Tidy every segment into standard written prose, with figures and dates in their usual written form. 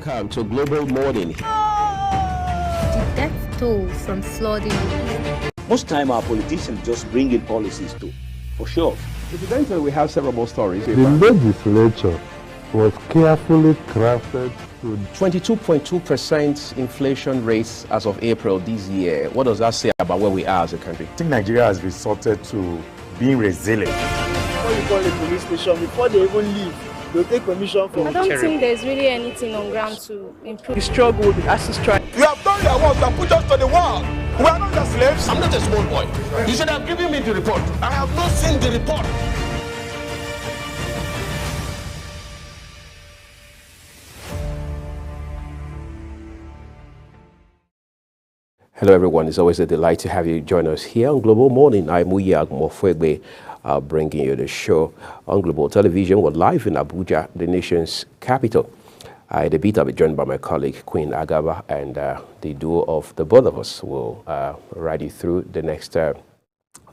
Welcome to Global Morning. The death toll from flooding. Most time our politicians just bring in policies too, for sure. Incidentally, we have several more stories. The legislature was carefully crafted to 22.2% inflation rates as of April this year. What does that say about where we are as a country? I think Nigeria has resorted to being resilient. Before you call the police station, before they even leave, they'll take permission from I don't think there's really anything on ground to improve. the struggle, the ASIS strike. You have done your work and put us to the wall. We are not your slaves. I'm not a small boy. You should have given me the report. I have not seen the report. Hello everyone, it's always a delight to have you join us here on Global Morning. I'm Uyag Mofwegbe, bringing you the show on Global Television. We're live in Abuja, the nation's capital. In a bit, I'll be joined by my colleague, Queen Agaba, and the duo of the both of us will ride you through the next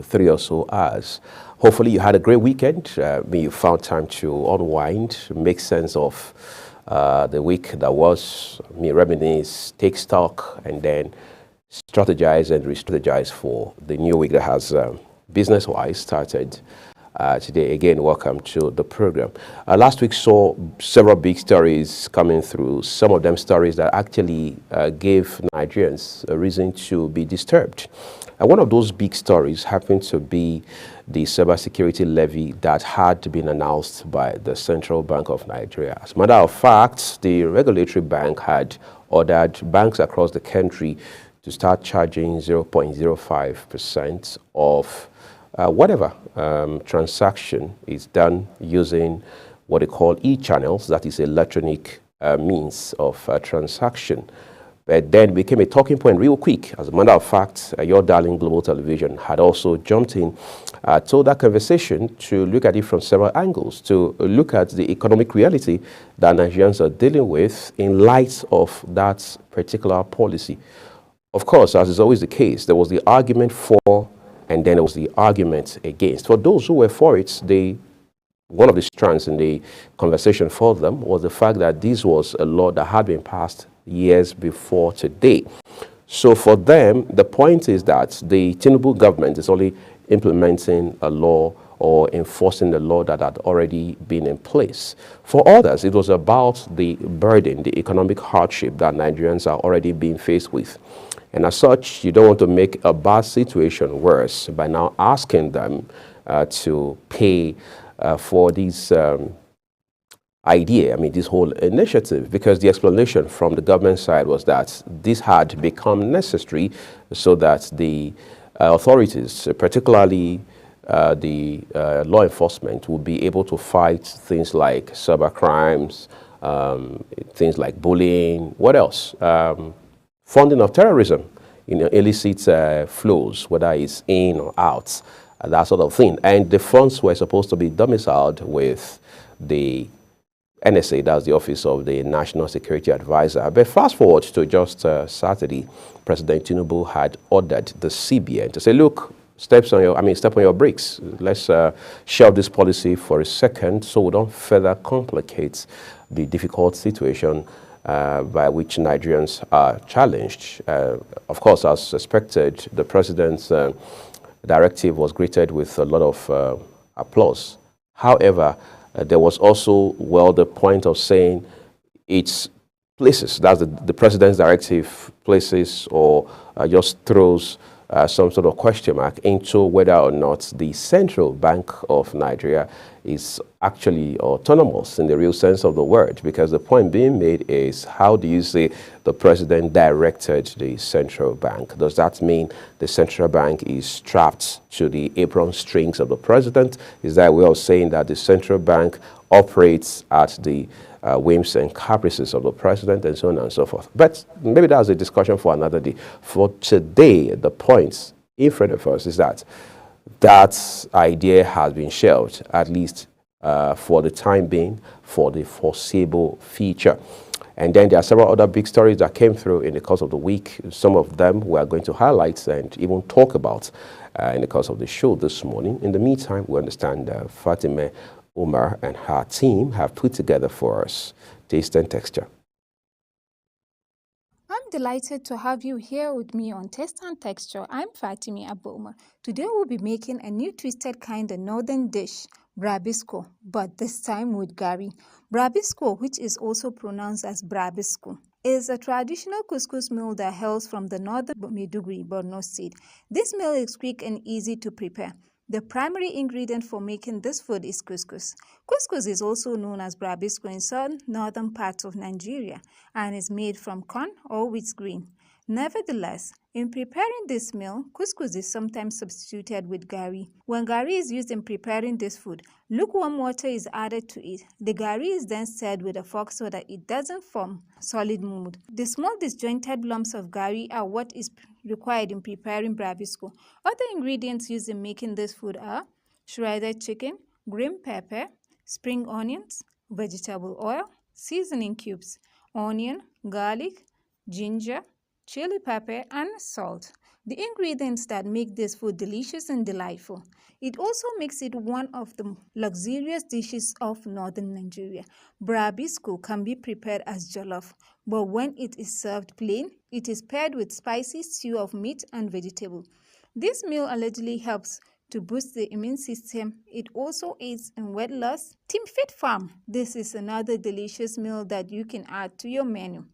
3 or so hours. Hopefully you had a great weekend. You found time to unwind, make sense of the week that was, reminisce, take stock, and then strategize and re-strategize for the new week that has business-wise started today. Again, welcome to the program. Last week saw several big stories coming through, some of them stories that actually gave Nigerians a reason to be disturbed. One of those big stories happened to be the cybersecurity levy that had been announced by the Central Bank of Nigeria. As a matter of fact, the regulatory bank had ordered banks across the country to start charging 0.05% of whatever transaction is done using what they call e-channels, that is electronic means of transaction. But then became a talking point real quick. As a matter of fact, your darling Global Television had also jumped in to that conversation to look at it from several angles, to look at the economic reality that Nigerians are dealing with in light of that particular policy. Of course, as is always the case, there was the argument for, and then there was the argument against. For those who were for it, one of the strands in the conversation for them was the fact that this was a law that had been passed years before today. So for them, the point is that the Tinubu government is only implementing a law or enforcing the law that had already been in place. For others, it was about the burden, the economic hardship that Nigerians are already being faced with. And as such, you don't want to make a bad situation worse by now asking them to pay for this idea, this whole initiative, because the explanation from the government side was that this had become necessary so that the authorities, particularly the law enforcement, will be able to fight things like cyber crimes, things like bullying, what else? Funding of terrorism, illicit flows, whether it's in or out, that sort of thing. And the funds were supposed to be domiciled with the NSA, that's the Office of the National Security Advisor. But fast forward to just Saturday, President Tinubu had ordered the CBN to say, look, step on your brakes. Let's shelve this policy for a second so we don't further complicate the difficult situation by which Nigerians are challenged. Of course, as expected, the president's directive was greeted with a lot of applause. However, there was also, the point of saying it's places, that's the president's directive, places or just throws some sort of question mark into whether or not the Central Bank of Nigeria is actually autonomous in the real sense of the word, because the point being made is, how do you say the president directed the central bank? Does that mean the central bank is strapped to the apron strings of the president? Is that a way of saying that the central bank operates at the whims and caprices of the president, and so on and so forth? But maybe that's a discussion for another day. For today, the point in front of us is that that idea has been shelved, at least for the time being, for the foreseeable future. And then there are several other big stories that came through in the course of the week. Some of them we are going to highlight and even talk about in the course of the show this morning. In the meantime, we understand Fatima Umar and her team have put together for us Taste and Texture. delighted to have you here with me on Taste and Texture. I'm Fatimi Aboma. Today we'll be making a new twisted kind of northern dish, Brabisco, but this time with gari. Brabisco, which is also pronounced as Brabisco, is a traditional couscous meal that hails from the northern Maiduguri, Borno State. This meal is quick and easy to prepare. The primary ingredient for making this food is couscous. Couscous is also known as Brabisco in some northern parts of Nigeria and is made from corn or wheat grain. Nevertheless, in preparing this meal, couscous is sometimes substituted with gari. When gari is used in preparing this food, lukewarm water is added to it. The gari is then stirred with a fork so that it doesn't form solid mold. The small disjointed lumps of gari are what is required in preparing Brabisco. Other ingredients used in making this food are shredded chicken, green pepper, spring onions, vegetable oil, seasoning cubes, onion, garlic, ginger, chili pepper, and salt. The ingredients that make this food delicious and delightful. It also makes it one of the luxurious dishes of northern Nigeria. Brabisco can be prepared as jollof, but when it is served plain, it is paired with spicy stew of meat and vegetable. This meal allegedly helps to boost the immune system. It also aids in weight loss. Team Fit Farm. This is another delicious meal that you can add to your menu.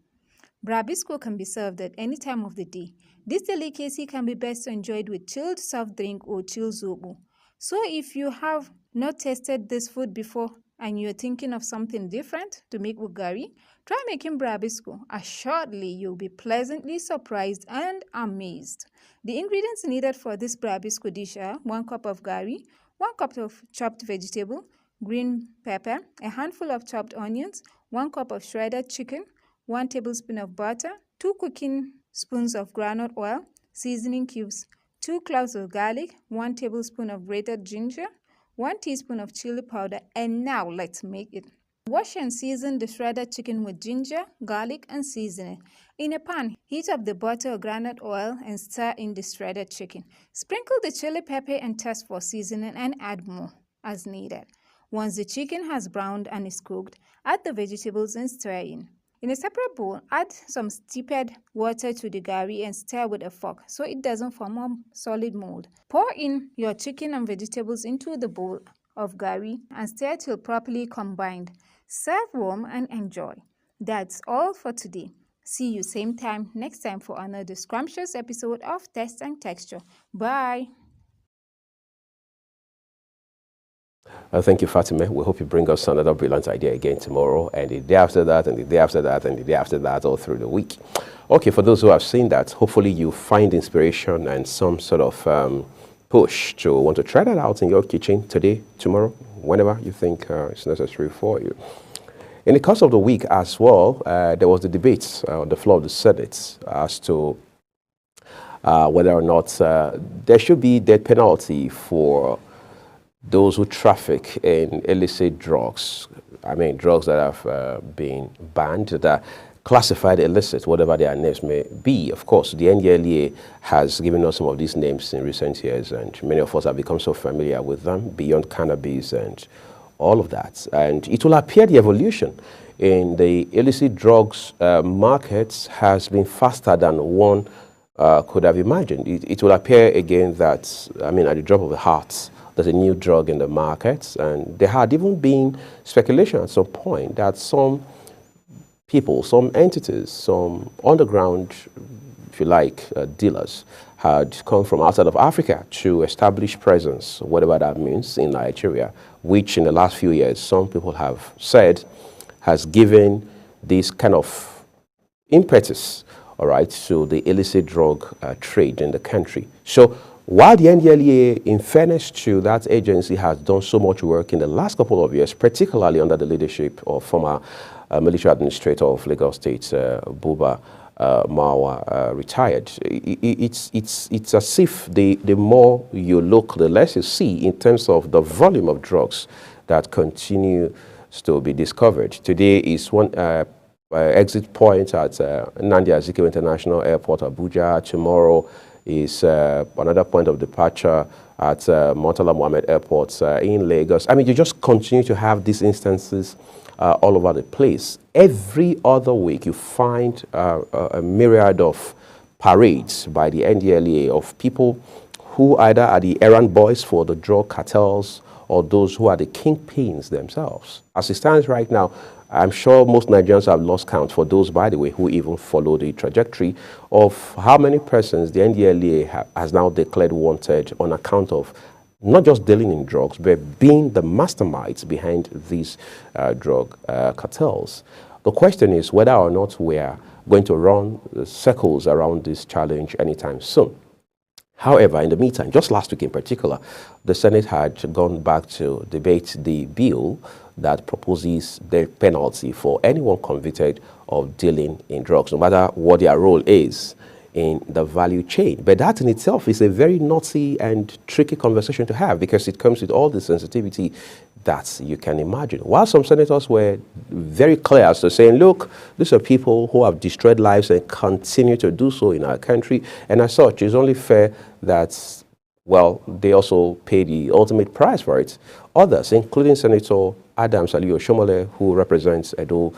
Brabisco can be served at any time of the day. This delicacy can be best enjoyed with chilled soft drink or chilled zobo. So if you have not tasted this food before and you're thinking of something different to make with gari, try making Brabisco. Assuredly, you'll be pleasantly surprised and amazed. The ingredients needed for this Brabisco dish are 1 cup of gari, 1 cup of chopped vegetable, green pepper, a handful of chopped onions, 1 cup of shredded chicken, 1 tablespoon of butter, 2 cooking spoons of groundnut oil, seasoning cubes, 2 cloves of garlic, 1 tablespoon of grated ginger, 1 teaspoon of chili powder, and now let's make it. Wash and season the shredded chicken with ginger, garlic, and seasoning. In a pan, heat up the butter or groundnut oil and stir in the shredded chicken. Sprinkle the chili pepper and taste for seasoning and add more as needed. Once the chicken has browned and is cooked, add the vegetables and stir in. In a separate bowl, add some steeped water to the gari and stir with a fork so it doesn't form a solid mold. Pour in your chicken and vegetables into the bowl of gari and stir till properly combined. Serve warm and enjoy. That's all for today. See you same time next time for another scrumptious episode of Taste and Texture. Bye. Thank you, Fatima. We hope you bring us another brilliant idea again tomorrow, and the day after that, and the day after that, and the day after that, all through the week. Okay, for those who have seen that, hopefully you find inspiration and some sort of push to want to try that out in your kitchen today, tomorrow, whenever you think it's necessary for you. In the course of the week as well, there was the debate on the floor of the Senate as to whether or not there should be death penalty for those who traffic in illicit drugs. I mean, drugs that have been banned, that are classified illicit, whatever their names may be. Of course, the NDLEA has given us some of these names in recent years, and many of us have become so familiar with them, beyond cannabis and all of that. And it will appear the evolution in the illicit drugs markets has been faster than one could have imagined. It will appear again that, I mean, at the drop of a hat, there's a new drug in the market, and there had even been speculation at some point that some people, some entities, some underground, if you like, dealers had come from outside of Africa to establish presence, whatever that means, in Nigeria, which in the last few years, some people have said has given this kind of impetus, all right, to the illicit drug trade in the country. So while the NDLEA, in fairness to that agency, has done so much work in the last couple of years, particularly under the leadership of former military administrator of Lagos State, Buba Marwa, retired, it's as if the more you look, the less you see in terms of the volume of drugs that continue to be discovered. Today is one exit point at Nnamdi Azikiwe International Airport, Abuja. Tomorrow is another point of departure at Murtala Mohammed Airport in Lagos. I mean, you just continue to have these instances all over the place. Every other week, you find a myriad of parades by the NDLEA of people who either are the errand boys for the drug cartels or those who are the kingpins themselves. As it stands right now, I'm sure most Nigerians have lost count, for those, by the way, who even follow the trajectory of how many persons the NDLEA has now declared wanted on account of not just dealing in drugs, but being the masterminds behind these drug cartels. The question is whether or not we are going to run circles around this challenge anytime soon. However, in the meantime, just last week in particular, the Senate had gone back to debate the bill that proposes the penalty for anyone convicted of dealing in drugs, no matter what their role is in the value chain. But that in itself is a very naughty and tricky conversation to have, because it comes with all the sensitivity that you can imagine. While some senators were very clear as to saying, look, these are people who have destroyed lives and continue to do so in our country, and as such, it's only fair that, well, they also pay the ultimate price for it. Others, including Senator Adams Aliyu Oshomole, who represents Edo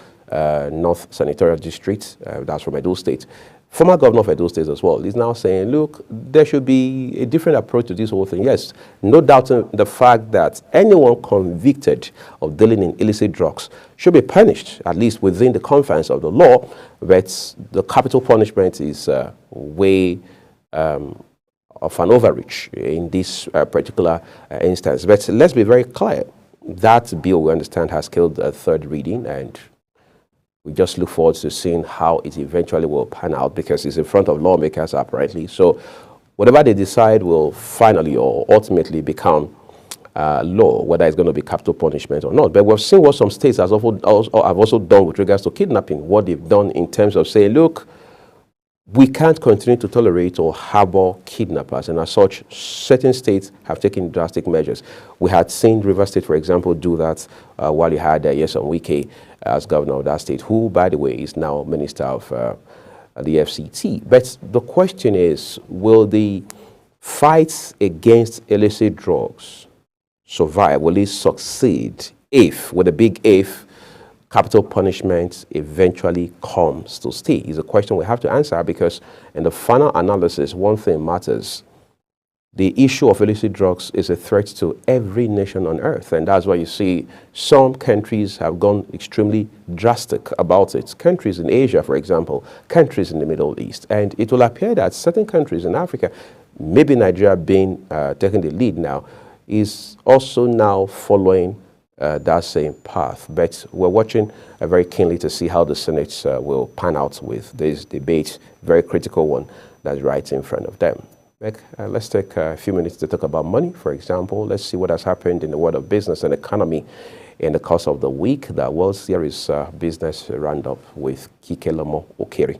North Senatorial District, that's from Edo State, former governor of Edo State as well, is now saying, look, there should be a different approach to this whole thing. Yes, no doubt the fact that anyone convicted of dealing in illicit drugs should be punished, at least within the confines of the law, but the capital punishment is way of an overreach in this particular instance. But let's be very clear, that bill, we understand, has killed a third reading, and we just look forward to seeing how it eventually will pan out, because it's in front of lawmakers apparently. So whatever they decide will finally or ultimately become law, whether it's going to be capital punishment or not. But we've seen what some states have also done with regards to kidnapping, what they've done in terms of saying, look, we can't continue to tolerate or harbor kidnappers, and as such, certain states have taken drastic measures. We had seen Rivers State, for example, do that while you had Nyesom Wike as governor of that state, who, by the way, is now minister of the FCT. But the question is, will the fight against illicit drugs survive? Will it succeed if, with a big if, capital punishment eventually comes to stay? Is a question we have to answer, because in the final analysis, one thing matters. The issue of illicit drugs is a threat to every nation on earth, and that's why you see some countries have gone extremely drastic about it. Countries in Asia, for example, countries in the Middle East, and it will appear that certain countries in Africa, maybe Nigeria being taking the lead now, is also now following that same path. But we're watching very keenly to see how the Senate will pan out with this debate, very critical one that's right in front of them. Let's take a few minutes to talk about money, for example. Let's see what has happened in the world of business and economy in the course of the week. The World Series Business Roundup with Kikelomo Okeri.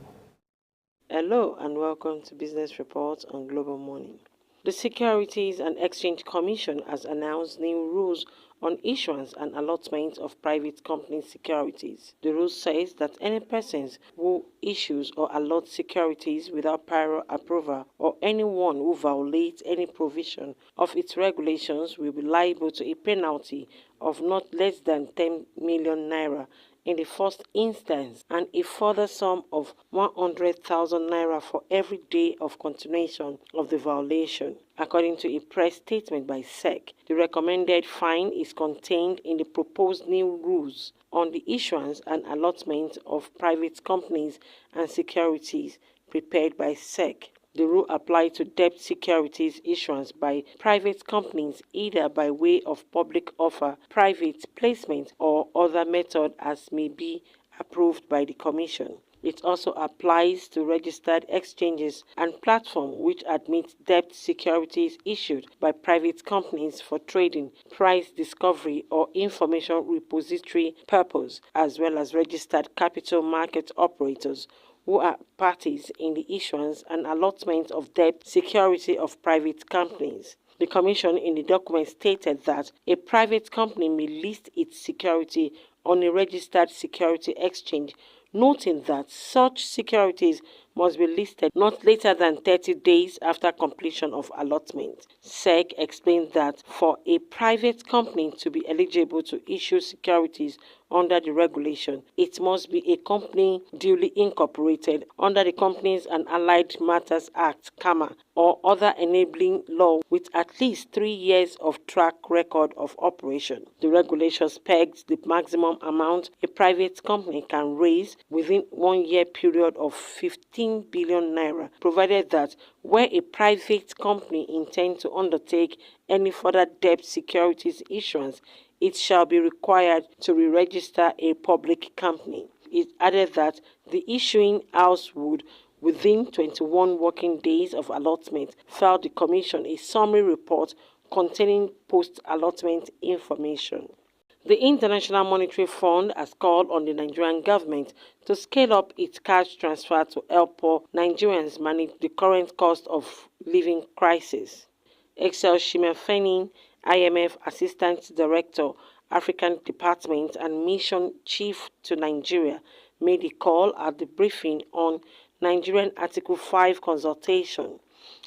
Hello and welcome to Business Reports on Global Morning. The Securities and Exchange Commission has announced new rules on issuance and allotment of private company securities. The rule says that any persons who issues or allots securities without prior approval, or anyone who violates any provision of its regulations, will be liable to a penalty of not less than 10 million naira in the first instance, and a further sum of 100,000 naira for every day of continuation of the violation. According to a press statement by SEC, the recommended fine is contained in the proposed new rules on the issuance and allotment of private companies and securities prepared by SEC. The rule applies to debt securities issuance by private companies either by way of public offer, private placement, or other method as may be approved by the Commission. It also applies to registered exchanges and platforms which admit debt securities issued by private companies for trading, price discovery, or information repository purpose, as well as registered capital market operators who are parties in the issuance and allotment of debt security of private companies. The Commission in the document stated that a private company may list its security on a registered security exchange, noting that such securities must be listed not later than 30 days after completion of allotment. SEC explained that for a private company to be eligible to issue securities under the regulation, it must be a company duly incorporated under the Companies and Allied Matters Act, CAMA, or other enabling law with at least 3 years of track record of operation. The regulations pegs the maximum amount a private company can raise within 1 year period of 15 billion naira, provided that where a private company intends to undertake any further debt securities issuance, it shall be required to re-register a public company. It added that the issuing house would, within 21 working days of allotment, file the Commission a summary report containing post-allotment information. The International Monetary Fund has called on the Nigerian government to scale up its cash transfer to help poor Nigerians manage the current cost of living crisis. Excel Shimefeni, IMF Assistant Director, African Department and Mission Chief to Nigeria, made a call at the briefing on Nigerian Article 5 consultation.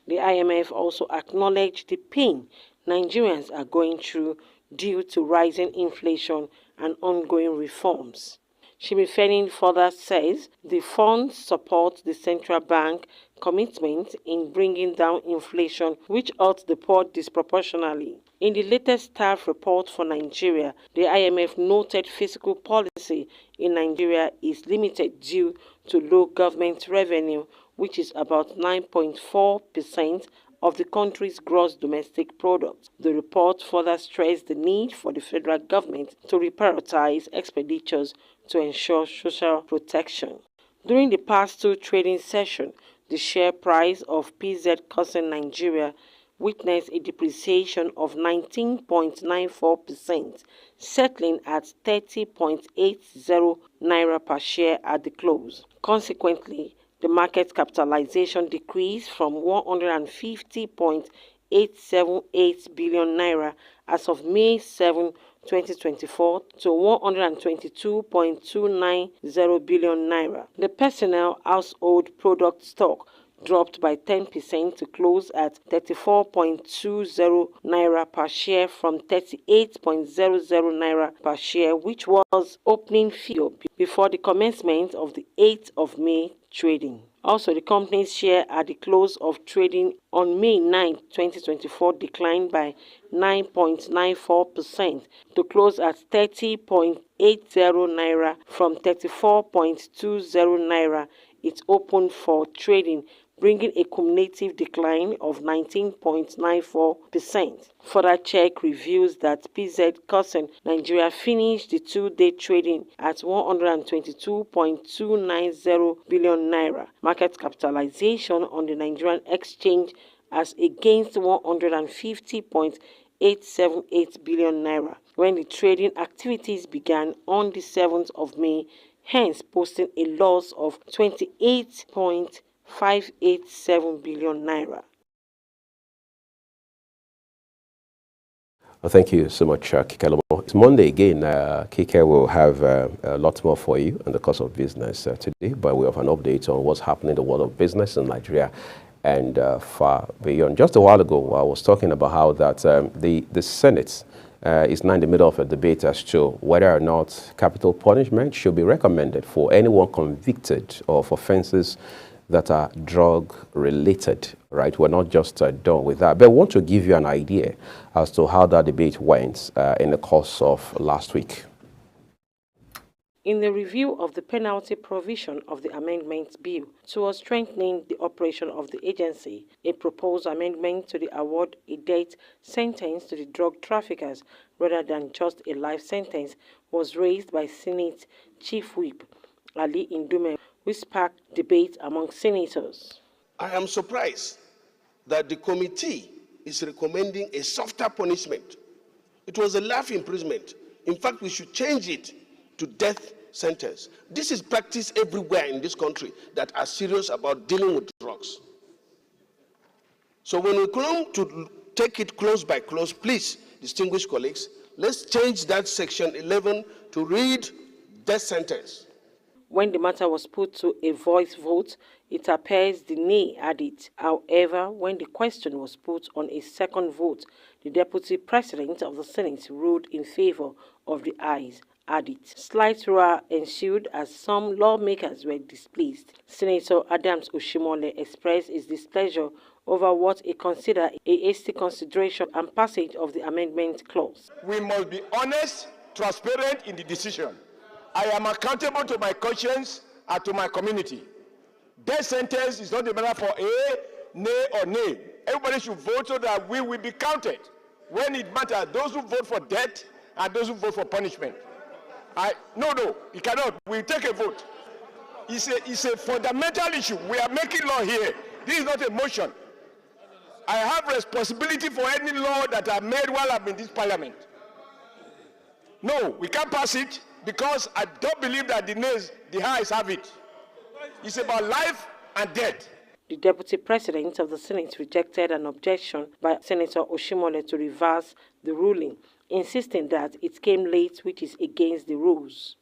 The IMF also acknowledged the pain Nigerians are going through due to rising inflation and ongoing reforms. Shimefeni further says the fund supports the central bank commitment in bringing down inflation, which hurts the poor disproportionately. In the latest staff report for Nigeria, the IMF noted fiscal policy in Nigeria is limited due to low government revenue, which is about 9.4% of the country's gross domestic product. The report further stressed the need for the federal government to reprioritize expenditures to ensure social protection. During the past 2 trading sessions, the share price of PZ Cussons Nigeria witnessed a depreciation of 19.94%, settling at 30.80 naira per share at the close. Consequently, the market capitalization decreased from 150.878 billion naira as of May 7, 2024 to 122.290 billion naira. The personal household product stock dropped by 10% to close at 34.20 naira per share from 38.00 naira per share, which was opening figure before the commencement of the 8th of May trading. Also, the company's share at the close of trading on May 9, 2024 declined by 9.94% to close at 30.80 naira from 34.20 naira. It opened for trading, bringing a cumulative decline of 19.94%. Further check reveals that PZ Cussons Nigeria finished the 2-day trading at 122.290 billion naira. Market capitalization on the Nigerian exchange as against 150.878 billion naira when the trading activities began on the 7th of May, hence posting a loss of 28.587 billion naira. Well, thank you so much, Kike Lomo. It's Monday again. Kike will have a lot more for you on the course of business today, by way of an update on what's happening in the world of business in Nigeria and far beyond. Just a while ago, I was talking about how that the Senate is now in the middle of a debate as to whether or not capital punishment should be recommended for anyone convicted of offenses that are drug-related, right? We're not just done with that, but I want to give you an idea as to how that debate went in the course of last week. In the review of the penalty provision of the amendment bill towards strengthening the operation of the agency, a proposed amendment to the award a death sentence to the drug traffickers rather than just a life sentence was raised by Senate Chief Whip Ali Indume, which sparked debate among senators. I am surprised that the committee is recommending a softer punishment. It was a life imprisonment. In fact, we should change it to death sentence. This is practiced everywhere in this country that are serious about dealing with drugs. So when we come to take it close by close, please, distinguished colleagues, let's change that section 11 to read death sentence. When the matter was put to a voice vote, it appears the nay had it. However, when the question was put on a second vote, the Deputy President of the Senate ruled in favor of the ayes had it. Slight roar ensued as some lawmakers were displeased. Senator Adams Oshimole expressed his displeasure over what he considered a hasty consideration and passage of the amendment clause. We must be honest, transparent in the decision. I am accountable to my conscience and to my community. Death sentence is not a matter for a, nay, or nay. Everybody should vote so that we will be counted. When it matters, those who vote for death and those who vote for punishment. No, you cannot. We'll take a vote. It's a fundamental issue. We are making law here. This is not a motion. I have responsibility for any law that I made while I'm in this parliament. No, we can't pass it because I don't believe that the highs have it. It's about life and death. The Deputy President of the Senate rejected an objection by Senator Oshimole to reverse the ruling, insisting that it came late, which is against the rules.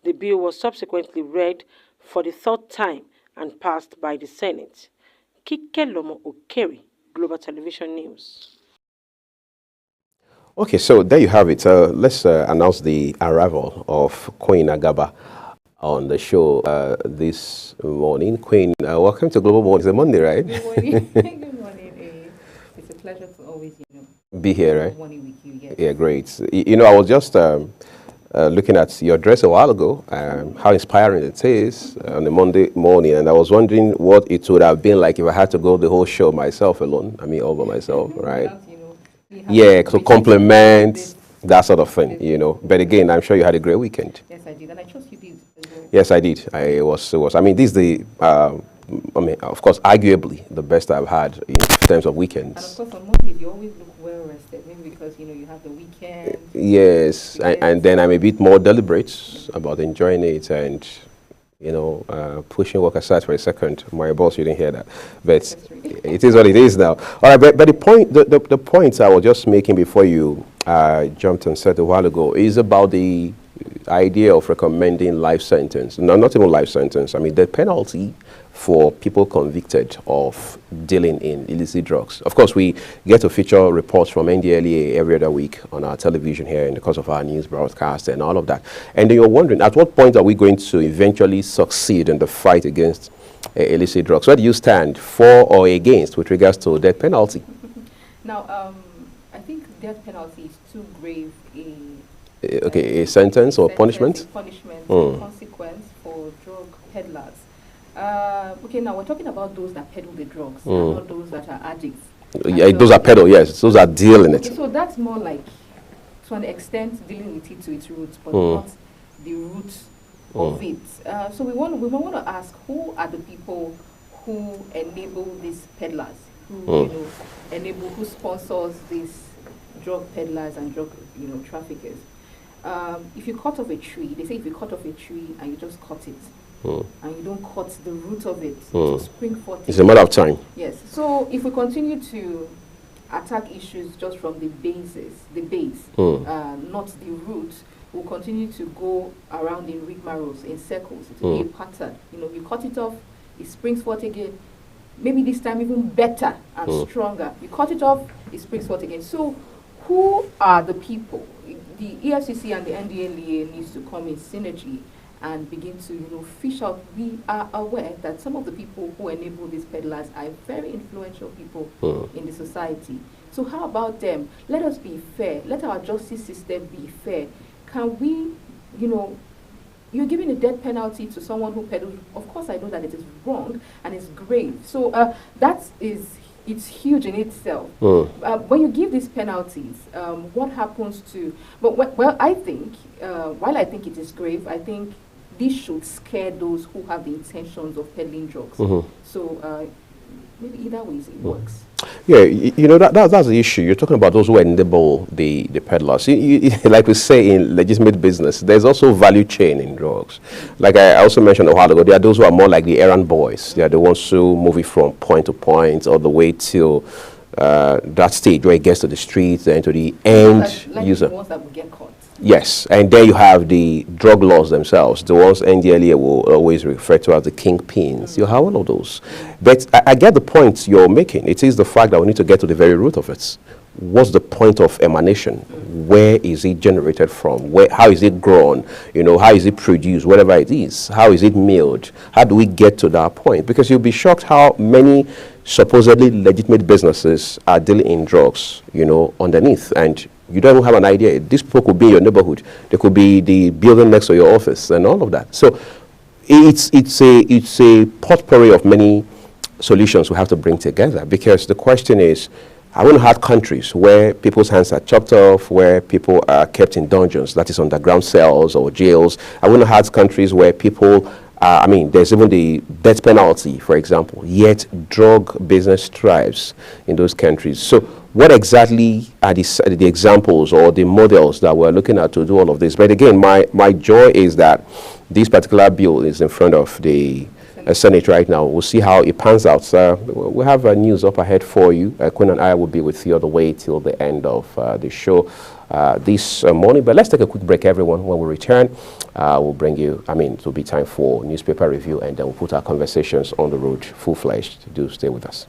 The bill was subsequently read for the third time and passed by the Senate. Kikelomo Okeri, Global Television News. Okay, so there you have it. Let's announce the arrival of Queen Agaba on the show this morning. Queen, welcome to Global Morning. It's a Monday, right? Good morning. Good morning. It's a pleasure to always, be here, right? Morning with you, yes. Yeah, great. I was just looking at your dress a while ago, how inspiring it is on a Monday morning, and I was wondering what it would have been like if I had to go the whole show myself alone. I mean, all by myself, right? Yeah, to compliment that sort of thing, But again, I'm sure you had a great weekend. Yes, I did, and I trust you did as well. Yes, I did. I was. I mean, this is the. Of course, arguably the best I've had in terms of weekends. And of course, on Mondays you always look well rested, maybe because you have the weekend. Yes, and then I'm a bit more deliberate about enjoying it and pushing work aside for a second. My boss, you didn't hear that, but it is what it is now. All right, but the point I was just making before you jumped and said a while ago is about the idea of recommending life sentence. No, not even life sentence. I mean, the penalty for people convicted of dealing in illicit drugs. Of course, we get to feature reports from NDLEA every other week on our television here in the course of our news broadcast and all of that. And then you're wondering, at what point are we going to eventually succeed in the fight against illicit drugs? Where do you stand, for or against, with regards to death penalty? Now, I think death penalty is too grave a sentence or punishment? Punishment, consequence for drug peddlers. Okay, now we're talking about those that peddle the drugs, not those that are addicts. Yeah, those are peddle, yes. Those are dealing it. So that's more like, to an extent, dealing with it to its roots, but not the roots of it. So we want to ask, who are the people who enable these peddlers, who sponsors these drug peddlers and drug traffickers? If you cut off a tree, they say if you cut off a tree and you just cut it, and you don't cut the root of it, it will spring forth. It's a matter of time. Yes. So if we continue to attack issues just from the base, not the root, we'll continue to go around in rigmaroles, in circles. It will be a pattern. You cut it off, it springs forth again. Maybe this time even better and stronger. You cut it off, it springs forth again. So who are the people? The EFCC and the NDLEA needs to come in synergy and begin to fish out. We are aware that some of the people who enable these peddlers are very influential people in the society. So how about them? Let us be fair. Let our justice system be fair. Can we, you're giving a death penalty to someone who peddles. Of course, I know that it is wrong and it's grave. So it's huge in itself. When you give these penalties, what happens to... Well, I think, while I think it is grave, I think this should scare those who have the intentions of peddling drugs. So maybe either way it works. Yeah, that's the issue. You're talking about those who enable the peddlers. Like we say in legitimate business, there's also value chain in drugs. Like I also mentioned a while ago, there are those who are more like the errand boys. They are the ones who move it from point to point all the way till that stage where it gets to the streets and to the end like user. The ones that will get caught. Yes, and then you have the drug laws themselves, the ones NDLEA will always refer to as the kingpins. You have all of those. But I get the point you're making. It is the fact that we need to get to the very root of it. What's the point of emanation? Where is it generated from? How is it grown? How is it produced? Whatever it is. How is it milled? How do we get to that point? Because you'll be shocked how many supposedly legitimate businesses are dealing in drugs, underneath. And you don't even have an idea. These people could be in your neighborhood. They could be the building next to your office and all of that. So it's a potpourri of many solutions we have to bring together, because the question is, I want to have countries where people's hands are chopped off, where people are kept in dungeons, that is underground cells or jails. I want to have countries where people, there's even the death penalty, for example, yet drug business thrives in those countries. So what exactly are the examples or the models that we're looking at to do all of this? But again, my joy is that this particular bill is in front of the Senate right now. We'll see how it pans out. We'll have news up ahead for you. Quinn and I will be with you all the way till the end of the show this morning. But let's take a quick break, everyone. When we return, we'll bring you, it will be time for newspaper review, and then we'll put our conversations on the road full-fledged. Do stay with us.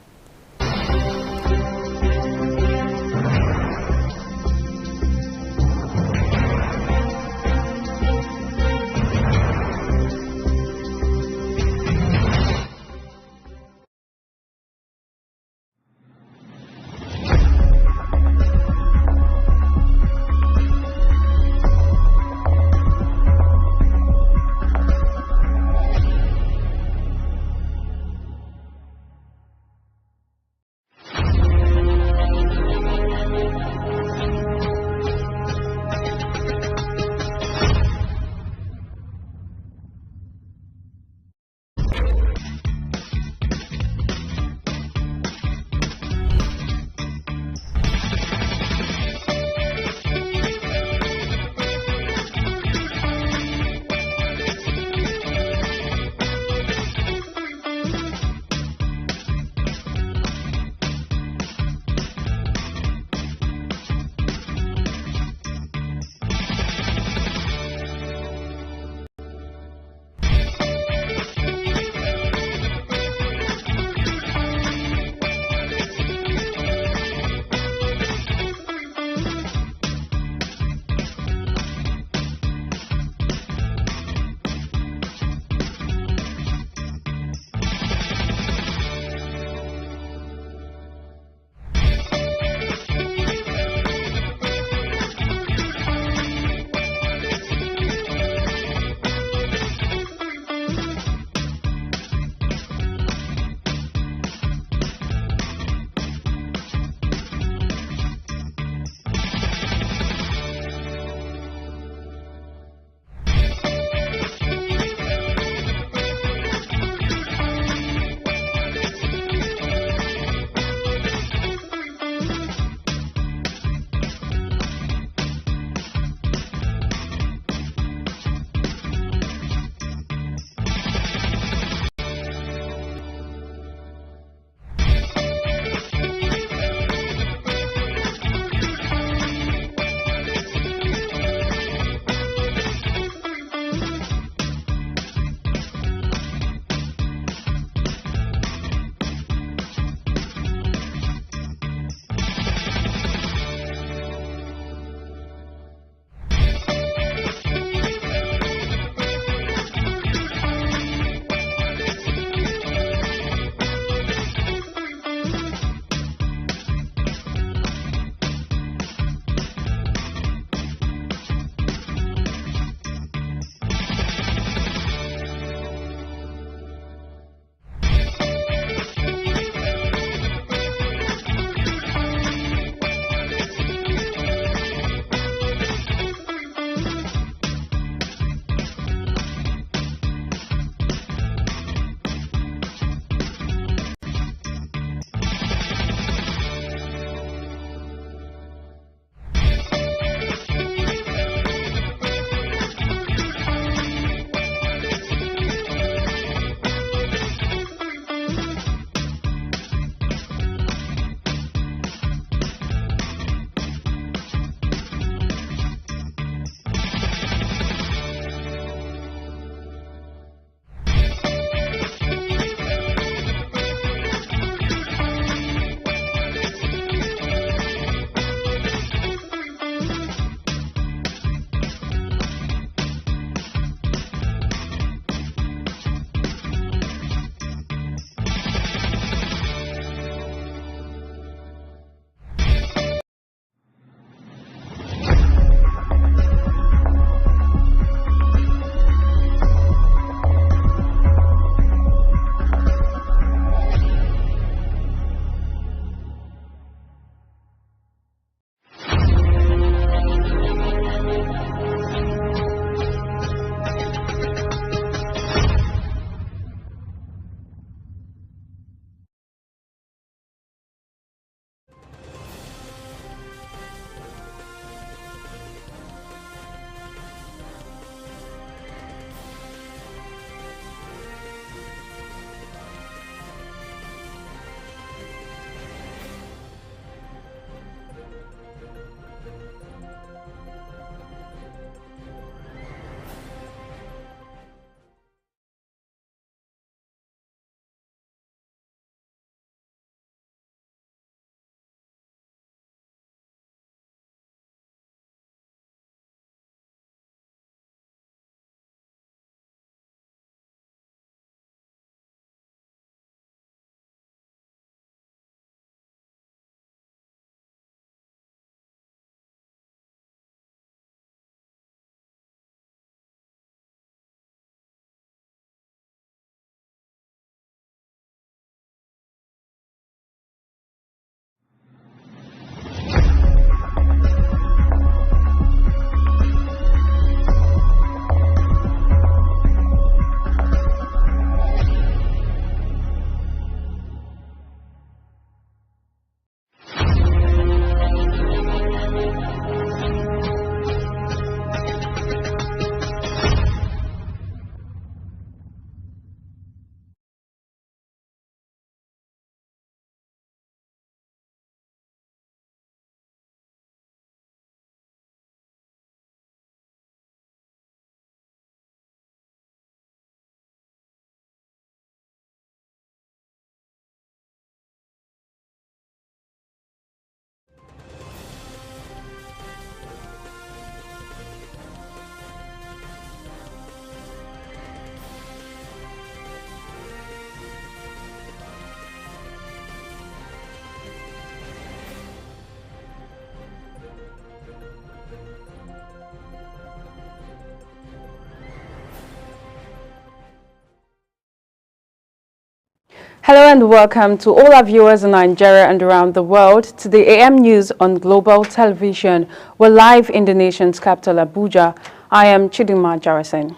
Hello and welcome to all our viewers in Nigeria and around the world to the AM News on Global Television. We're live in the nation's capital, Abuja. I am Chidima Jarrison.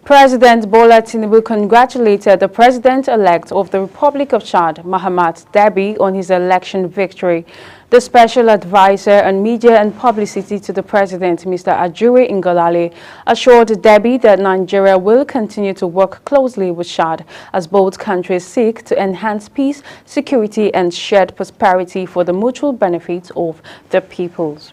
President Bola Tinubu congratulated the President-elect of the Republic of Chad, Mahamat Deby, on his election victory. The Special Advisor on Media and Publicity to the President, Mr. Ajuri Ngolale, assured Deby that Nigeria will continue to work closely with Chad as both countries seek to enhance peace, security and shared prosperity for the mutual benefit of the peoples.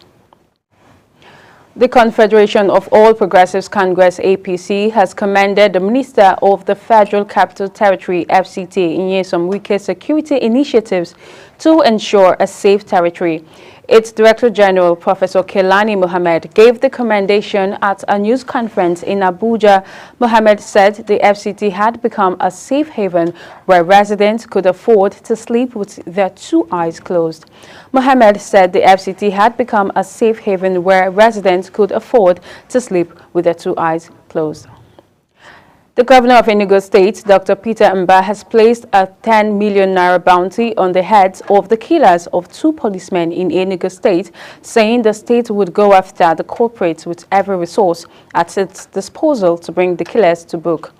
The Confederation of All Progressives Congress APC has commended the Minister of the Federal Capital Territory FCT Nyesom Wike's security initiatives to ensure a safe territory. Its Director General, Professor Kelani Mohammed, gave the commendation at a news conference in Abuja. Mohammed said the FCT had become a safe haven where residents could afford to sleep with their two eyes closed. Mohammed said the FCT had become a safe haven where residents could afford to sleep with their two eyes closed. The Governor of Enugu State, Dr. Peter Mba, has placed a 10 million naira bounty on the heads of the killers of two policemen in Enugu State, saying the state would go after the culprits with every resource at its disposal to bring the killers to book.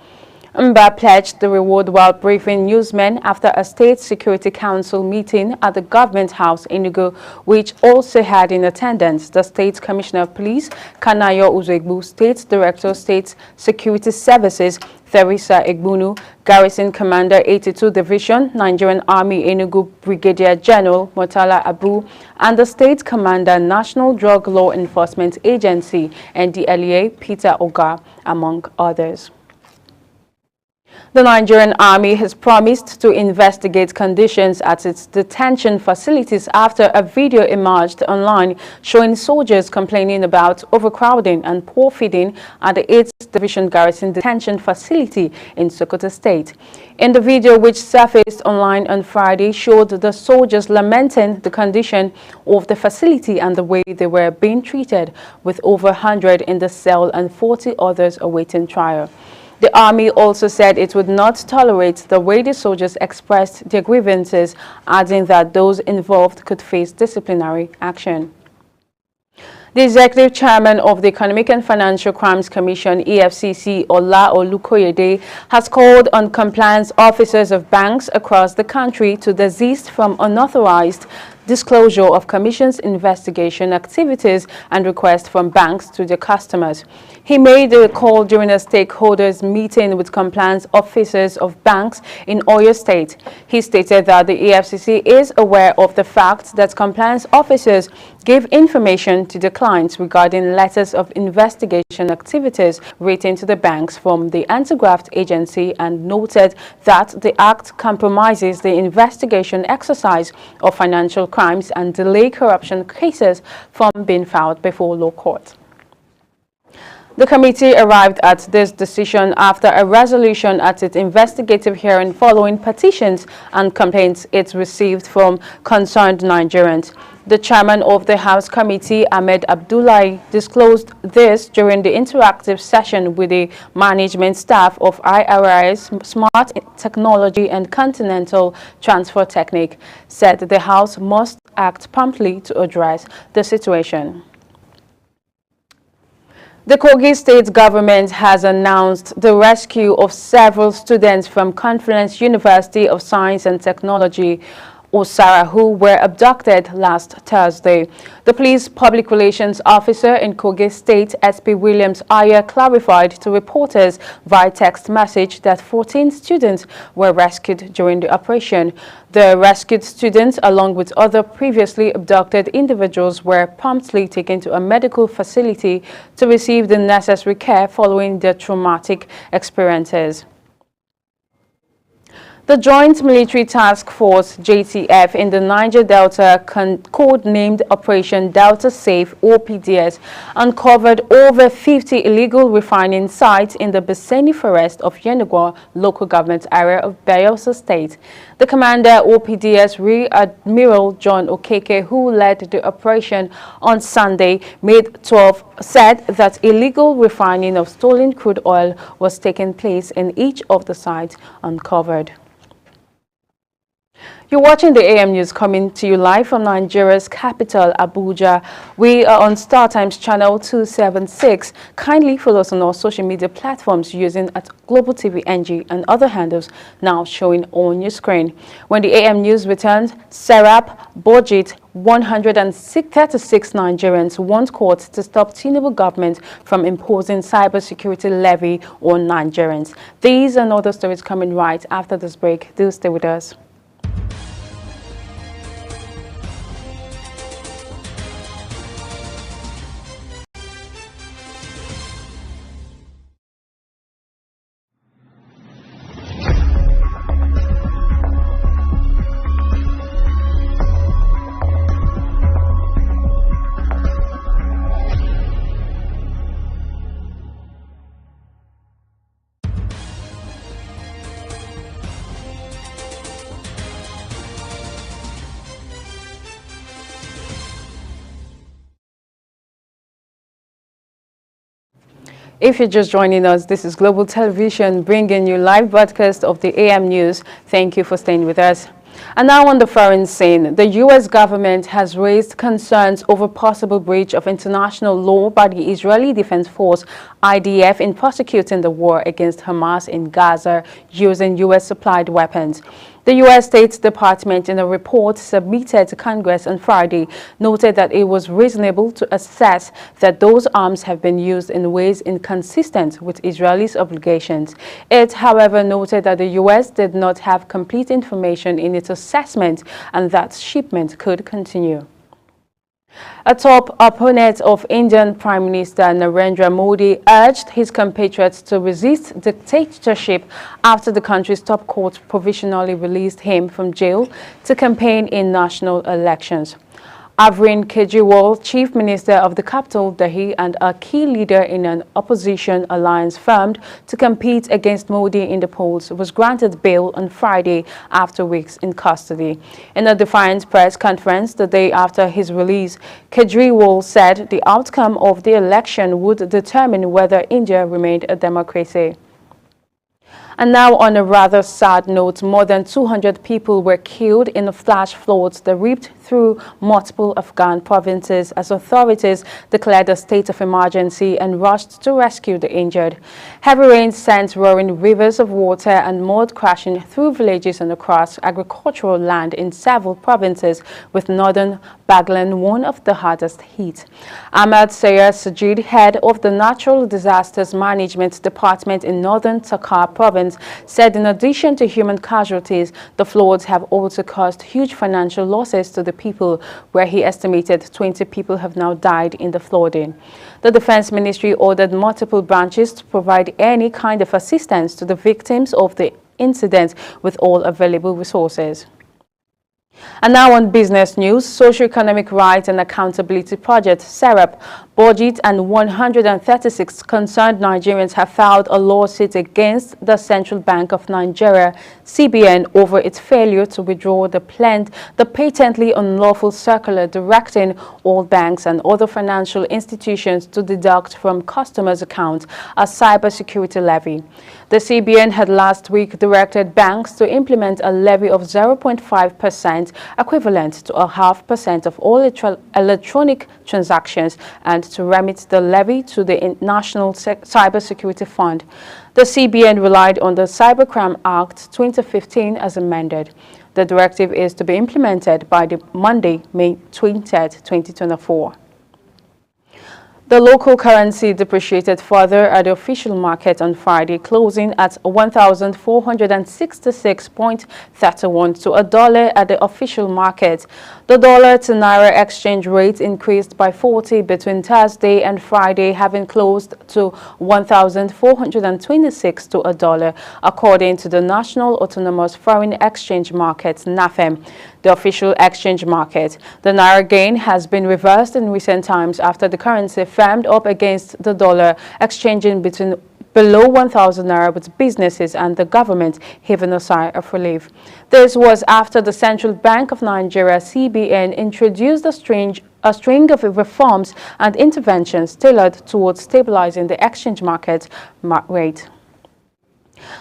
Mba pledged the reward while briefing newsmen after a State Security Council meeting at the Government House in Enugu, which also had in attendance the State Commissioner of Police, Kanayo Uzegbu, State Director, State Security Services, Theresa Egbunu, Garrison Commander 82 Division, Nigerian Army Enugu Brigadier General Murtala Abu, and the State Commander, National Drug Law Enforcement Agency, NDLEA, Peter Oga, among others. The Nigerian Army has promised to investigate conditions at its detention facilities after a video emerged online showing soldiers complaining about overcrowding and poor feeding at the 8th Division Garrison Detention Facility in Sokoto State. In the video, which surfaced online on Friday, showed the soldiers lamenting the condition of the facility and the way they were being treated, with over 100 in the cell and 40 others awaiting trial. The Army also said it would not tolerate the way the soldiers expressed their grievances, adding that those involved could face disciplinary action. The Executive Chairman of the Economic and Financial Crimes Commission, EFCC, Ola Olukoyede, has called on compliance officers of banks across the country to desist from unauthorized disclosure of Commission's investigation activities and requests from banks to their customers. He made the call during a stakeholders meeting with compliance officers of banks in Oyo State. He stated that the EFCC is aware of the fact that compliance officers gave information to the clients regarding letters of investigation activities written to the banks from the Anti-Graft Agency, and noted that the act compromises the investigation exercise of financial crimes and delay corruption cases from being filed before law court. The committee arrived at this decision after a resolution at its investigative hearing following petitions and complaints it received from concerned Nigerians. The chairman of the House Committee, Ahmed Abdullahi, disclosed this during the interactive session with the management staff of IRIS, Smart Technology and Continental Transfer Technique, said the House must act promptly to address the situation. The Kogi State government has announced the rescue of several students from Confluence University of Science and Technology, Osara, who were abducted last Thursday. The police public relations officer in Kogi State, SP Williams Ayer, clarified to reporters via text message that 14 students were rescued during the operation. The rescued students, along with other previously abducted individuals, were promptly taken to a medical facility to receive the necessary care following their traumatic experiences. The Joint Military Task Force, JTF, in the Niger Delta, code-named Operation Delta Safe, OPDS, uncovered over 50 illegal refining sites in the Beseni Forest of Yenagoa local government area of Bayelsa State. The commander, OPDS Rear Admiral John Okeke, who led the operation on Sunday, May 12, said that illegal refining of stolen crude oil was taking place in each of the sites uncovered. You're watching the AM News coming to you live from Nigeria's capital, Abuja. We are on StarTimes channel 276. Kindly follow us on our social media platforms using at Global TV NG and other handles now showing on your screen. When the AM News returns, Serap, Bojit, 136 Nigerians want courts to stop Tinubu government from imposing cybersecurity levy on Nigerians. These and other stories coming right after this break. Do stay with us. If you're just joining us, this is Global Television bringing you live broadcast of the AM News. Thank you for staying with us. And now on the foreign scene, the U.S. government has raised concerns over possible breach of international law by the Israeli Defense Force, IDF, in prosecuting the war against Hamas in Gaza using U.S.-supplied weapons. The U.S. State Department, in a report submitted to Congress on Friday, noted that it was reasonable to assess that those arms have been used in ways inconsistent with Israel's obligations. It, however, noted that the U.S. did not have complete information in its assessment and that shipment could continue. A top opponent of Indian Prime Minister Narendra Modi urged his compatriots to resist dictatorship after the country's top court provisionally released him from jail to campaign in national elections. Arvind Kejriwal, Chief Minister of the capital, Delhi, and a key leader in an opposition alliance formed to compete against Modi in the polls, was granted bail on Friday after weeks in custody. In a defiant press conference the day after his release, Kejriwal said the outcome of the election would determine whether India remained a democracy. And now, on a rather sad note, more than 200 people were killed in the flash floods that ripped through multiple Afghan provinces as authorities declared a state of emergency and rushed to rescue the injured. Heavy rain sent roaring rivers of water and mud crashing through villages and across agricultural land in several provinces, with northern Baghlan one of the hardest hit. Ahmad Sayar Sajid, head of the Natural Disasters Management Department in northern Takhar province, said in addition to human casualties, the floods have also caused huge financial losses to the people, where he estimated 20 people have now died in the flooding. The Defense Ministry ordered multiple branches to provide any kind of assistance to the victims of the incident with all available resources. And now on business news, Socio-Economic Rights and Accountability Project, SERAP, Bojit, and 136 concerned Nigerians have filed a lawsuit against the Central Bank of Nigeria, CBN, over its failure to withdraw the patently unlawful circular directing all banks and other financial institutions to deduct from customers' accounts a cybersecurity levy. The CBN had last week directed banks to implement a levy of 0.5%, equivalent to 0.5% of all electronic transactions, and to remit the levy to the National Cybersecurity Fund. The CBN relied on the Cybercrime Act 2015 as amended. The directive is to be implemented by Monday, May 20, 2024. The local currency depreciated further at the official market on Friday, closing at 1,466.31 to a dollar at the official market. The dollar to naira exchange rate increased by 40 between Thursday and Friday, having closed to 1,426 to a dollar, according to the National Autonomous Foreign Exchange Market, NAFEM, the official exchange market. The naira gain has been reversed in recent times after the currency firmed up against the dollar, exchanging below 1,000 naira, with businesses and the government heaving a sigh of relief. This was after the Central Bank of Nigeria, CBN, introduced a string of reforms and interventions tailored towards stabilizing the exchange market rate.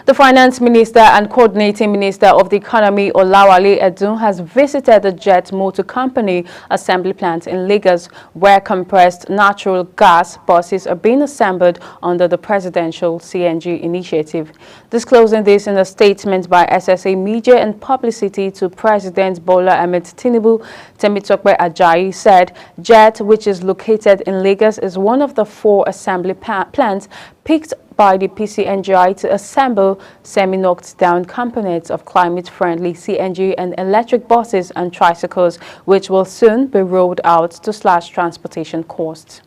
The Finance Minister and Coordinating Minister of the Economy, Olawale Edun, has visited the Jet Motor Company assembly plant in Lagos, where compressed natural gas buses are being assembled under the presidential CNG initiative. Disclosing this in a statement by SSA Media and Publicity to President Bola Ahmed Tinubu, Temitope Ajayi said Jet, which is located in Lagos, is one of the 4 assembly plants picked by the PCNGI to assemble semi-knocked-down components of climate-friendly CNG and electric buses and tricycles, which will soon be rolled out to slash transportation costs.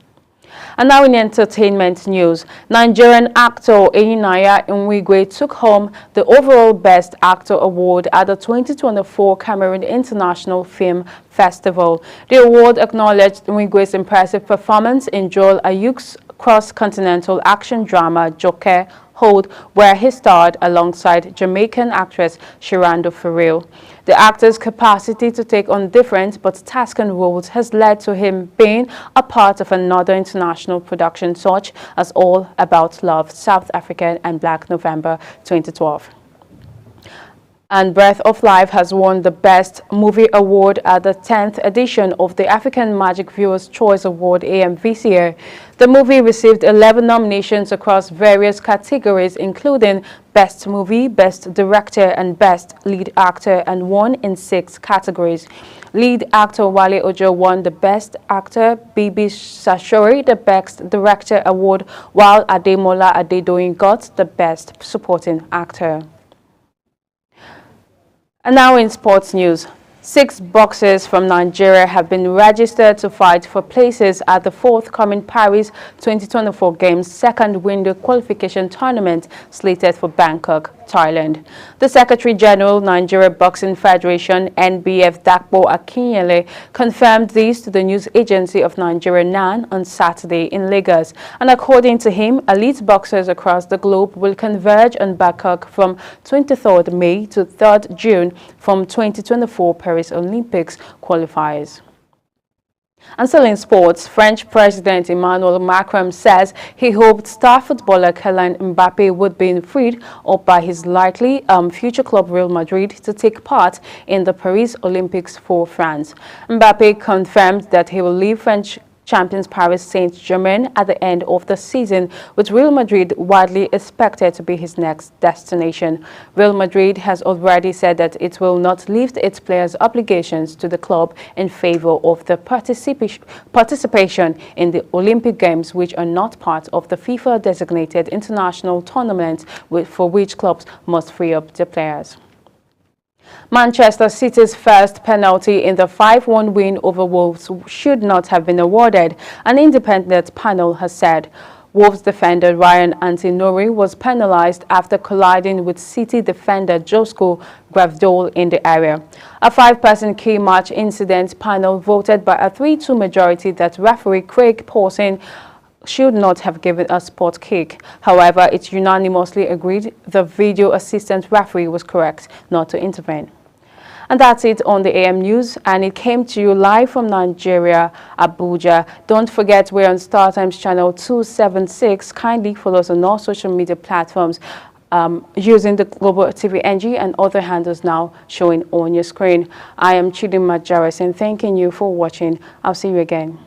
And now in entertainment news, Nigerian actor Enyinaya Nwigwe took home the overall Best Actor Award at the 2024 Cameroon International Film Festival. The award acknowledged Nwigwe's impressive performance in Joel Ayuk's cross-continental action drama Joker Hold, where he starred alongside Jamaican actress Shirando Ferrell. The actor's capacity to take on different but tasking roles has led to him being a part of another international production such as All About Love, South African and Black November 2012. And Breath of Life has won the Best Movie Award at the 10th edition of the African Magic Viewers' Choice Award AMVCA. The movie received 11 nominations across various categories, including Best Movie, Best Director and Best Lead Actor, and won in 6 categories. Lead actor Wale Ojo won the Best Actor, Bibi Sashori the Best Director Award, while Ademola Adedoyin got the Best Supporting Actor. And now in sports news, 6 boxers from Nigeria have been registered to fight for places at the forthcoming Paris 2024 Games second window qualification tournament slated for Bangkok, Thailand. The Secretary General, Nigeria Boxing Federation, NBF Dakpo Akinyele, confirmed this to the news agency of Nigeria NAN on Saturday in Lagos. And according to him, elite boxers across the globe will converge on Bangkok from 23rd May to 3rd June from 2024 Paris Olympics qualifiers. And still in sports, French President Emmanuel Macron says he hoped star footballer Kylian Mbappe would be freed up by his likely future club Real Madrid to take part in the Paris Olympics for France. Mbappe confirmed that he will leave French champions Paris Saint-Germain at the end of the season, with Real Madrid widely expected to be his next destination. Real Madrid has already said that it will not lift its players' obligations to the club in favor of the participation in the Olympic Games, which are not part of the FIFA-designated international tournament for which clubs must free up their players. Manchester City's first penalty in the 5-1 win over Wolves should not have been awarded, an independent panel has said. Wolves defender Ryan Antinori was penalised after colliding with City defender Josko Gvardiol in the area. A 5-person key match incident panel voted by a 3-2 majority that referee Craig Pawson should not have given a spot kick. However, it unanimously agreed the video assistant referee was correct not to intervene. And that's it on the AM News, and it came to you live from Nigeria, Abuja. Don't forget we're on StarTimes channel 276. Kindly follow us on all social media platforms using the Global TV NG and other handles now showing on your screen. I am Chidinma Jarasin, thanking you for watching. I'll see you again.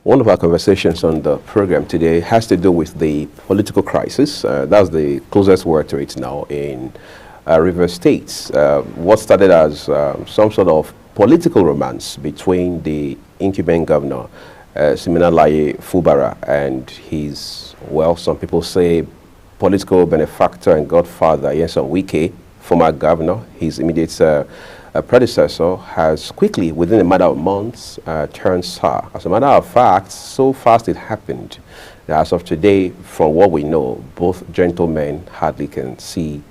One of our conversations on the program today has to do with the political crisis. That's the closest word to it now in Rivers State. What started as some sort of political romance between the incumbent governor, Siminalayi Fubara, and his, well, some people say political benefactor and godfather, Nyesom Wike, former governor, his immediate predecessor, has quickly, within a matter of months, turned sour. As a matter of fact, so fast it happened that as of today, from what we know, both gentlemen hardly can see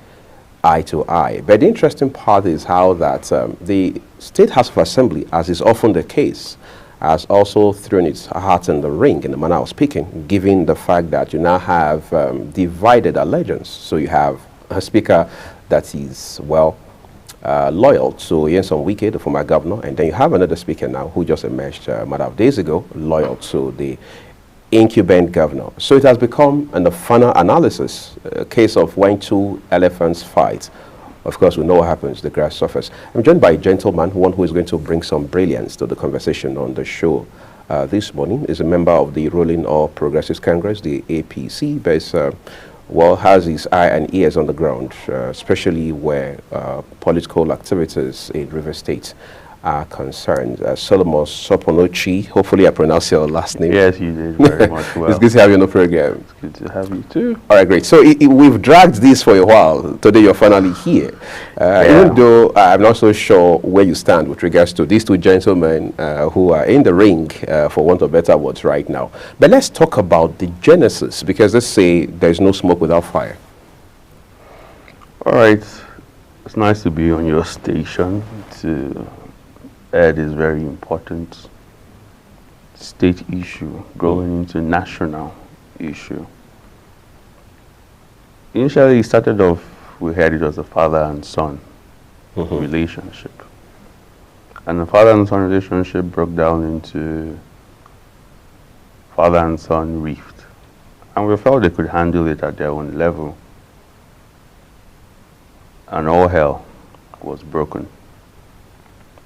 eye to eye. But the interesting part is how that the State House of Assembly, as is often the case, has also thrown its hat in the ring, in the manner of speaking, given the fact that you now have divided allegiance. So you have a speaker that is, well, loyal to Nyesom Wike, the former governor, and then you have another speaker now who just emerged a matter of days ago, loyal to the incumbent governor. So it has become an final analysis, a case of when two elephants fight. Of course, we know what happens, the grass suffers. I'm joined by a gentleman, one who is going to bring some brilliance to the conversation on the show this morning. Is a member of the ruling All Progressives Congress, the APC, but well, has his eye and ears on the ground, especially where political activities in Rivers State are concerned. Solomon Soponochi, hopefully I pronounce your last name. Yes, you did very much well. It's good to have you on the program. It's good to have you too. All right, great. So we've dragged this for a while. Today you're finally here. Even though I'm not so sure where you stand with regards to these two gentlemen who are in the ring, for want of better words, right now. But let's talk about the genesis, because let's say there's no smoke without fire. All right. It's nice to be on your station to air this very important state issue growing into national issue. Initially, it started off, we heard it was a father and son relationship. And the father and son relationship broke down into father and son rift. And we felt they could handle it at their own level. And all hell was broken.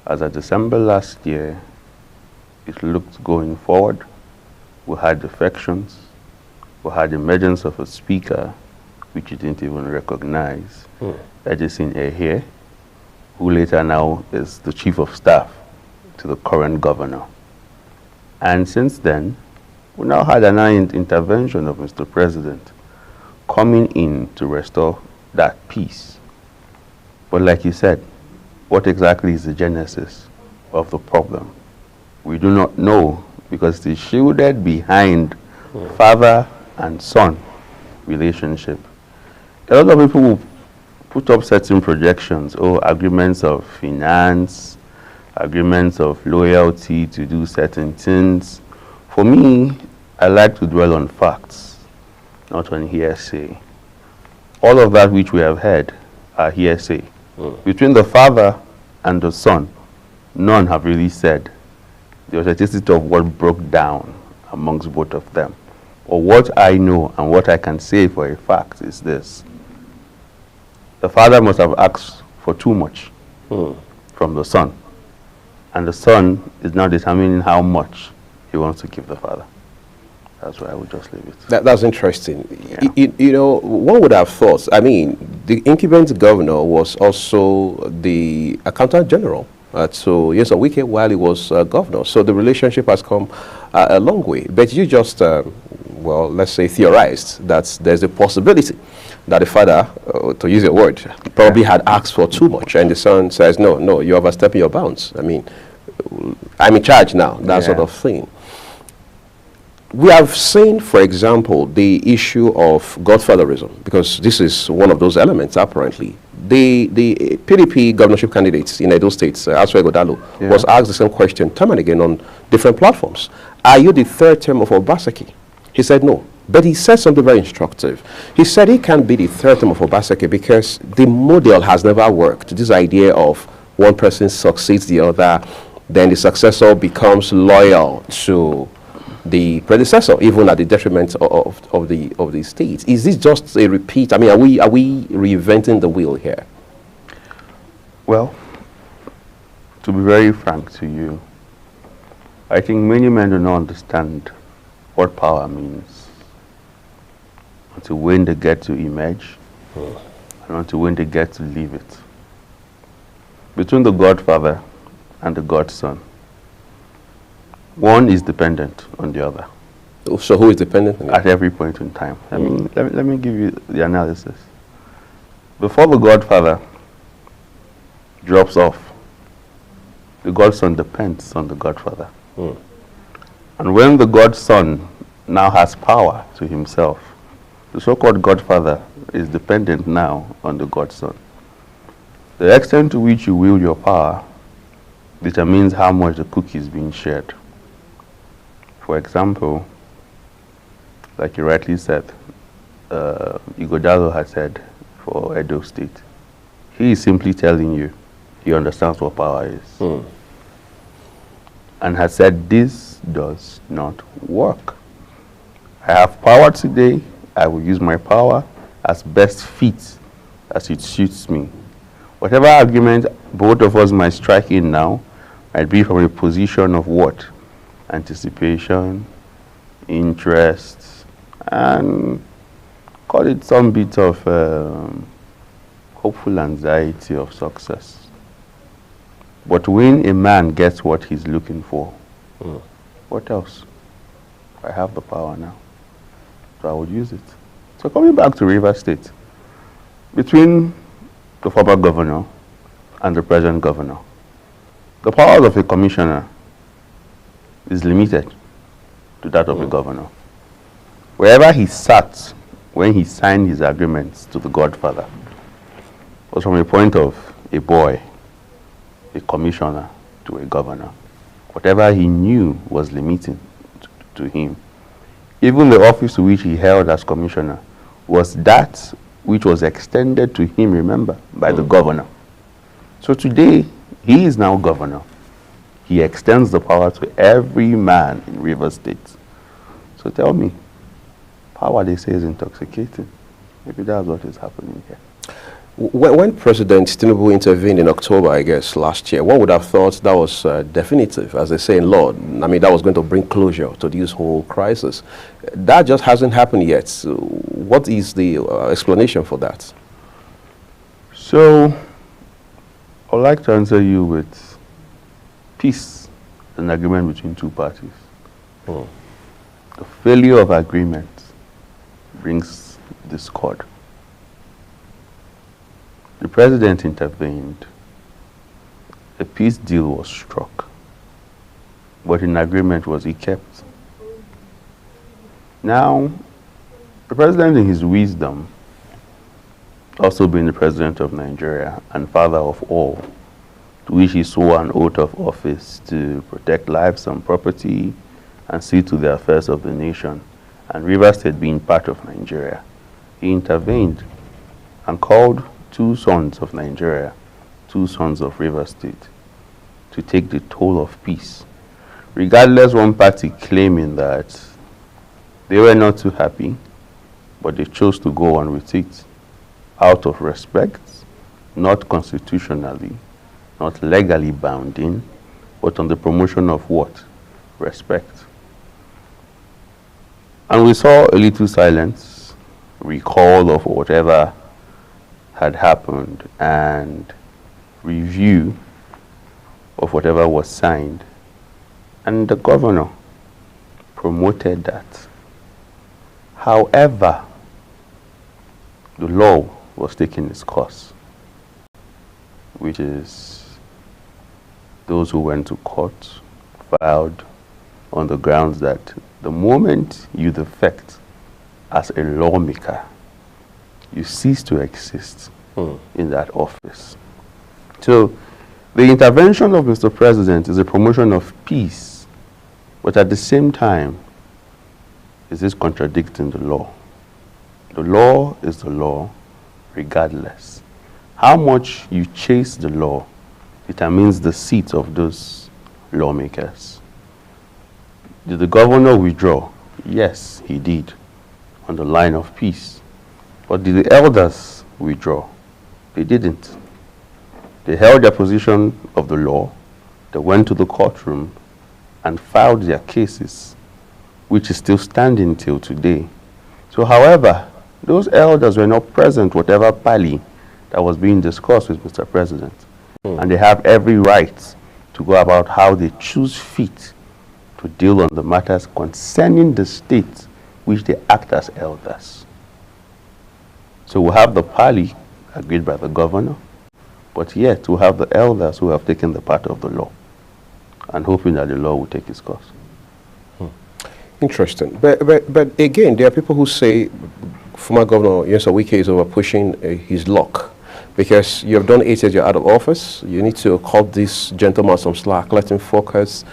As of December last year, it looked going forward. We had defections. We had the emergence of a speaker, which you didn't even recognize, Ejisin Ehie, who later now is the chief of staff to the current governor. And since then, we now had an intervention of Mr. President coming in to restore that peace. But like you said, what exactly is the genesis of the problem? We do not know, because it's shielded behind father and son relationship. A lot of people will put up certain projections, agreements of finance, agreements of loyalty to do certain things. For me, I like to dwell on facts, not on hearsay. All of that which we have heard are hearsay. Between the father and the son, none have really said the authenticity of what broke down amongst both of them. Or what I know and what I can say for a fact is this. The father must have asked for too much from the son. And the son is now determining how much he wants to give the father. That's why I would just leave it. That's interesting. Yeah. You know, one would have thought, I mean, the incumbent governor was also the accountant general to Nyesom Wike while he was governor. So the relationship has come a long way. But you just, well, let's say theorized that there's a possibility that the father, to use your word, probably had asked for too much. And the son says, no, you're overstepping your bounds. I mean, I'm in charge now, that sort of thing. We have seen, for example, the issue of godfatherism, because this is one of those elements, apparently. The PDP governorship candidates in Edo State, Asue Godalo, was asked the same question time and again on different platforms. Are you the third term of Obaseki? He said no. But he said something very instructive. He said he can't be the third term of Obaseki because the model has never worked. This idea of one person succeeds the other, then the successor becomes loyal to the predecessor, even at the detriment of the state. Is this just a repeat? I mean, are we reinventing the wheel here? Well, to be very frank to you, I think many men do not understand what power means until when they get to emerge and until when they get to live it. Between the Godfather and the Godson, one is dependent on the other. So who is dependent on at every point in time? Let me give you the analysis. Before the Godfather drops off, the Godson depends on the Godfather. And when the Godson now has power to himself, the so-called Godfather is dependent now on the Godson. The extent to which you wield your power determines how much the cookie is being shared. For example, like you rightly said, Ighodalo had said for Edo State, he is simply telling you he understands what power is. And has said this does not work. I have power today, I will use my power as best fits as it suits me. Whatever argument both of us might strike in now might be from a position of what? Anticipation, interest, and call it some bit of hopeful anxiety of success. But when a man gets what he's looking for, what else? I have the power now, so I would use it. So coming back to Rivers State, between the former governor and the present governor, the powers of a commissioner is limited to that of a governor. Wherever he sat when he signed his agreements to the Godfather was from a point of a boy, a commissioner, to a governor. Whatever he knew was limiting to him. Even the office to which he held as commissioner was that which was extended to him, remember, by the governor. So today, he is now governor. He extends the power to every man in Rivers State. So tell me, power, they say, is intoxicating. Maybe that's what is happening here. When President Tinubu intervened in October, I guess, last year, one would have thought that was definitive, as they say in law. I mean, that was going to bring closure to this whole crisis. That just hasn't happened yet. So what is the explanation for that? So, I'd like to answer you with peace, an agreement between two parties. The failure of agreement brings discord. The president intervened. A peace deal was struck, but an agreement was kept. Now, the president, in his wisdom, also being the president of Nigeria and father of all, to which he swore an oath of office to protect lives and property and see to the affairs of the nation, and Rivers State being part of Nigeria, he intervened and called two sons of Nigeria, two sons of Rivers State, to take the toll of peace. Regardless, one party claiming that they were not too happy, but they chose to go on with it out of respect, not constitutionally, not legally bounding, but on the promotion of what? Respect. And we saw a little silence, recall of whatever had happened, and review of whatever was signed. And the governor promoted that. However, the law was taking its course, which is those who went to court filed on the grounds that the moment you defect as a lawmaker, you cease to exist in that office. So the intervention of Mr. President is a promotion of peace, but at the same time, is this contradicting the law? The law is the law regardless. How much you chase the law determines the seat of those lawmakers. Did the governor withdraw? Yes, he did, on the line of peace. But did the elders withdraw? They didn't. They held their position of the law. They went to the courtroom and filed their cases, which is still standing till today. So, however, those elders were not present, whatever pally that was being discussed with Mr. President. And they have every right to go about how they choose fit to deal on the matters concerning the state which they act as elders. So we have the pally agreed by the governor, but yet we have the elders who have taken the part of the law and hoping that the law will take its course. Interesting. But again, there are people who say former Governor Nyesom Wike is over pushing his luck, because you have done 8 years, you're out of office. You need to cut this gentleman some slack, let him focus,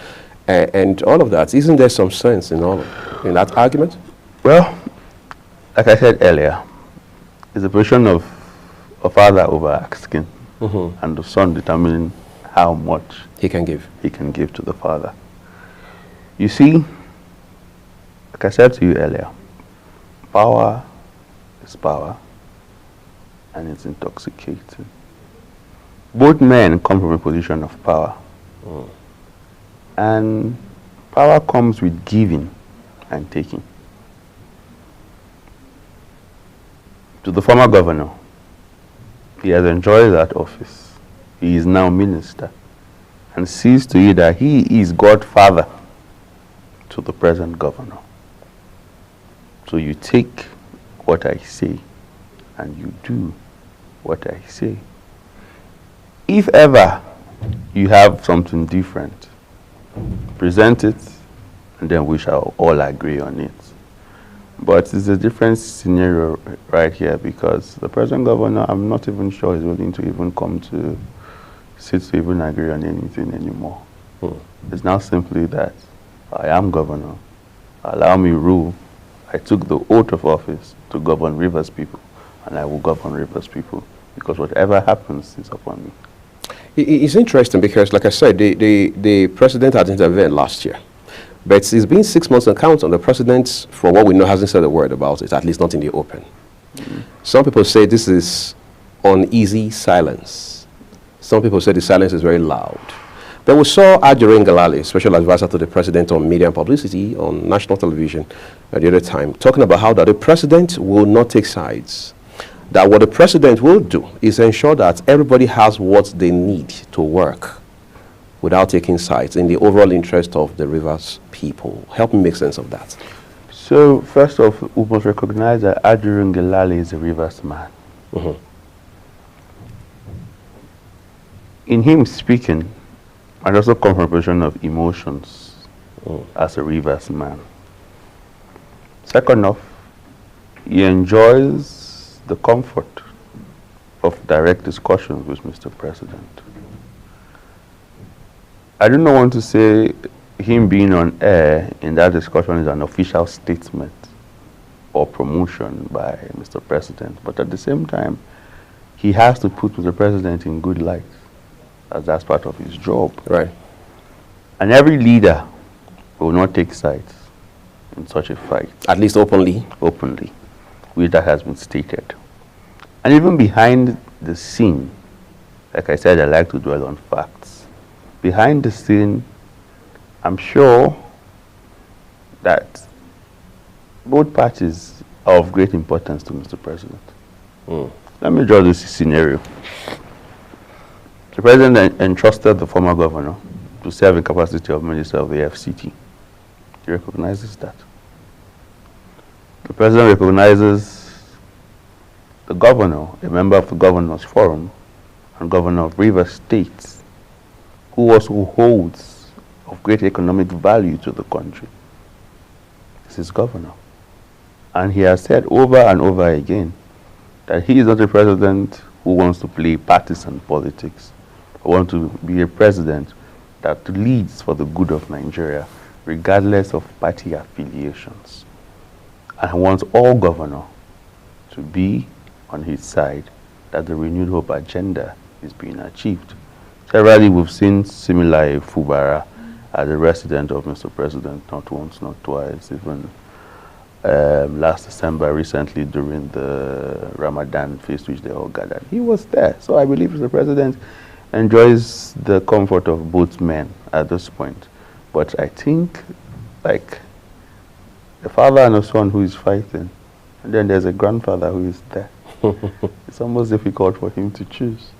and all of that. Isn't there some sense in that argument? Well, like I said earlier, it's a position of a father over asking, and the son determining how much he can give to the father. You see, like I said to you earlier, power is power, and it's intoxicating. Both men come from a position of power, and power comes with giving and taking. To the former governor, he has enjoyed that office. He is now minister, and sees to it that he is godfather to the present governor. So you take what I say and you do what I say. If ever you have something different, present it, and then we shall all agree on it. But it's a different scenario right here, because the present governor, I'm not even sure is willing to even come to sit to even agree on anything anymore. It's now simply that I am governor, allow me rule. I took the oath of office to govern Rivers people, and I will govern Rivers people, because whatever happens is upon me. It's interesting because, like I said, the president had intervened last year. But it's been 6 months and counting. The president, for what we know, hasn't said a word about it, at least not in the open. Some people say this is uneasy silence. Some people say the silence is very loud. But we saw Ajaero Ngelale, special advisor to the president on media and publicity on national television at the other time, talking about how that the president will not take sides. That what the president will do is ensure that everybody has what they need to work without taking sides in the overall interest of the Rivers people. Help me make sense of that. So, first off, we must recognize that Ajaero Ngelale is a Rivers man. In him speaking, and also confirmation of emotions as a Rivers man. Second off, he enjoys the comfort of direct discussions with Mr. President. I do not want to say him being on air in that discussion is an official statement or promotion by Mr. President, but at the same time, he has to put Mr. President in good light, as that's part of his job. Right. And every leader will not take sides in such a fight. At least openly? Openly, which that has been stated. And even behind the scene, like I said, I like to dwell on facts. Behind the scene, I'm sure that both parties are of great importance to Mr. President. Let me draw this scenario. The president entrusted the former governor to serve in capacity of Minister of the FCT. He recognizes that. The president recognizes the governor, a member of the Governors Forum, and governor of Rivers State, who also holds of great economic value to the country. This is governor. And he has said over and over again that he is not a president who wants to play partisan politics. I want to be a president that leads for the good of Nigeria, regardless of party affiliations. And I want all governors to be on his side, that the renewed hope agenda is being achieved. Severally, we've seen similar Fubara as a resident of Mr. President, not once, not twice, even last December, recently during the Ramadan feast, which they all gathered. He was there. So I believe the president enjoys the comfort of both men at this point. But I think, like, a father and a son who is fighting, and then there's a grandfather who is there. It's almost difficult for him to choose.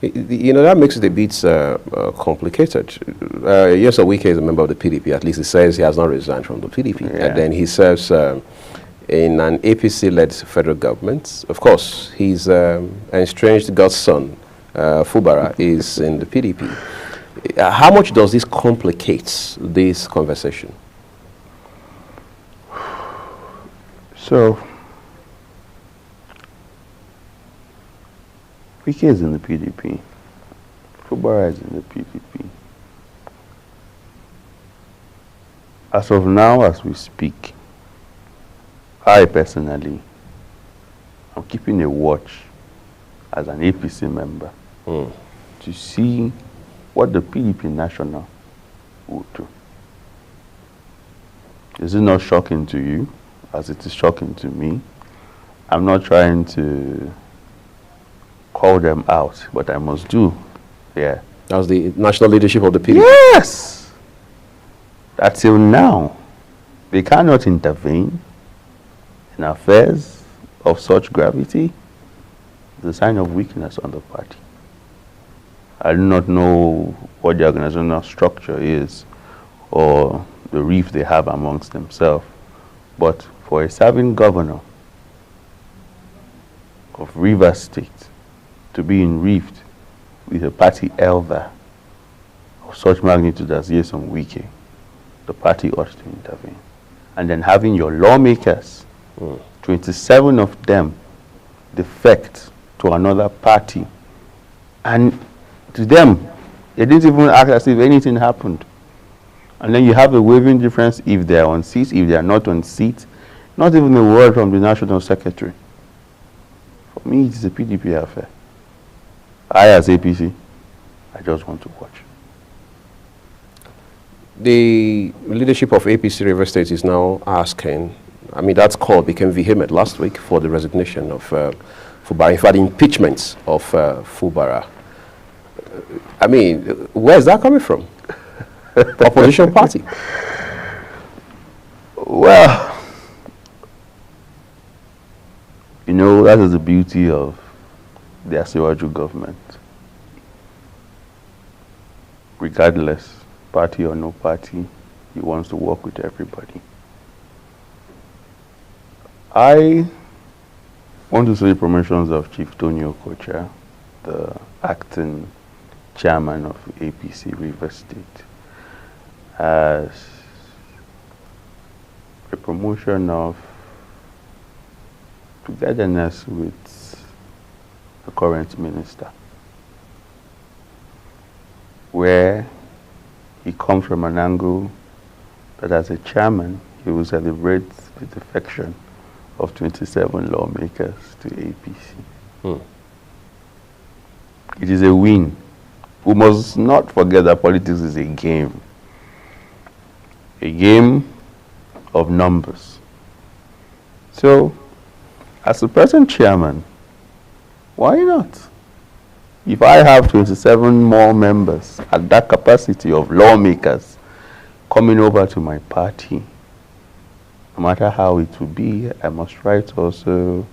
You know, that makes it a bit complicated. Yes, Wike is a member of the PDP. At least he says he has not resigned from the PDP. Yeah. And then he serves in an APC-led federal government. Of course, his estranged godson, Fubara, is in the PDP. How much does this complicate this conversation? So, Wike is in the PDP. Fubara is in the PDP. As of now, as we speak, I personally am keeping a watch as an APC member to see what the PDP national will do. Is it not shocking to you, as it is shocking to me? I'm not trying to call them out, but I must do. Yeah. As the national leadership of the PDP? Yes! That till now, they cannot intervene in affairs of such gravity. It's a sign of weakness on the party. I do not know what the organizational structure is or the reef they have amongst themselves, but for a serving governor of Rivers State to be in rift with a party elder of such magnitude as Nyesom Wike, the party ought to intervene. And then having your lawmakers, 27 of them, defect to another party. And to them, they didn't even act as if anything happened. And then you have a waving difference if they are on seats, if they are not on seats. Not even a word from the National Secretary. For me, it is a PDP affair. I, as APC, I just want to watch. The leadership of APC River State is now asking, I mean, that call became vehement last week for the resignation of Fubara, in fact, impeachment of Fubara. I mean, where is that coming from? Opposition party? Well, you know, that is the beauty of the Asiwaju government. Regardless, party or no party, he wants to work with everybody. I want to say promotions of Chief Tony Okocha, the acting chairman of APC River State, as a promotion of togetherness with the current minister, where he comes from an angle that as a chairman, he will celebrate the defection of 27 lawmakers to APC. It is a win. We must not forget that politics is a game of numbers. So, as the present chairman, why not? If I have 27 more members at that capacity of lawmakers coming over to my party, no matter how it will be, I must try to also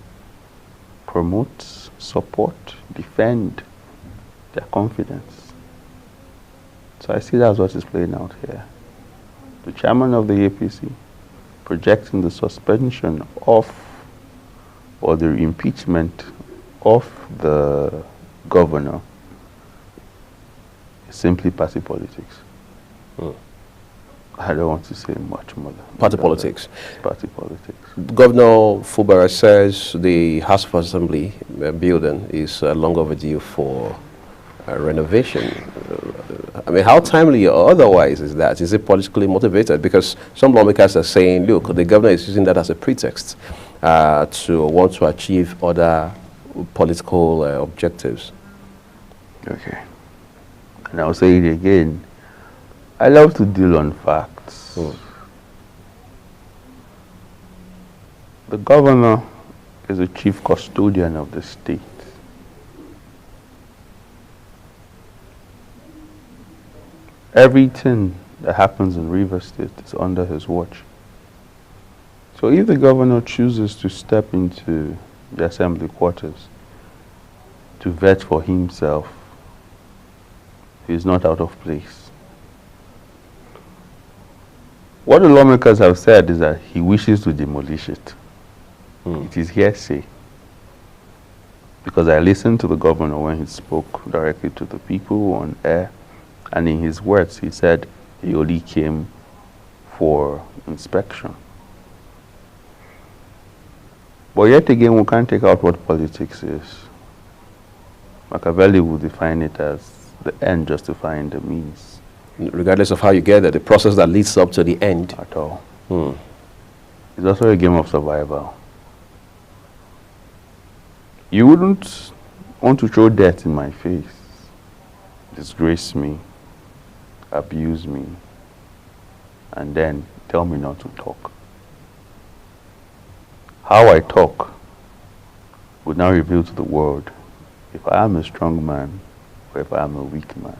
promote, support, defend their confidence. So I see that's what is playing out here. The chairman of the APC projecting the suspension of or the impeachment of the governor is simply party politics. I don't want to say much more than party politics. Party politics. Governor Fubara says the House of Assembly building is long overdue for renovation. I mean, how timely or otherwise is that? Is it politically motivated? Because some lawmakers are saying, look, the governor is using that as a pretext to want to achieve other political objectives. Okay. And I'll say it again. I love to deal on facts. The governor is the chief custodian of the state. Everything that happens in Rivers State is under his watch. So if the governor chooses to step into the assembly quarters to vet for himself, he is not out of place. What the lawmakers have said is that he wishes to demolish it. It is hearsay. Because I listened to the governor when he spoke directly to the people on air, and in his words he said he only came for inspection. But yet again, we can't take out what politics is. Machiavelli would define it as the end justifying the means. Regardless of how you get there, the process that leads up to the end. At all. It's also a game of survival. You wouldn't want to throw dirt in my face, disgrace me, abuse me, and then tell me not to talk. How I talk would now reveal to the world if I am a strong man or if I am a weak man.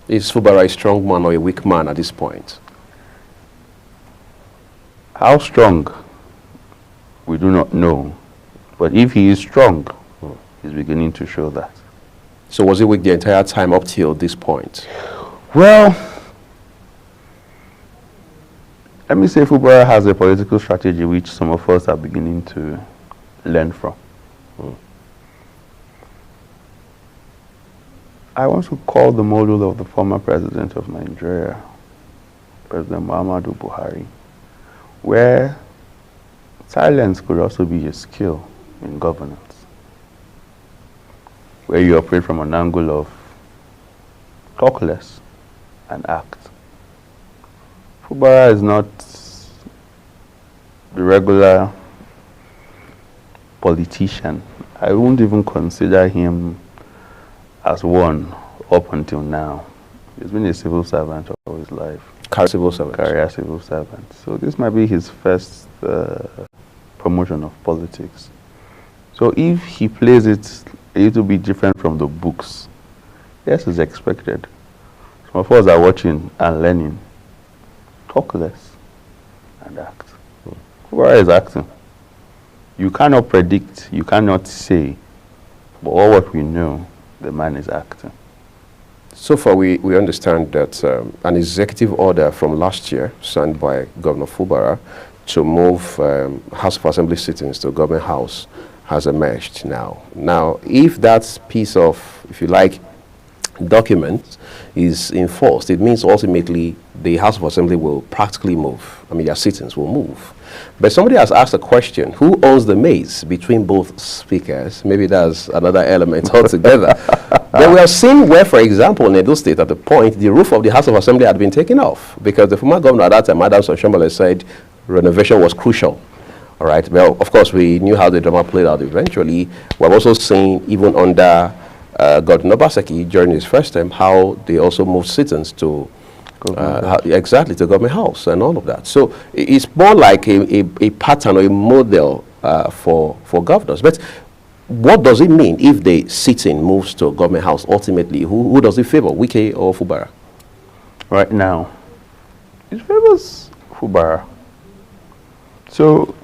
Is Fubara a strong man or a weak man at this point? How strong, we do not know. But if he is strong, he's beginning to show that. So was he weak the entire time up till this point? Well, let me say Fubara has a political strategy which some of us are beginning to learn from. I want to call the model of the former president of Nigeria, President Muhammadu Buhari, where silence could also be a skill in governance, where you operate from an angle of talk less and act. Fubara is not the regular politician. I wouldn't even consider him as one up until now. He's been a civil servant all his life. Career civil servant. Career civil servant. So this might be his first promotion of politics. So if he plays it a little bit different from the books, yes, it's expected. Some of us are watching and learning. Talk less and act. Fubara is acting. You cannot predict, you cannot say, but all what we know, the man is acting. So far, we understand that an executive order from last year, signed by Governor Fubara, to move House of Assembly sittings to Government House has emerged now. Now, if that piece of, if you like, document is enforced, it means ultimately the House of Assembly will practically move. I mean, their sittings will move. But somebody has asked a question, who owns the maize between both speakers? Maybe that's another element altogether. Then we have seen where, for example, in Edo State at the point, the roof of the House of Assembly had been taken off because the former governor at that time, Adams Oshiomhole, said renovation was crucial. All right. Well, of course, we knew how the drama played out eventually. We've also seen, even under Godwin Obaseki during his first term, how they also moved sittings to exactly to Government House and all of that. So it's more like a pattern or a model for governors. But what does it mean if the sitting moves to Government House? Ultimately, who does it favor, Wike or Fubara? Right now, it favors Fubara. So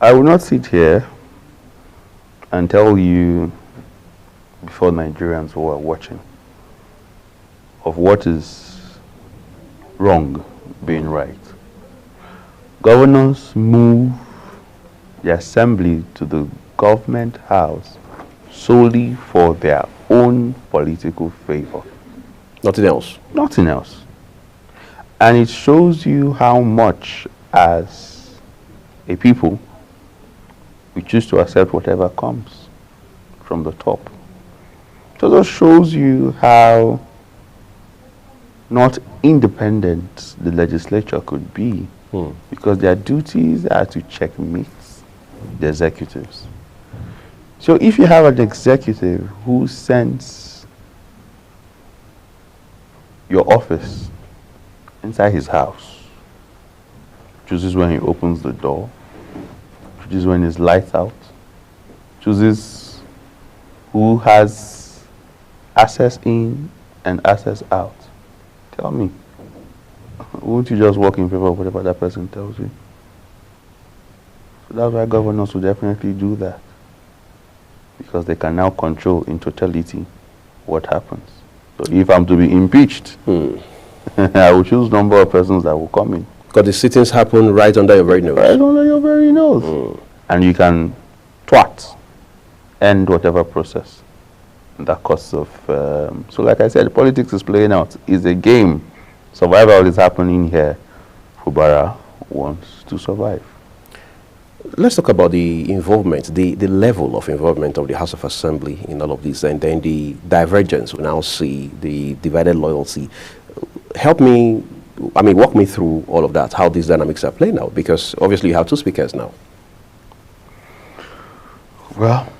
I will not sit here and tell you before Nigerians who are watching of what is wrong being right. Governors move the assembly to the government house solely for their own political favor. Nothing else. Nothing else. And it shows you how much as a people we choose to accept whatever comes from the top. It also shows you how not independent the legislature could be, because their duties are to checkmate the executives. So if you have an executive who sends your office inside his house, chooses when he opens the door, chooses when his lights out, chooses who has access in and access out, Tell me. Won't you just walk in favor of whatever that person tells you? So that's why governors will definitely do that. Because they can now control in totality what happens. So if I'm to be impeached, I will choose number of persons that will come in. Because the sittings happen right under your very nose. Right under your very nose. And you can end whatever process that cause of... so like I said, politics is playing out. It's a game. Survival is happening here. Fubara wants to survive. Let's talk about the involvement, the level of involvement of the House of Assembly in all of this, and then the divergence we now see, the divided loyalty. Help me, walk me through all of that, how these dynamics are playing out, because obviously you have two speakers now. Well,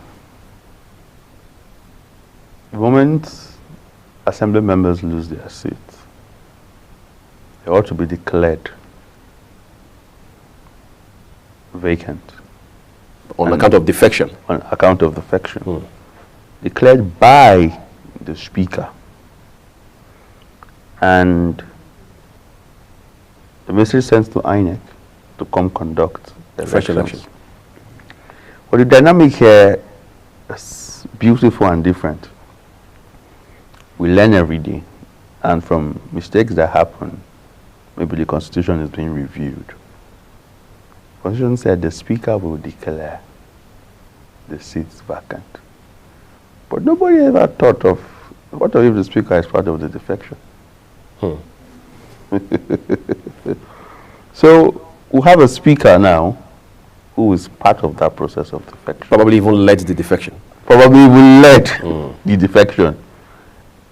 the moment Assembly members lose their seats, they ought to be declared vacant. On account of defection? On account of defection. Declared by the Speaker. And the message sent to INEC to come conduct fresh elections. But the dynamic here is beautiful and different. We learn every day. And from mistakes that happen, maybe the Constitution is being reviewed. The Constitution said the Speaker will declare the seats vacant. But nobody ever thought of, what if the Speaker is part of the defection? So we have a Speaker now who is part of that process of defection. Probably even led the defection. Probably even led the defection.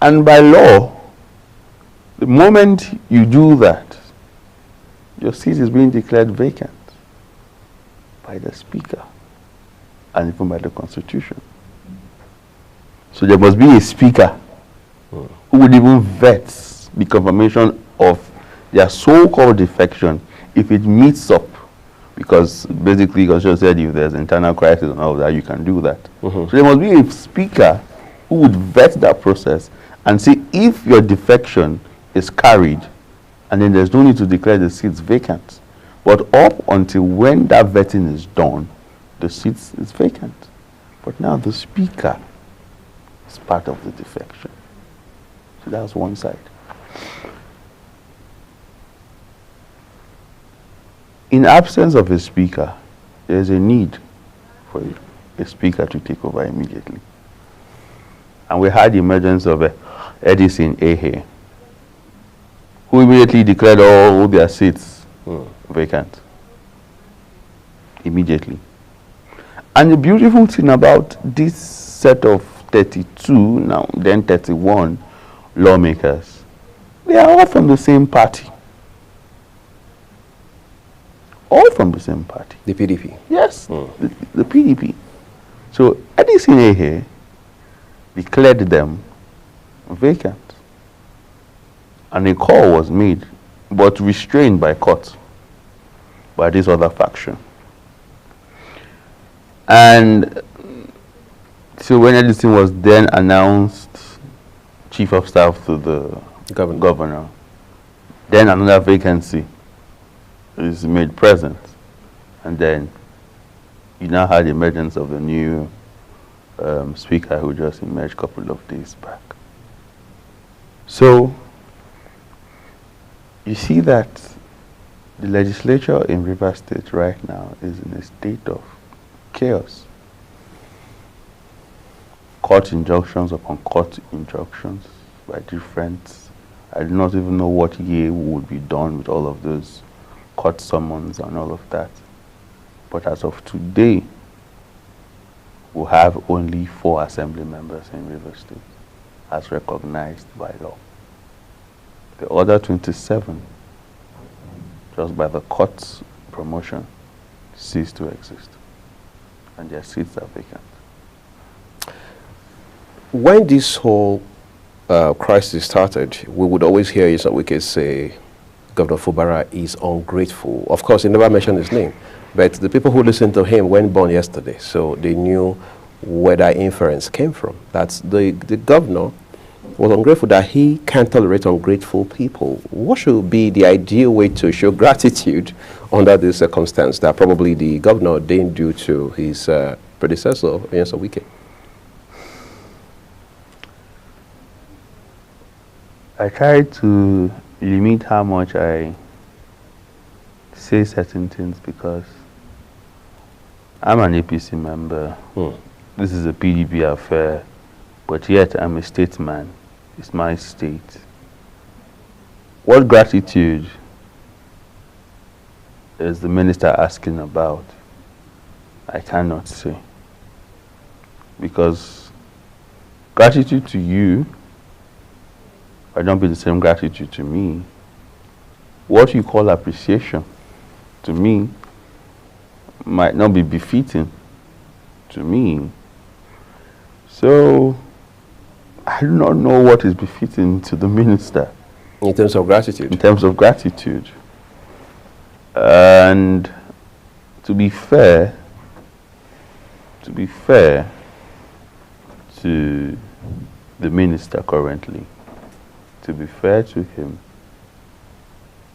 And by law, the moment you do that, your seat is being declared vacant by the Speaker and even by the Constitution. So there must be a Speaker who would even vet the confirmation of their so-called defection if it meets up. Because basically, Constitution said if there's internal crisis and all of that, you can do that. So there must be a Speaker who would vet that process and see if your defection is carried, and then there's no need to declare the seats vacant. But up until when that vetting is done, the seats is vacant. But now the Speaker is part of the defection. So that's one side. In absence of a Speaker, there is a need for a Speaker to take over immediately. And we had the emergence of Edison Ehe, who immediately declared all their seats vacant. Immediately. And the beautiful thing about this set of 32, now then 31 lawmakers, they are all from the same party. All from the same party. The PDP? Yes, the PDP. So Edison Ehe declared them vacant. And a call was made, but restrained by court, by this other faction. And so when Edison was then announced Chief of Staff to the governor, then another vacancy is made present. And then you now had the emergence of the new Speaker who just emerged a couple of days back. So you see that the legislature in Rivers State right now is in a state of chaos. Court injunctions upon court injunctions by different, I do not even know what year would be done with all of those court summons and all of that. But as of today, we have only 4 assembly members in Rivers State as recognized by law. The other 27, just by the court's promotion, cease to exist. And their seats are vacant. When this whole crisis started, we would always hear Nyesom Wike say Governor Fubara is ungrateful. Of course, he never mentioned his name, but the people who listened to him weren't born yesterday, so they knew where that inference came from. That's the governor was ungrateful, that he can't tolerate ungrateful people. What should be the ideal way to show gratitude under this circumstance that probably the governor didn't do to his predecessor, Nyesom Wike? I try to limit how much I say certain things because I'm an APC member. This is a PDP affair, but yet I'm a statesman. It's my state. What gratitude is the minister asking about? I cannot say. Because gratitude to you might not be the same gratitude to me. What you call appreciation to me might not be befitting to me. So I do not know what is befitting to the minister. In terms of gratitude? In terms of gratitude. And to be fair to the minister currently, to be fair to him,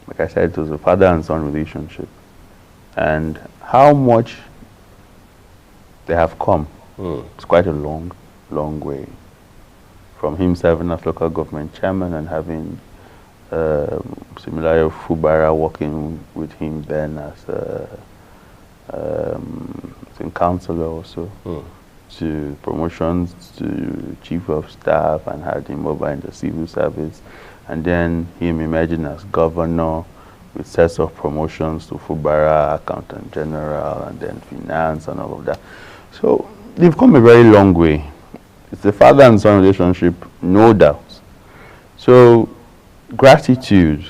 like I said, it was a father and son relationship. And how much they have come, it's quite a long way. From him serving as local government chairman and having Similayo Fubara working with him then as councillor also, to promotions to chief of staff, and had him over in the civil service, and then him emerging as governor with sets of promotions to Fubara, accountant general, and then finance and all of that. So they've come a very long way. It's a father and son relationship, no doubt. So gratitude,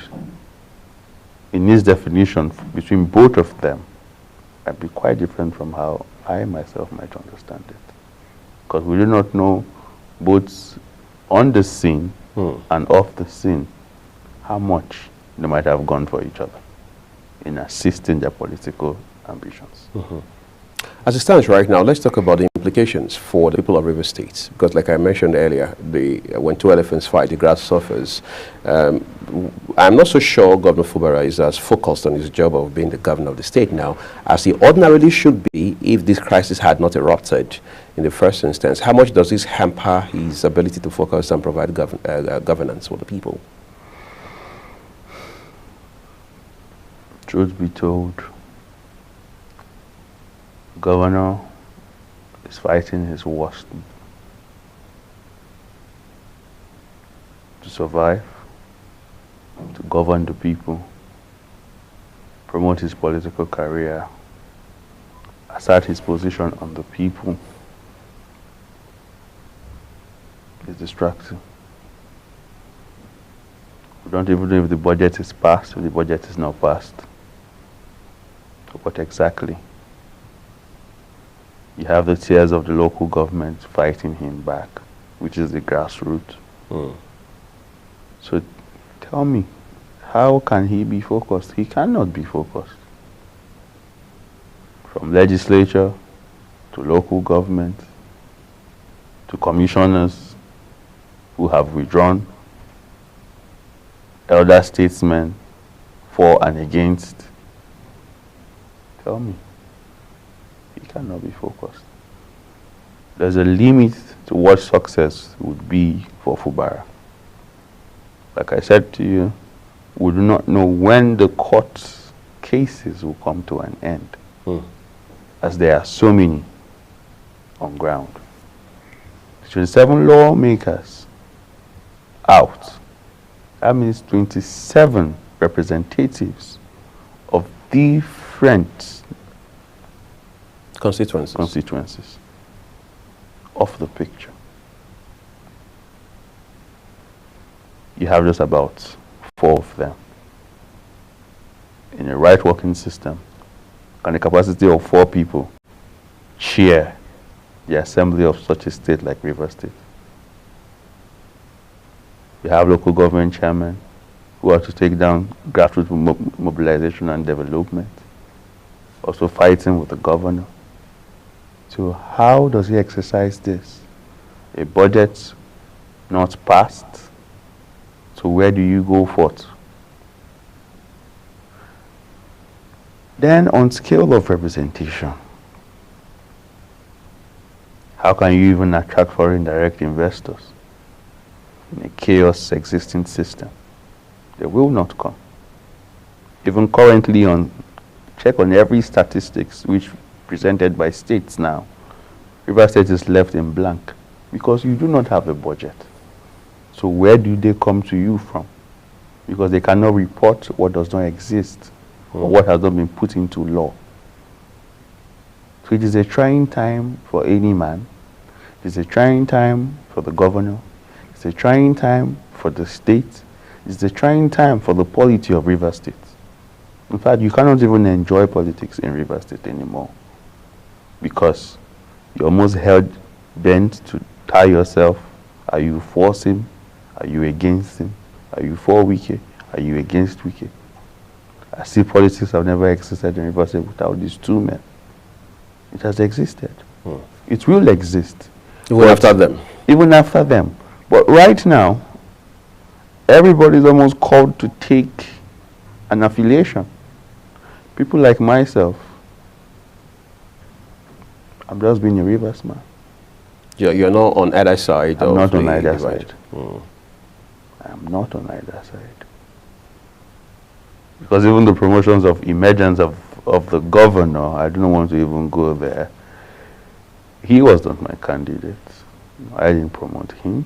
in its definition between both of them, might be quite different from how I myself might understand it. Because we do not know, both on the scene and off the scene, how much they might have gone for each other in assisting their political ambitions. As it stands right now, let's talk about the implications for the people of Rivers State. Because like I mentioned earlier, when two elephants fight, the grass suffers. I'm not so sure Governor Fubara is as focused on his job of being the governor of the state now as he ordinarily should be if this crisis had not erupted in the first instance. How much does this hamper his ability to focus and provide governance for the people? Truth be told, governor is fighting his worst to survive, to govern the people, promote his political career, assert his position on the people. Is distracting. We don't even know if the budget is passed, if the budget is not passed. What exactly? You have the tiers of the local government fighting him back, which is the grassroots. So tell me, how can he be focused? He cannot be focused. From legislature to local government to commissioners who have withdrawn, elder statesmen for and against. Tell me, he cannot be focused. There's a limit to what success would be for Fubara. Like I said to you, we do not know when the court cases will come to an end, as there are so many on ground. 27 lawmakers out. That means 27 representatives of different constituencies off the picture. You have just about 4 of them. In a right working system, can the capacity of 4 people chair the assembly of such a state like Rivers State? You have local government chairmen who are to take down grassroots mobilization and development, also fighting with the governor. So how does he exercise this? A budget not past. So where do you go forth? Then on scale of representation, how can you even attract foreign direct investors in a chaos existing system? They will not come. Even currently check on every statistics which presented by states now, Rivers State is left in blank because you do not have a budget. So where do they come to you from? Because they cannot report what does not exist or what has not been put into law. So it is a trying time for any man. It is a trying time for the governor. It's a trying time for the state. It's a trying time for the polity of Rivers State. In fact, you cannot even enjoy politics in Rivers State anymore because you're almost held bent to tie yourself. Are you for him? Are you against him? Are you for Wike? Are you against Wike? I see politics have never existed in Rivers State without these two men. It has existed. It will exist. Even after them. Even after them. But right now, everybody's almost called to take an affiliation. People like myself, I'm just being a Rivers man. You're not on either side. I'm not on either side. I'm not on either side. Because even the promotions of emergence of the governor, I don't want to even go there. He was not my candidate. I didn't promote him.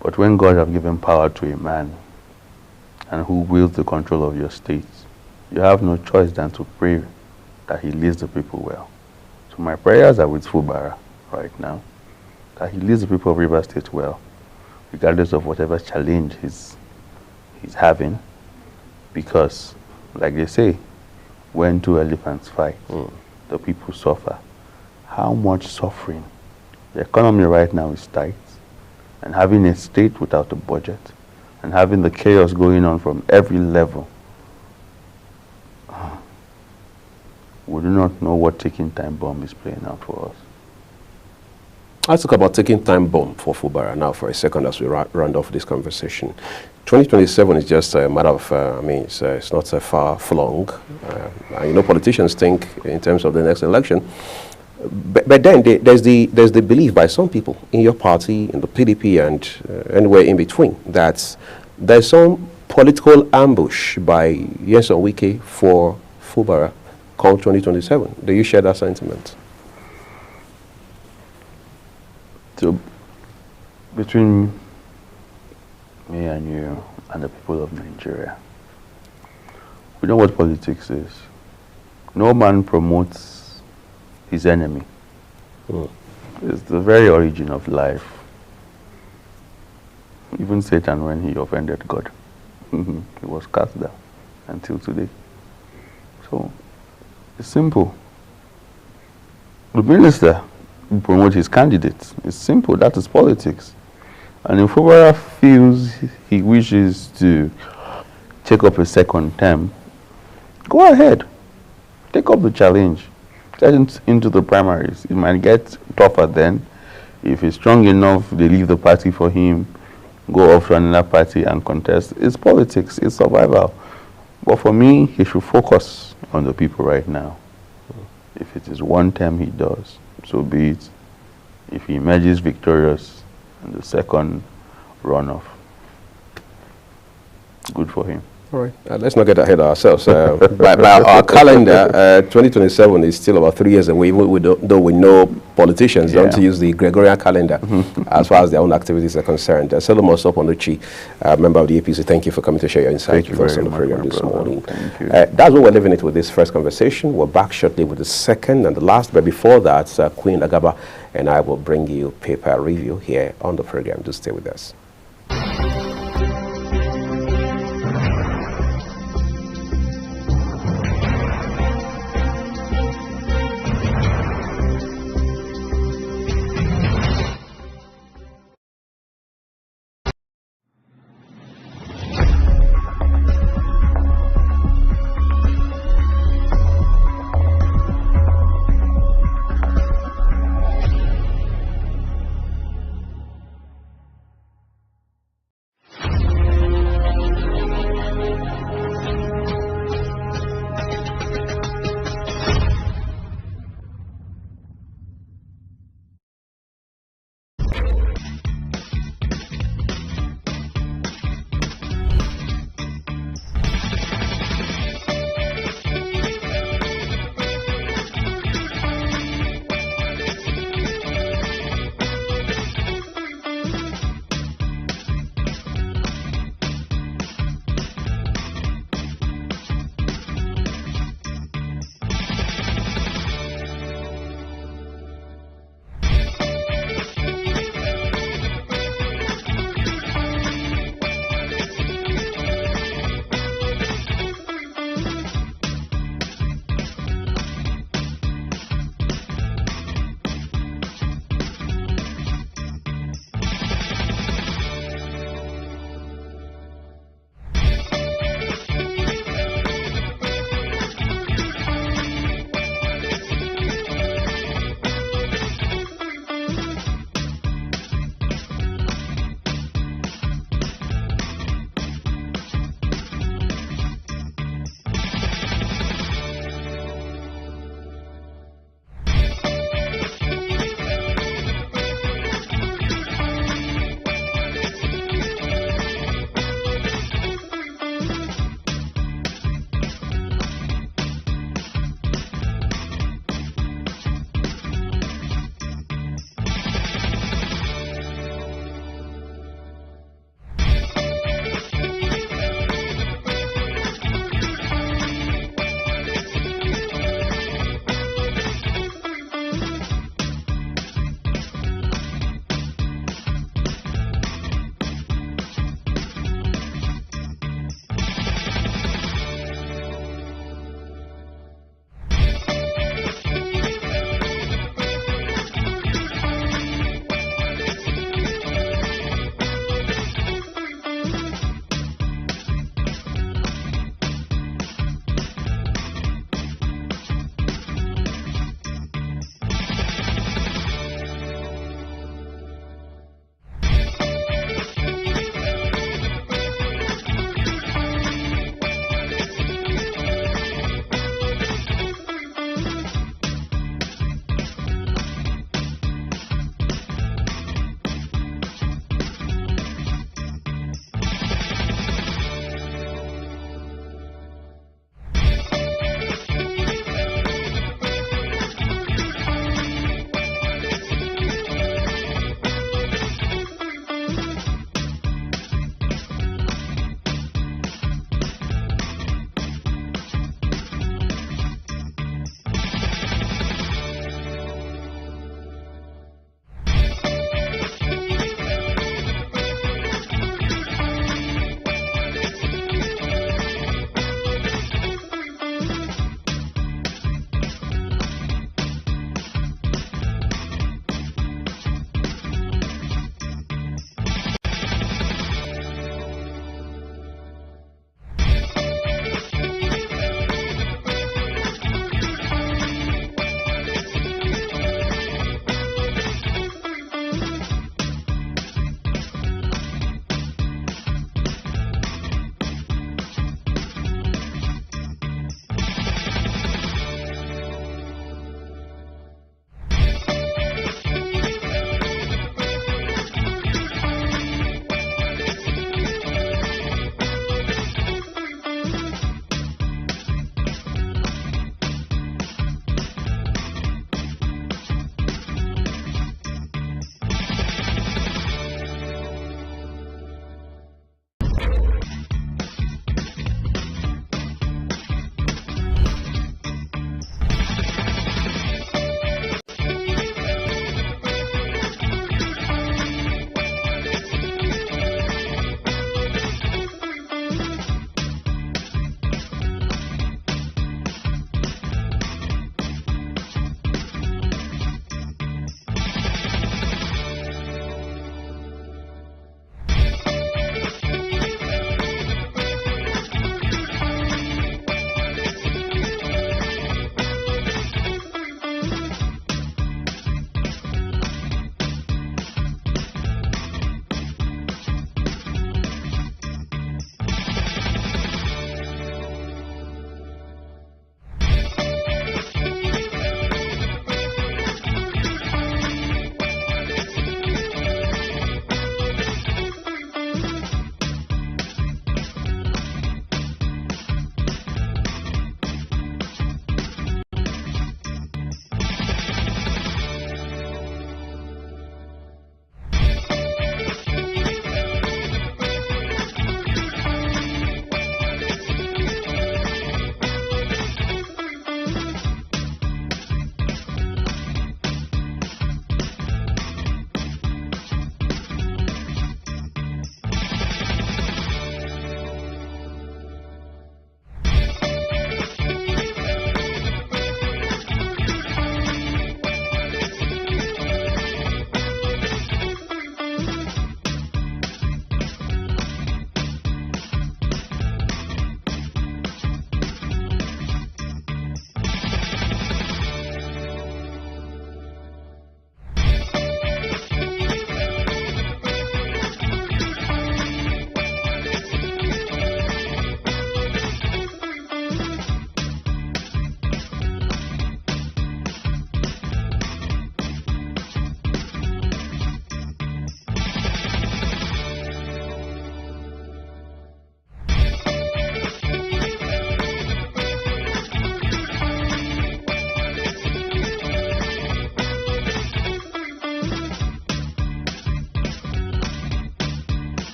But when God has given power to a man and who wields the control of your state, you have no choice than to pray that he leads the people well. So my prayers are with Fubara right now, that he leads the people of Rivers State well, regardless of whatever challenge he's having. Because, like they say, when two elephants fight, the people suffer. How much suffering? The economy right now is tight, and having a state without a budget, and having the chaos going on from every level, we do not know what ticking time bomb is playing out for us. Let's talk about ticking time bomb for Fubara now for a second as we round off this conversation. 2027 is just a matter of, it's not far flung. Politicians think in terms of the next election. But then there's the belief by some people in your party, in the PDP, and anywhere in between, that there's some political ambush by Nyesom Wike for Fubara come 2027. Do you share that sentiment? So, between me and you and the people of Nigeria, we know what politics is. No man promotes his enemy. It's the very origin of life. Even Satan, when he offended God, he was cast down until today. So, it's simple. The minister will promote his candidates. It's simple. That is politics. And if Fubara feels he wishes to take up a second term, go ahead. Take up the challenge. Get into the primaries. It might get tougher then. If he's strong enough, they leave the party for him, go off to another party and contest. It's politics. It's survival. But for me, he should focus on the people right now. If it is one term he does, so be it. If he emerges victorious in the second runoff, good for him. All right, let's not get ahead of ourselves. by our calendar, 2027 is still about 3 years away, even though we know politicians don't use the Gregorian calendar as far as their own activities are concerned. Solomon Soponuchi, member of the APC, thank you for coming to share your insights with us on the program this morning. That's what we're leaving it with this first conversation. We're back shortly with the second and the last, but before that, Queen Agaba and I will bring you paper review here on the program. Do stay with us.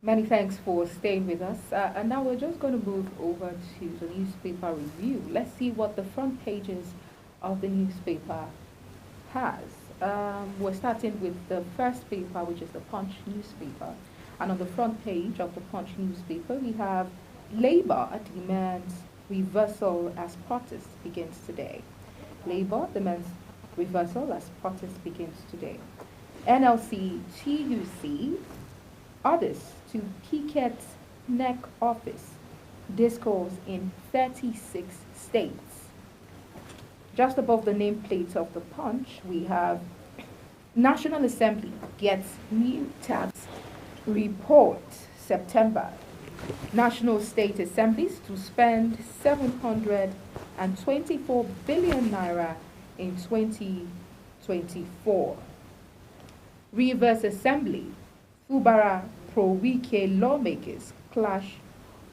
Many thanks for staying with us. And now we're just going to move over to the newspaper review. Let's see what the front pages of the newspaper has. We're starting with the first paper, which is the Punch newspaper. And on the front page of the Punch newspaper, we have Labour demands reversal as protest begins today. Labour demands reversal as protest begins today. NLC TUC orders to picket NEC office. Discourse in 36 states. Just above the nameplate of the Punch, we have National Assembly gets new tax report September. National state assemblies to spend 724 billion naira in 2024. Rivers Assembly, Fubara pro-Wike lawmakers clash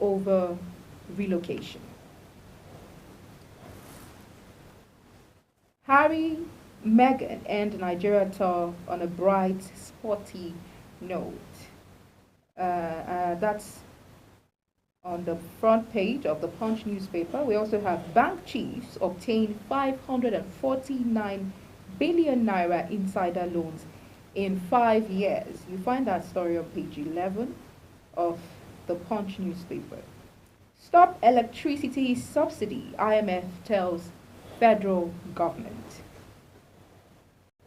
over relocation. Harry, Meghan end Nigeria tour on a bright, sporty note. That's on the front page of the Punch newspaper. We also have bank chiefs obtain 549 billion naira insider loans in 5 years. You find that story on page 11 of the Punch newspaper. Stop electricity subsidy, IMF tells federal government.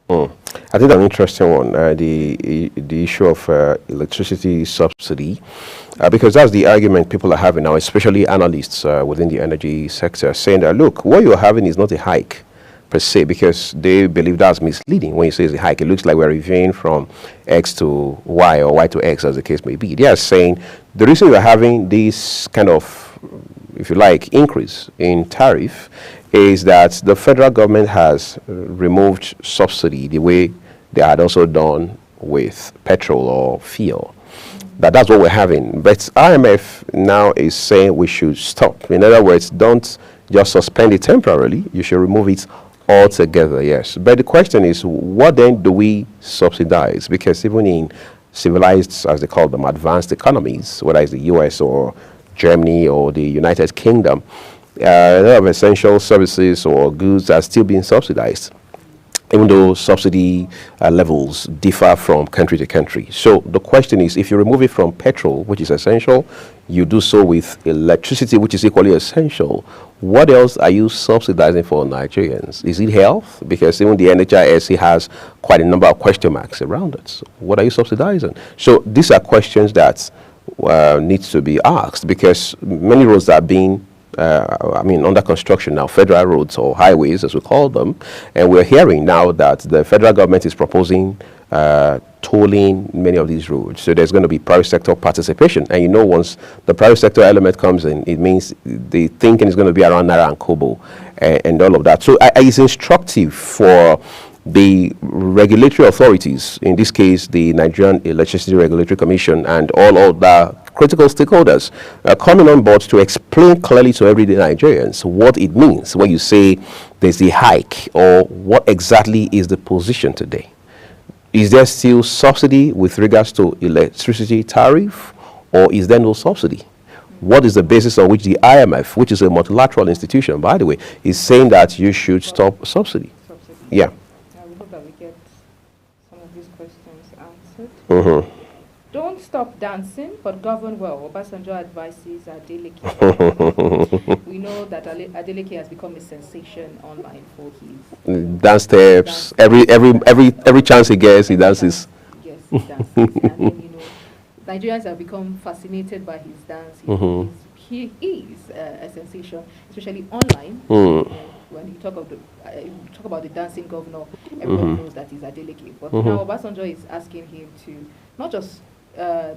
I think an interesting one, the issue of electricity subsidy, because that's the argument people are having now, especially analysts within the energy sector, saying that, look, what you're having is not a hike per se, because they believe that's misleading. When you say it's a hike, it looks like we're reviewing from X to Y or Y to X, as the case may be. They are saying the reason you're having this kind of, if you like, increase in tariff is that the federal government has removed subsidy the way they had also done with petrol or fuel. That's what we're having. But IMF now is saying we should stop. In other words, don't just suspend it temporarily. You should remove it altogether, yes. But the question is, what then do we subsidize? Because even in civilized, as they call them, advanced economies, whether it's the US or Germany or the United Kingdom, a lot of essential services or goods are still being subsidized, even though subsidy levels differ from country to country. So the question is, if you remove it from petrol, which is essential, you do so with electricity, which is equally essential, what else are you subsidizing for Nigerians? Is it health? Because even the NHISC has quite a number of question marks around it. So what are you subsidizing? So these are questions that need to be asked, because many roads are being under construction now, federal roads or highways as we call them, and we're hearing now that the federal government is proposing tolling many of these roads. So there's going to be private sector participation, and once the private sector element comes in, it means the thinking is going to be around Naira and Kobo and all of that. So it's instructive for the regulatory authorities, in this case the Nigerian Electricity Regulatory Commission and all other critical stakeholders, coming on board to explain clearly to everyday Nigerians what it means when you say there's a hike, or what exactly is the position today. Is there still subsidy with regards to electricity tariff, or is there no subsidy? What is the basis on which the IMF, which is a multilateral institution, by the way, is saying that you should stop subsidy? Yeah. We hope that we get some of these questions answered. Mm-hmm. Don't stop dancing, but govern well. Obasanjo advises Adeleke. We know that Adeleke has become a sensation online for his dance steps. Every chance he gets, he dances. Yes, he dances. And then, Nigerians have become fascinated by his dance. He is a sensation, especially online. When you talk about the dancing governor, everyone knows that he's Adeleke. But now Obasanjo is asking him to not just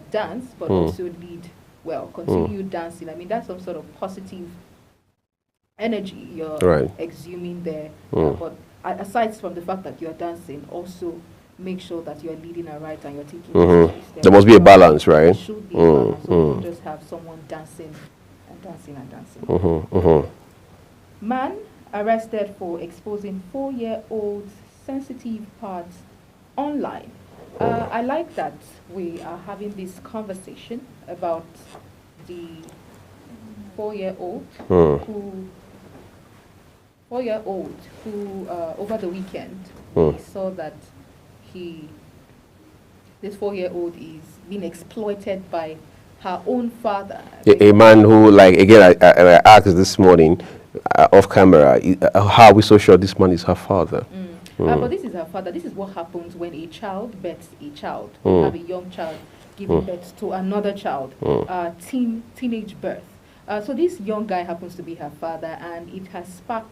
dance, but also lead well, continue dancing. I mean, that's some sort of positive energy you're exhuming there. But aside from the fact that you're dancing, also make sure that you're leading right and you're taking steps. There must be a balance, right? There should be a balance. So you don't just have someone dancing and dancing and dancing. Man arrested for exposing 4-year-old's sensitive parts online. I like that we are having this conversation about the 4-year-old who over the weekend we saw that this 4-year-old is being exploited by her own father. A man who, like, again, I asked this morning off camera, how are we so sure this man is her father? But this is her father. This is what happens when a child births a child. You have a young child giving birth to another child, teenage birth. So this young guy happens to be her father, and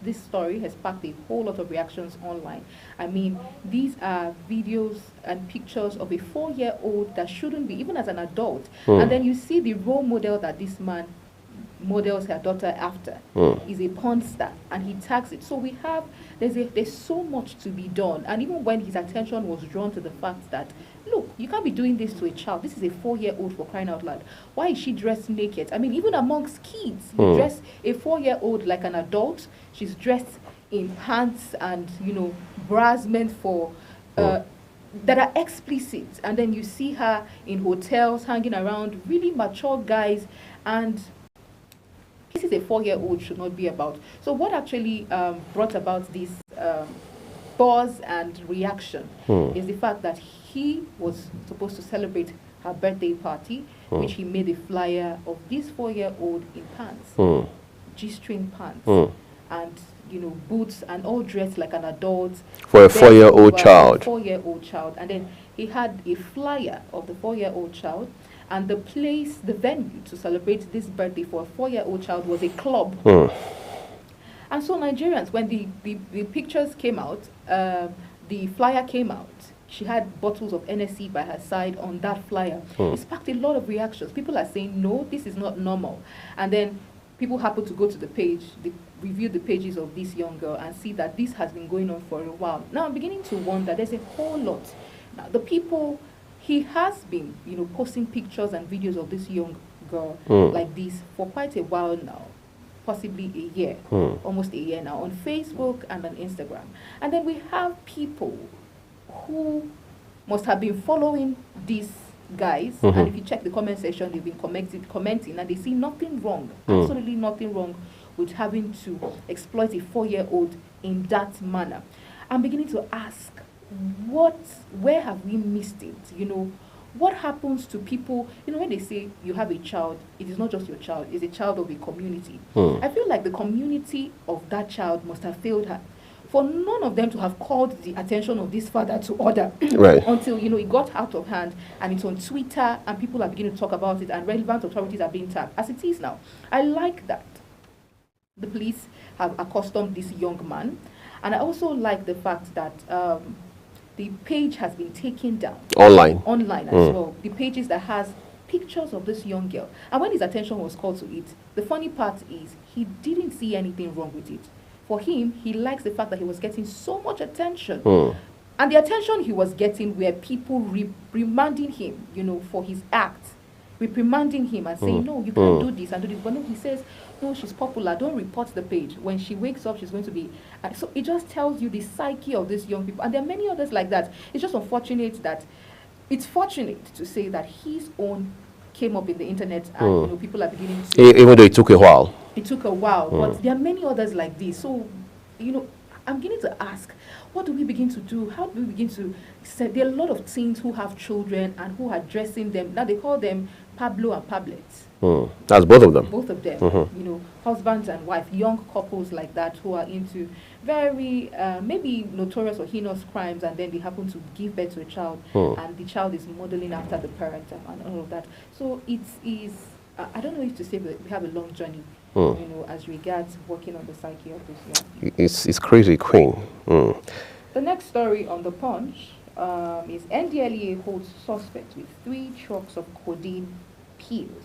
this story has sparked a whole lot of reactions online. I mean, these are videos and pictures of a 4-year-old that shouldn't be, even as an adult. And then you see the role model that this man models her daughter after is a porn star, and he tags it. So there's so much to be done. And even when his attention was drawn to the fact that, look, you can't be doing this to a child. This is a 4-year-old, for crying out loud. Why is she dressed naked? I mean, even amongst kids, you dress a 4-year-old like an adult. She's dressed in pants and, bras meant for that are explicit. And then you see her in hotels hanging around really mature guys, and this is a 4-year-old should not be about. So what actually brought about this buzz and reaction is the fact that he was supposed to celebrate her birthday party, which he made a flyer of this 4-year-old in pants, G-string pants, and boots, and all dressed like an adult for a 4-year-old child. 4-year-old child, and then he had a flyer of the 4-year-old child. And the venue to celebrate this birthday for a 4-year-old child was a club. And so Nigerians, when the pictures came out, the flyer came out, she had bottles of NSC by her side on that flyer. It sparked a lot of reactions. People are saying, no, this is not normal. And then people happen to go to the page, review the pages of this young girl, and see that this has been going on for a while. Now I'm beginning to wonder, there's a whole lot. Now the people... He has been, posting pictures and videos of this young girl like this for quite a while now, possibly a year, almost a year now, on Facebook and on Instagram. And then we have people who must have been following these guys, and if you check the comment section, they've been commenting, and they see nothing wrong, absolutely nothing wrong with having to exploit a 4-year-old in that manner. I'm beginning to ask, where have we missed it? What happens to people, when they say you have a child, it is not just your child, it's a child of a community. I feel like the community of that child must have failed her. For none of them to have called the attention of this father to order until, it got out of hand, and it's on Twitter, and people are beginning to talk about it, and relevant authorities are being tagged, as it is now. I like that the police have accustomed this young man, and I also like the fact that the page has been taken down. Online as well. The pages that has pictures of this young girl. And when his attention was called to it, the funny part is he didn't see anything wrong with it. For him, he likes the fact that he was getting so much attention. And the attention he was getting were people reprimanding him, for his act. Reprimanding him and saying, no, you can't do this and do this. But no, he says, no, she's popular, don't report the page. When she wakes up, she's going to be... so it just tells you the psyche of these young people. And there are many others like that. It's just unfortunate that... It's fortunate to say that his own came up in the internet, and people are beginning to... Even though it took a while. It took a while, but there are many others like this. So, I'm beginning to ask, what do we begin to do? How do we begin to... There are a lot of teens who have children and who are dressing them. Now they call them Pablo and Pablets. That's both of them. Both of them, husbands and wife, young couples like that who are into very maybe notorious or heinous crimes, and then they happen to give birth to a child, and the child is modeling after the parent and all of that. So it is, I don't know if to say, but we have a long journey, as regards working on the psyche of this young people. It's crazy, Queen. The next story on the Punch is NDLEA holds suspect with 3 trucks of codeine pills.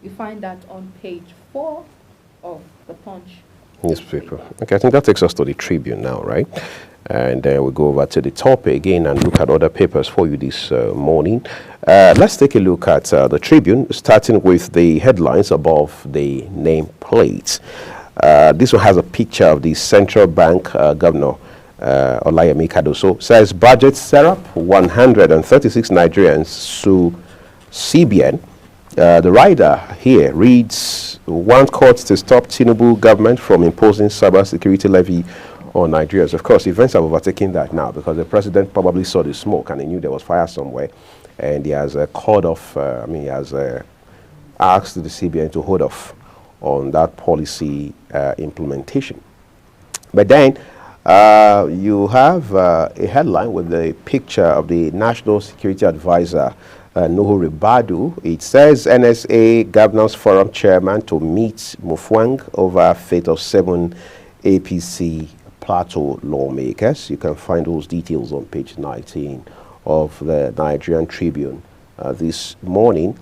You find that on page 4 of the Punch newspaper. Okay, I think that takes us to the Tribune now, right? And we'll go over to the top again and look at other papers for you this morning. Let's take a look at the Tribune, starting with the headlines above the name plates. This one has a picture of the central bank governor, Olayemi Kadoso, says budget setup, 136 Nigerians sue CBN. The rider here reads, want courts to stop Tinubu government from imposing cybersecurity levy on Nigerians. Of course, events have overtaken that now because the president probably saw the smoke and he knew there was fire somewhere. And he has called off, he has asked the CBN to hold off on that policy implementation. But then you have a headline with the picture of the National Security Advisor, Nuhu Ribadu. It says NSA Governance Forum Chairman to meet Mufwang over fate of 7 APC Plateau lawmakers. You can find those details on page 19 of the Nigerian Tribune this morning.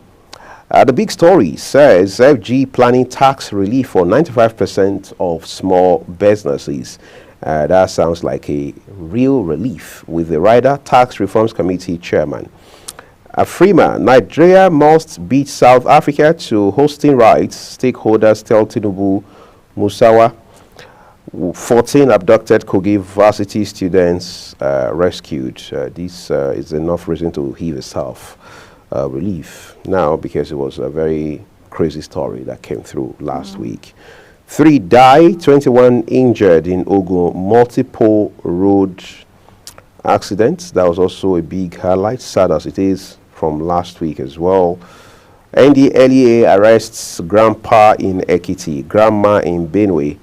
The big story says FG planning tax relief for 95% of small businesses. That sounds like a real relief, with the Rider Tax Reforms Committee chairman. Afrima, Nigeria must beat South Africa to hosting rights. Stakeholders tell Tinubu Musawa. 14 abducted Kogi varsity students rescued. This is enough reason to heave a self relief now, because it was a very crazy story that came through last week. 3 died, 21 injured in Ogun multiple road accidents. That was also a big highlight, sad as it is, from last week as well. NDLEA arrests grandpa in Ekiti, grandma in Benue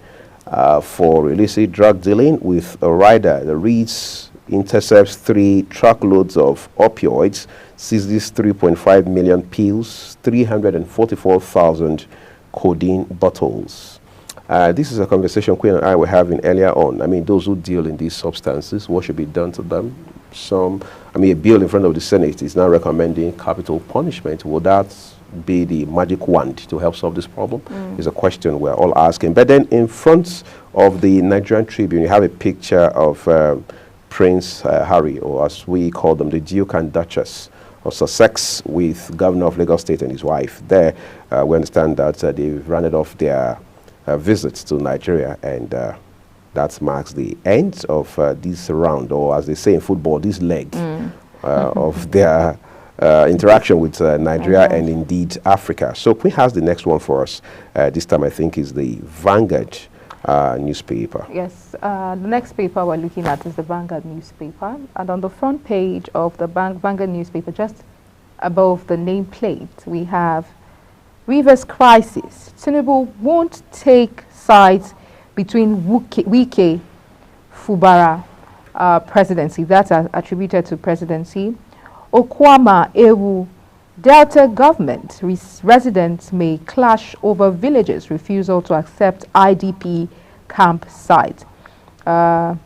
for illicit drug dealing with a rider. The reads intercepts 3 truckloads of opioids, seizes 3.5 million pills, 344,000 codeine bottles. This is a conversation Queen and I were having earlier on. I mean, those who deal in these substances, what should be done to them? A bill in front of the Senate is now recommending capital punishment. Will that be the magic wand to help solve this problem? Is a question we're all asking. But then in front of the Nigerian Tribune, you have a picture of Prince Harry, or as we call them, the Duke and Duchess of Sussex, with Governor of Lagos State and his wife. There, we understand that they've rounded off their visits to Nigeria, and that marks the end of this round, or as they say in football, this leg of their interaction with Nigeria and indeed Africa. So Queen has the next one for us. This time I think is the Vanguard newspaper. Yes, the next paper we're looking at is the Vanguard newspaper, and on the front page of the Vanguard newspaper, just above the nameplate, we have Rivers crisis. Tinubu won't take sides between Wike, Fubara presidency. That's attributed to presidency. Okwama, Ewu, Delta government residents may clash over villages' refusal to accept IDP camp site. You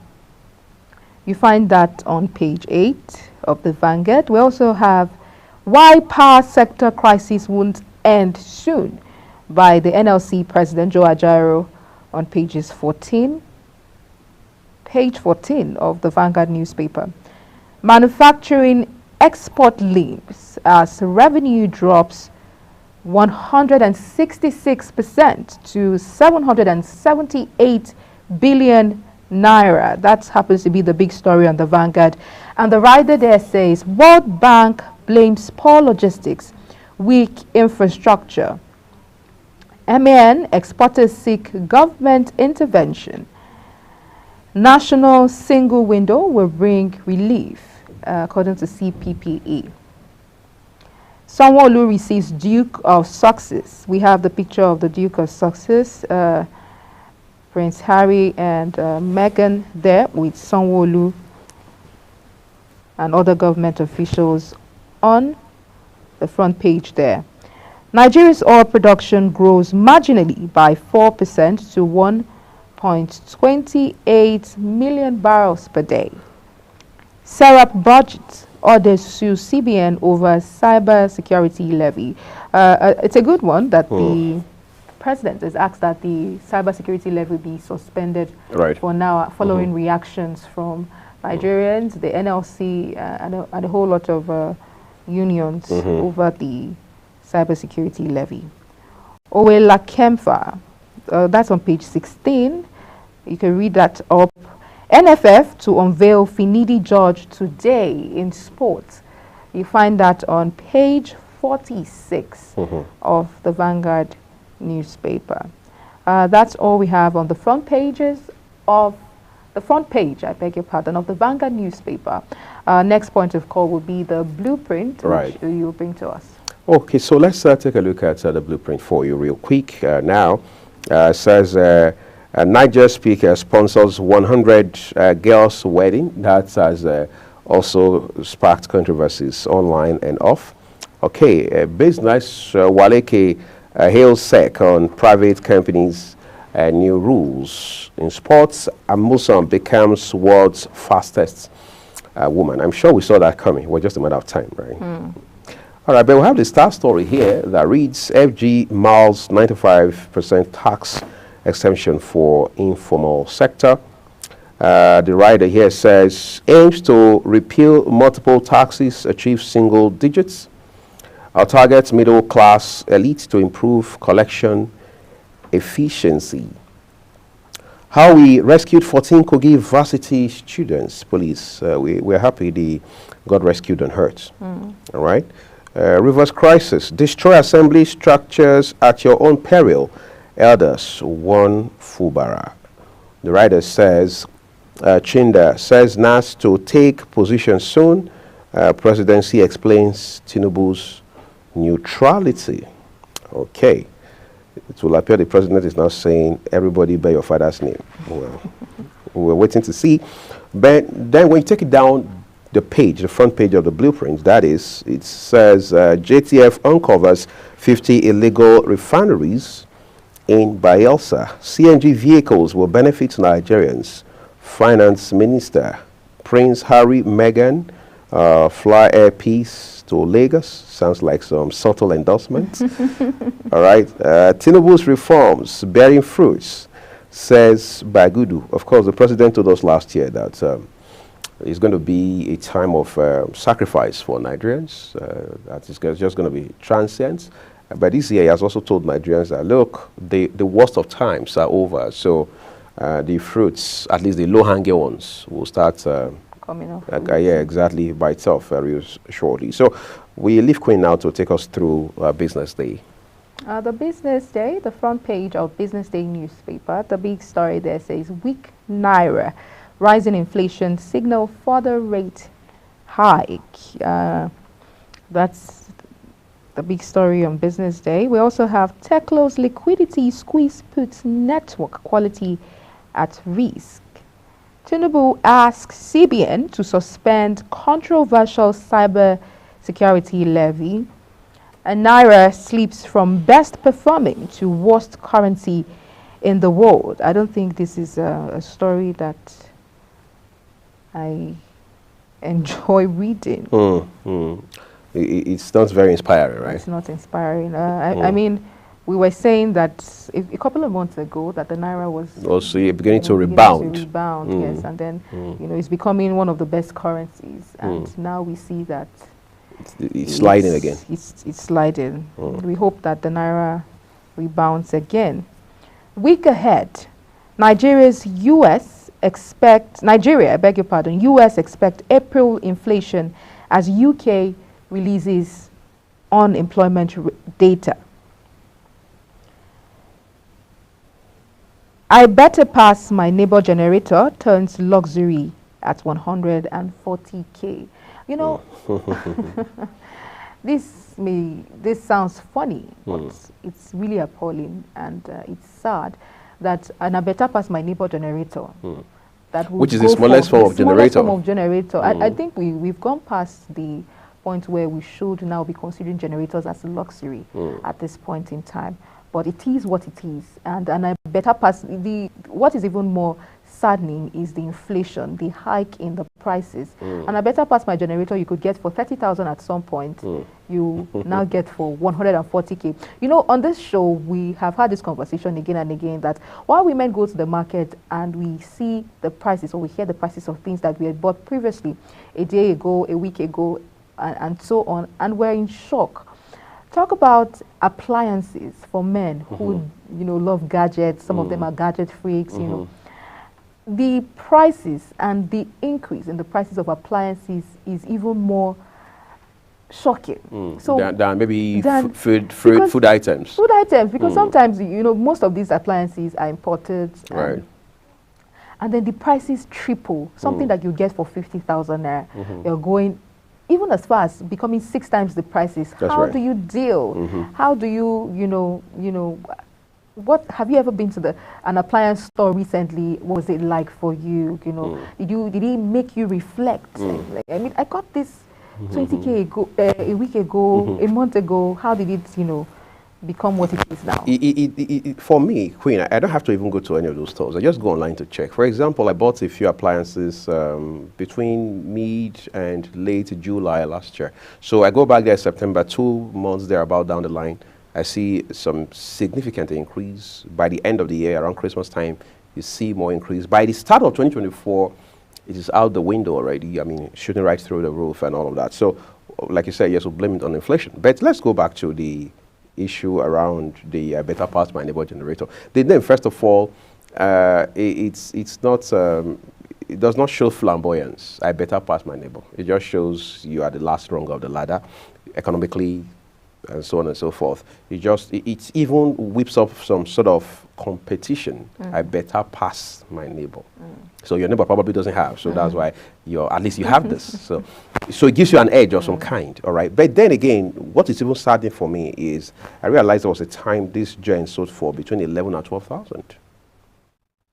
find that on page 8 of the Vanguard. We also have why power sector crisis won't end soon by the NLC President Joe Ajaero on pages 14. Page 14 of the Vanguard newspaper. Manufacturing export limps as revenue drops 166% to 778 billion naira. That happens to be the big story on the Vanguard. And the writer there says, World Bank blames poor logistics, weak infrastructure. MAN exporters seek government intervention. National single window will bring relief, according to CPPE. Sanwo-Olu receives Duke of Sussex. We have the picture of the Duke of Sussex, Prince Harry and Meghan there with Sanwo-Olu and other government officials on the front page there. Nigeria's oil production grows marginally by 4% to 1.28 million barrels per day. Serap budget orders sue CBN over cyber security levy. It's a good one that the president has asked that the cyber security levy be suspended for now, following reactions from Nigerians, the NLC, and a whole lot of unions over the cybersecurity levy. Owela Kemfa, that's on page 16. You can read that up. NFF to unveil Finidi George today in sports. You find that on page 46 of the Vanguard newspaper. That's all we have on the front pages of the front page, I beg your pardon, of the Vanguard newspaper. Next point of call will be the blueprint, which you'll bring to us. Okay, so let's take a look at the blueprint for you real quick. Now, says Niger speaker sponsors 100 girls' wedding. That has also sparked controversies online and off. Okay, business Waleke hails SEC on private companies. New rules in sports. Amusan becomes world's fastest woman. I'm sure we saw that coming. We're just a matter of time, right? All right, but we have the star story here that reads FG Miles 95% tax exemption for informal sector. The writer here says aims to repeal multiple taxes, achieve single digits. Our target middle class elite to improve collection efficiency. How we rescued 14 Kogi varsity students, police. We're happy they got rescued and hurt. All right. Rivers crisis. Destroy assembly structures at your own peril. Elders warn Fubara. The writer says, Chinda says NAS to take position soon. Presidency explains Tinubu's neutrality. Okay. It will appear the president is now saying, everybody bear your father's name. Well, we're waiting to see. But then when you take it down the page, the front page of the blueprint, that is, it says JTF uncovers 50 illegal refineries in Bayelsa. CNG vehicles will benefit Nigerians. Finance Minister Prince Harry Meghan fly Air Peace to Lagos. Sounds like some subtle endorsement. All right. Tinubu's reforms bearing fruits, says Bagudu. Of course, the president told us last year that it's going to be a time of sacrifice for Nigerians. That is just going to be transient. But this year, he has also told Nigerians that, look, the worst of times are over. So the fruits, at least the low-hanging ones, will start coming off. Yeah, exactly, by itself very shortly. So we leave Queen now to take us through Business Day. The Business Day, the front page of Business Day newspaper, the big story there says, weak Naira, rising inflation signal further rate hike. That's the big story on Business Day. We also have Teclo's liquidity squeeze puts network quality at risk. Tinubu asks CBN to suspend controversial cyber security levy. And Naira slips from best performing to worst currency in the world. I don't think this is a story that I enjoy reading. It's not very inspiring, right? It's not inspiring. I mean, we were saying that a couple of months ago that the Naira was also beginning to rebound. Yes, and then you know it's becoming one of the best currencies, and now we see that it's sliding again. It's sliding. We hope that the Naira rebounds again. Week ahead, Nigeria, I beg your pardon, US expect April inflation as UK releases unemployment data. I better pass my neighbor generator turns luxury at 140K. You know, this sounds funny, but it's really appalling, and it's sad that I better pass my neighbor generator. That which is the smallest form of generator. I think we've gone past the point where we should now be considering generators as a luxury at this point in time. But it is what it is, and I better pass what is even more saddening is the inflation, the hike in the prices. And I better pass my generator you could get for 30,000 at some point, you now get for 140K. You know, on this show, we have had this conversation again and again that while women go to the market and we see the prices or we hear the prices of things that we had bought previously, a day ago, a week ago, and so on, and we're in shock. Talk about appliances for men who, you know, love gadgets. Some of them are gadget freaks, you know. the prices and the increase in the prices of appliances is even more shocking. So than maybe food items. Food items, because sometimes, you know, most of these appliances are imported. Right. And then the prices triple. Something that you get for 50,000 naira, you're going even as far as becoming 6 times the prices. That's How right. do you deal? How do you, you know, what have you ever been to an appliance store recently? What was it like for you? You know, did it make you reflect? Like, I mean, I got this 20K ago, a week ago, a month ago. How did it, you know, become what it is now? For me, Queen, I don't have to even go to any of those stores. I just go online to check. For example, I bought a few appliances between mid and late July last year. So I go back there September, 2 months thereabout down the line. I see some significant increase. By the end of the year, around Christmas time, you see more increase. By the start of 2024, it is out the window already. I mean, shooting right through the roof and all of that. So, like you said, yes, we'll blame it on inflation. But let's go back to the issue around the Better Pass My Neighbor generator. The name, first of all, it's not. It does not show flamboyance. I better pass my neighbor. It just shows you are the last rung of the ladder, economically, and so on and so forth. It even whips up some sort of competition. I better pass my neighbor. So your neighbor probably doesn't have. So that's why at least you have this. So it gives you an edge of some kind. All right. But then again, what is even saddening for me is I realized there was a time this gen sold for between 11 and 12,000.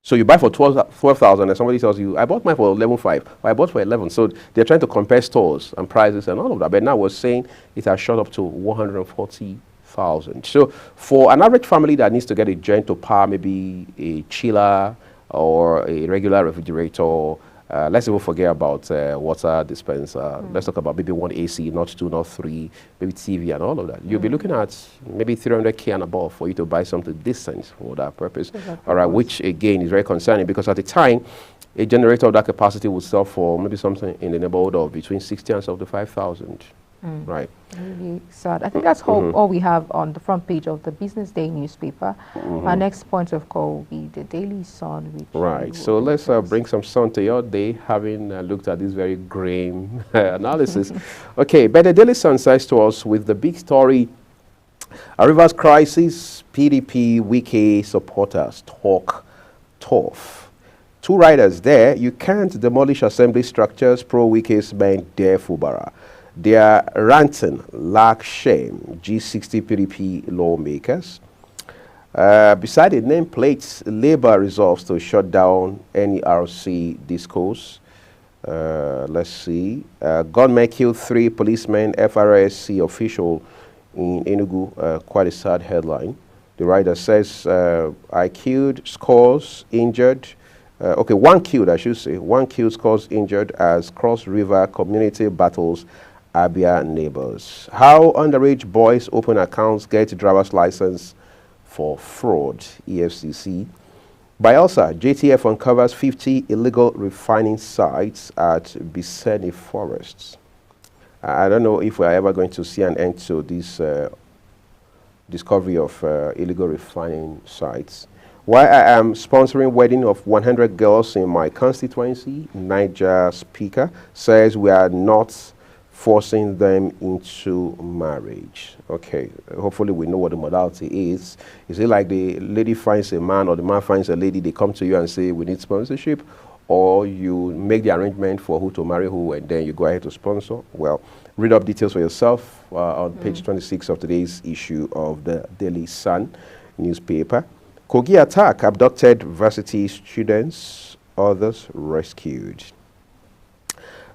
So you buy for 12,000 and somebody tells you, I bought mine for 11.5, or I bought for 11. So they're trying to compare stores and prices and all of that. But now we're saying it has shot up to 140,000. So for an average family that needs to get a gen to power maybe a chiller or a regular refrigerator, let's even forget about water dispenser. Let's talk about maybe one AC, not 2, not 3, maybe TV and all of that. You'll be looking at maybe 300K and above for you to buy something decent for that purpose. All right, which again is very concerning because at the time, a generator of that capacity would sell for maybe something in the neighborhood of between 60 and 75,000. Right. Really sad. I think that's all we have on the front page of the Business Day newspaper. Our next point of call will be the Daily Sun. Right. So let's bring some sun to your day, having looked at this very grim analysis. Okay, but the Daily Sun says to us with the big story, a Rivers crisis, PDP, Wike supporters talk tough. 2 riders there, you can't demolish assembly structures, pro-Wike's men dare Fubara. They are ranting, lack shame, G60 PDP lawmakers. Beside the nameplates, Labour resolves to shut down NERC discourse. Let's see. Gunmen killed 3 policemen, FRSC official in Enugu. Quite a sad headline. The writer says, I killed, scores injured. Okay, 1 killed, I should say. 1 killed, scores injured as Cross River community battles Abia neighbors. How underage boys open accounts, get driver's license for fraud, EFCC. Bayelsa, JTF uncovers 50 illegal refining sites at Biseni forests. I don't know if we're ever going to see an end to this discovery of illegal refining sites. Why I am sponsoring wedding of 100 girls in my constituency, Niger Speaker says we are not forcing them into marriage. Okay, hopefully we know what the modality is. Is it like the lady finds a man or the man finds a lady, they come to you and say, we need sponsorship, or you make the arrangement for who to marry who and then you go ahead to sponsor? Well, read up details for yourself on page 26 of today's issue of the Daily Sun newspaper. Kogi attack, abducted varsity students, others rescued.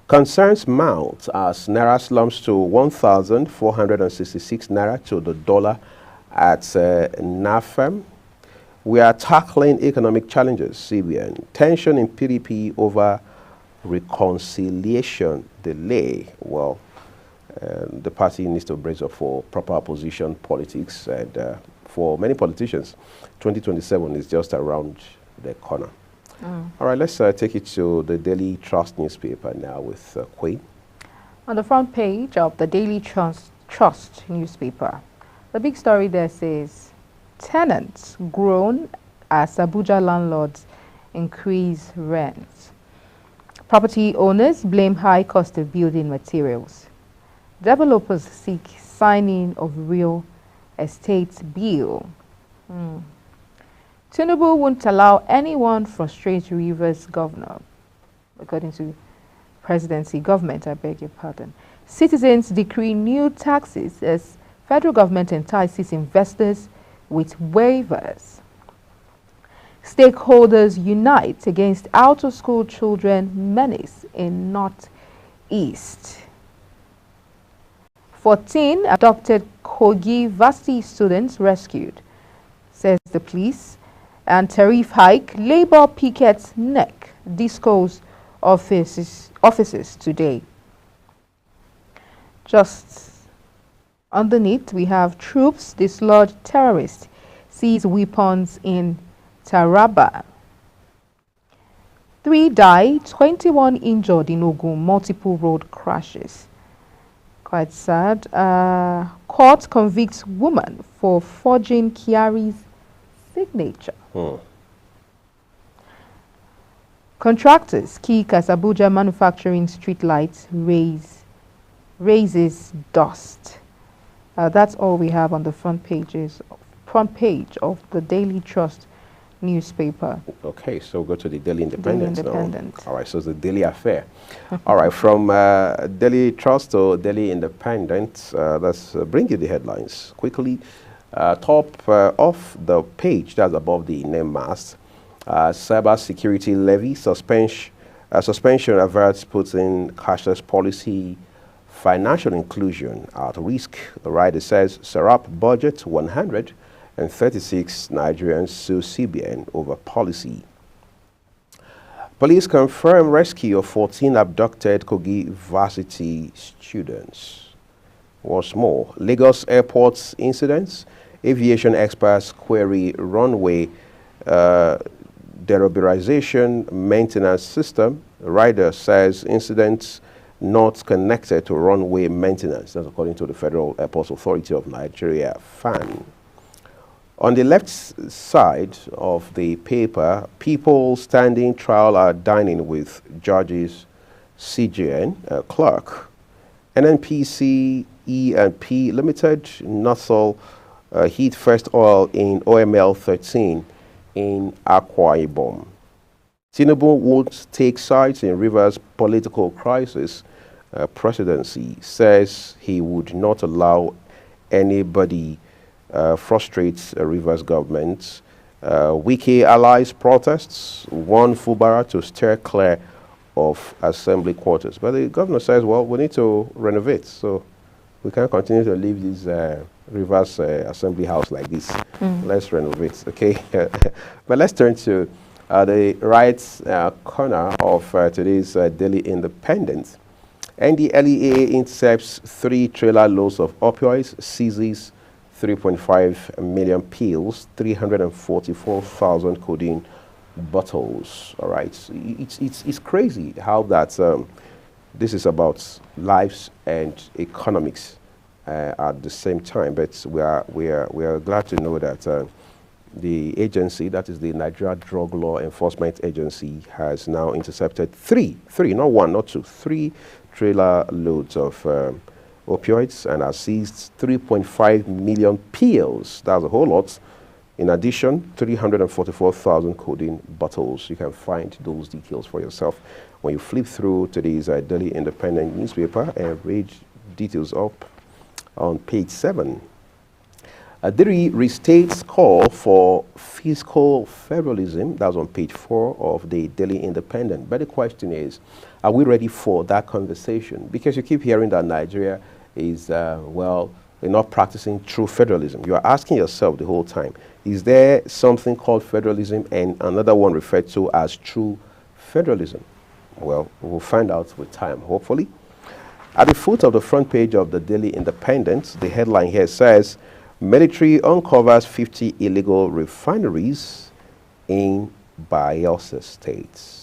Concerns mount as Naira slumps to 1,466 Naira to the dollar at NAFEM. We are tackling economic challenges, CBN. Tension in PDP over reconciliation delay. Well, the party needs to brace up for proper opposition politics. And for many politicians, 2027 is just around the corner. All right, let's take it to the Daily Trust newspaper now with Queen. On the front page of the Daily Trust newspaper, the big story there says, tenants groan as Abuja landlords increase rents. Property owners blame high cost of building materials. Developers seek signing of real estate bill. Tinubu won't allow anyone frustrate Rivers governor, according to presidency government, I beg your pardon. Citizens decree new taxes as federal government entices investors with waivers. Stakeholders unite against out-of-school children menace in Northeast. 14 abducted Kogi Varsity students rescued, says the police. And tariff hike, Labour pickets neck, discos offices today. Just underneath, we have troops dislodge terrorists, seize weapons in Taraba. 3 died, 21 injured in Ogun, multiple road crashes. Quite sad. Court convicts woman for forging Kyari's signature. Contractors kick as Abuja manufacturing streetlights raises dust. That's all we have on the front page of the Daily Trust newspaper. Okay, so go to the Daily Independent. Daily Independent. All right, so it's the Daily Affair. All right, from Daily Trust to Daily Independent, let's bring you the headlines quickly. Top of the page, that's above the name mast. Cyber security levy suspension averts puts in cashless policy. Financial inclusion at risk. The writer says Serap budget 136 Nigerians sue CBN over policy. Police confirm rescue of 14 abducted Kogi Varsity students. Once more, Lagos airports incidents. Aviation experts query runway derubberization maintenance system. Rider says incidents not connected to runway maintenance. That's according to the Federal Airports Authority of Nigeria, FAN. On the left side of the paper, people standing trial are dining with judges, CJN, clerk, NNPC, E&P Limited, Nussel, heat first oil in OML 13 in Akwa Ibom. Tinubu won't take sides in Rivers' political crisis. Presidency says he would not allow anybody frustrate Rivers government. Wike allies protests, warn Fubara to steer clear of assembly quarters. But the governor says, well, we need to renovate, so we can't continue to leave this Rivers assembly house like this. Let's renovate, okay? But let's turn to the right corner of today's Daily Independent. NDLEA intercepts 3 trailer loads of opioids, seizes 3.5 million pills, 344,000 codeine bottles. All right, it's crazy how that this is about lives and economics at the same time. But we are glad to know that the agency, that is the Nigeria Drug Law Enforcement Agency, has now intercepted three, not one, not two, 3 trailer loads of opioids and has seized 3.5 million pills. That's a whole lot. In addition, 344,000 codeine bottles. You can find those details for yourself when you flip through today's Daily Independent newspaper and read details up on page 7. Adiri restates call for fiscal federalism. That's on page 4 of the Daily Independent. But the question is, are we ready for that conversation? Because you keep hearing that Nigeria is, well, they're not practicing true federalism. You are asking yourself the whole time, is there something called federalism and another one referred to as true federalism? Well, we'll find out with time, hopefully. At the foot of the front page of the Daily Independent, the headline here says, military uncovers 50 illegal refineries in Bayelsa State.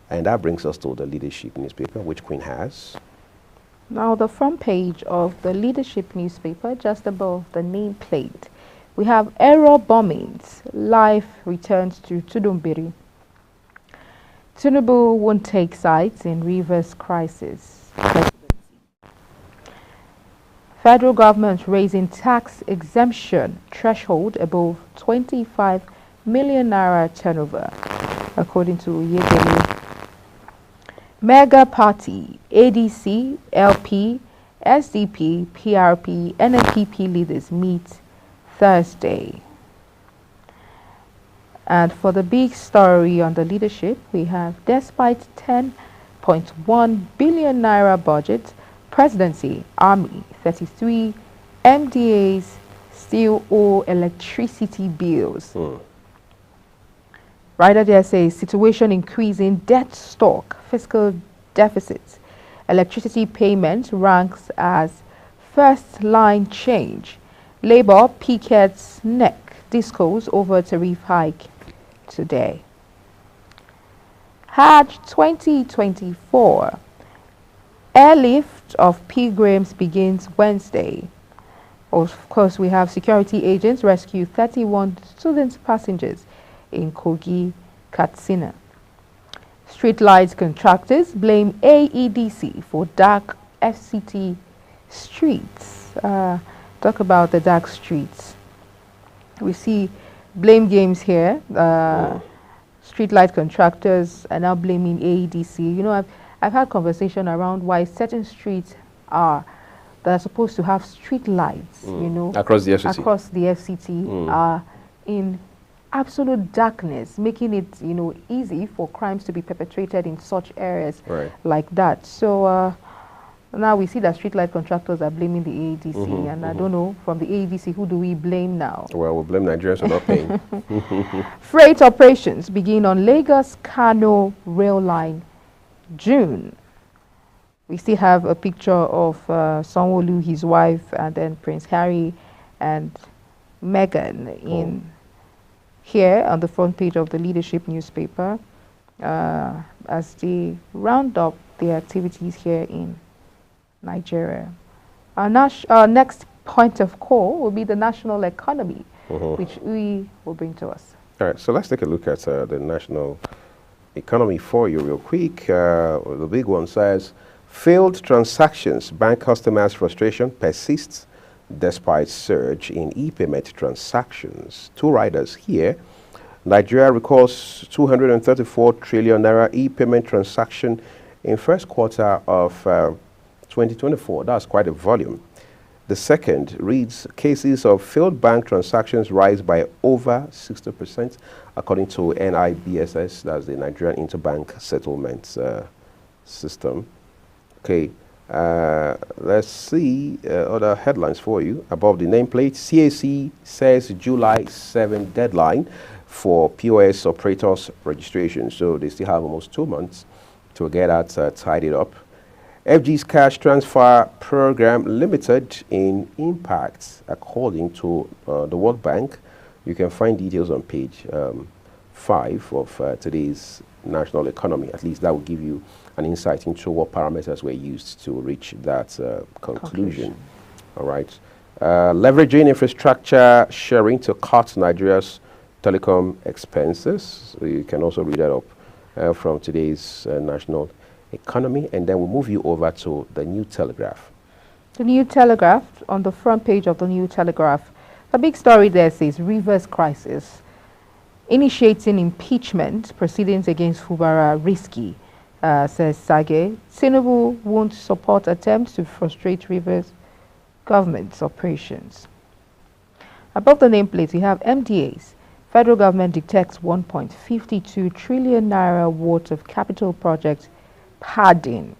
And that brings us to the Leadership newspaper, which Queen has. Now, the front page of the Leadership newspaper, just above the nameplate, we have error bombings. Life returns to Tudumbiri. Tinubu won't take sides in Rivers crisis. Federal government raising tax exemption threshold above 25 million naira turnover, according to Yegeli. Mega party, ADC, LP, SDP, PRP, NNPP leaders meet Thursday. And for the big story on the leadership, we have, despite 10.1 billion naira budget, presidency, army, 33 MDAs still owe electricity bills. Writer there says, situation increasing debt stock, fiscal deficits, electricity payment ranks as first line change. Labour pickets neck discos over tariff hike today. Hajj 2024. Airlift of pilgrims begins Wednesday. Of course, we have security agents rescue 31 student passengers in Kogi, Katsina. Streetlight contractors blame AEDC for dark FCT streets. Talk about the dark streets. We see blame games here. Streetlight contractors are now blaming AEDC. You know, I've had conversation around why certain streets that are supposed to have street lights, you know, across the FCT, are in absolute darkness, making it, you know, easy for crimes to be perpetrated in such areas like that. So now we see that streetlight contractors are blaming the AEDC, and I don't know, from the AEDC, who do we blame now? Well, we blame Nigerians for not paying. Freight operations begin on Lagos-Kano rail line June. We still have a picture of Sanwo-Olu, his wife, and then Prince Harry and Meghan in here on the front page of the Leadership newspaper as they round up their activities here in Nigeria. Our next point of call will be the national economy, which we will bring to us. All right, so let's take a look at the national economy for you real quick. The big one says, failed transactions, bank customers' frustration persists despite surge in e-payment transactions. Two riders here. Nigeria records 234 trillion naira e-payment transaction in first quarter of 2024. That's quite a volume. The second reads, cases of failed bank transactions rise by over 60%, according to NIBSS, that's the Nigerian Interbank Settlement System. Okay, let's see other headlines for you. Above the nameplate, CAC says July 7 deadline for POS operators registration. So they still have almost 2 months to get that tidied up. FG's cash transfer program limited in impact, according to the World Bank. You can find details on page 5 of today's national economy. At least that will give you an insight into what parameters were used to reach that conclusion. All right. Leveraging infrastructure sharing to cut Nigeria's telecom expenses. So you can also read that up from today's national economy, and then we'll move you over to the New Telegraph. The New Telegraph, on the front page of the New Telegraph, the big story there says Rivers crisis, initiating impeachment proceedings against Fubara risky, says Sage. Tinubu won't support attempts to frustrate Rivers government's operations. Above the nameplate, we have MDAs. Federal government detects 1.52 trillion naira worth of capital projects padding.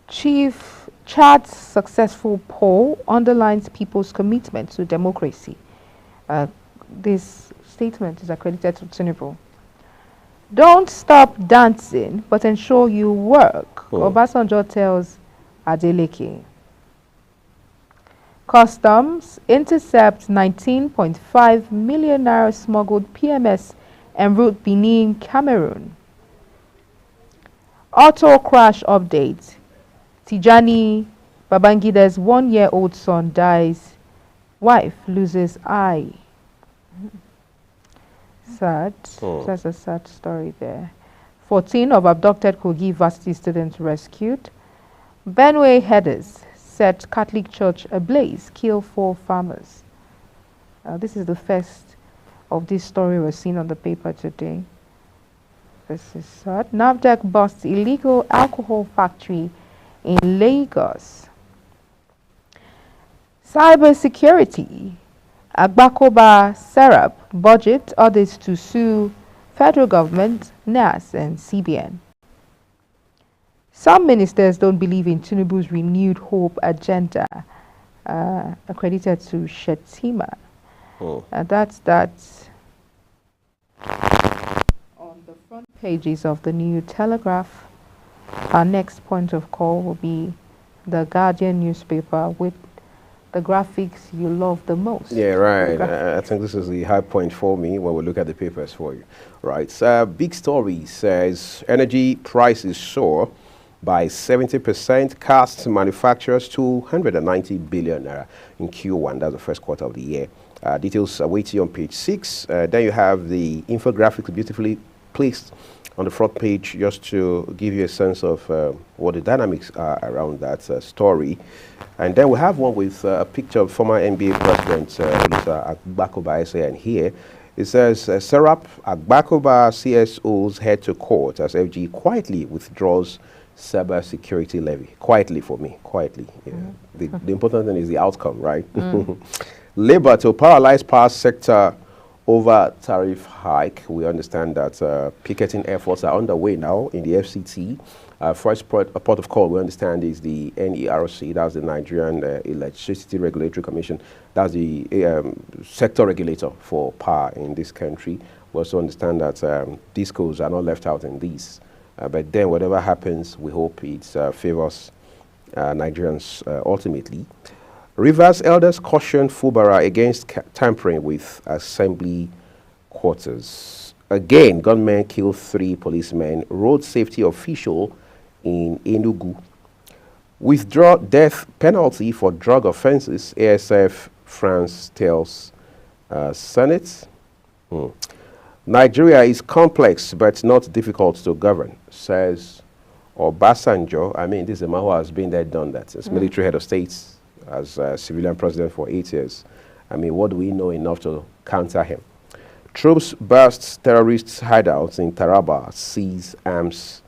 Chief Chad's successful poll underlines people's commitment to democracy. This statement is accredited to Tinubu. Don't stop dancing, but ensure you work, Obasanjo tells Adeleke. Customs intercept 19.5 million naira smuggled PMS en route Benin, Cameroon. Auto crash update. Tijani Babangida's 1-year-old son dies. Wife loses eye. Sad. That's a sad story there. 14 of abducted Kogi Varsity students rescued. Benue headers set Catholic Church ablaze, kill 4 farmers. This is the first of this story we're seeing on the paper today. This is sad. NAFDAC busts illegal alcohol factory in Lagos. Cybersecurity. Agbakoba Serap budget orders to sue federal government, NAS and CBN. Some ministers don't believe in Tinubu's renewed hope agenda, accredited to Shettima. That's on the front pages of the New Telegraph. Our next point of call will be the Guardian newspaper with the graphics you love the most. Yeah, right. I think this is the high point for me when we look at the papers for you. Right. Big story says energy prices soar by 70%, cost manufacturers 290 billion naira in Q1. That's the first quarter of the year. Details await you on page 6. Then you have the infographics beautifully placed on the front page just to give you a sense of what the dynamics are around that story. And then we have one with a picture of former NBA President Agbakoba SA, and here it says, Serap Agbakoba CSOs head to court as FG quietly withdraws cybersecurity levy. Quietly for me, quietly. Yeah. The important thing is the outcome, right? Labour to paralyze power sector over tariff hike. We understand that picketing efforts are underway now in the FCT. First port of call, we understand, is the NERC, that's the Nigerian Electricity Regulatory Commission. That's the sector regulator for power in this country. We also understand that discos are not left out in these. But then whatever happens, we hope it favors Nigerians ultimately. Rivers elders caution Fubara against tampering with assembly quarters. Again, gunmen kill 3 policemen. Road safety official in Enugu. Withdraw death penalty for drug offenses. ASF France tells Senate. Nigeria is complex but not difficult to govern, says Obasanjo. I mean, this is a man who has been there, done that. As military head of states, as civilian president for 8 years. I mean, what do we know enough to counter him? Troops burst terrorists' hideouts in Taraba, seize arms,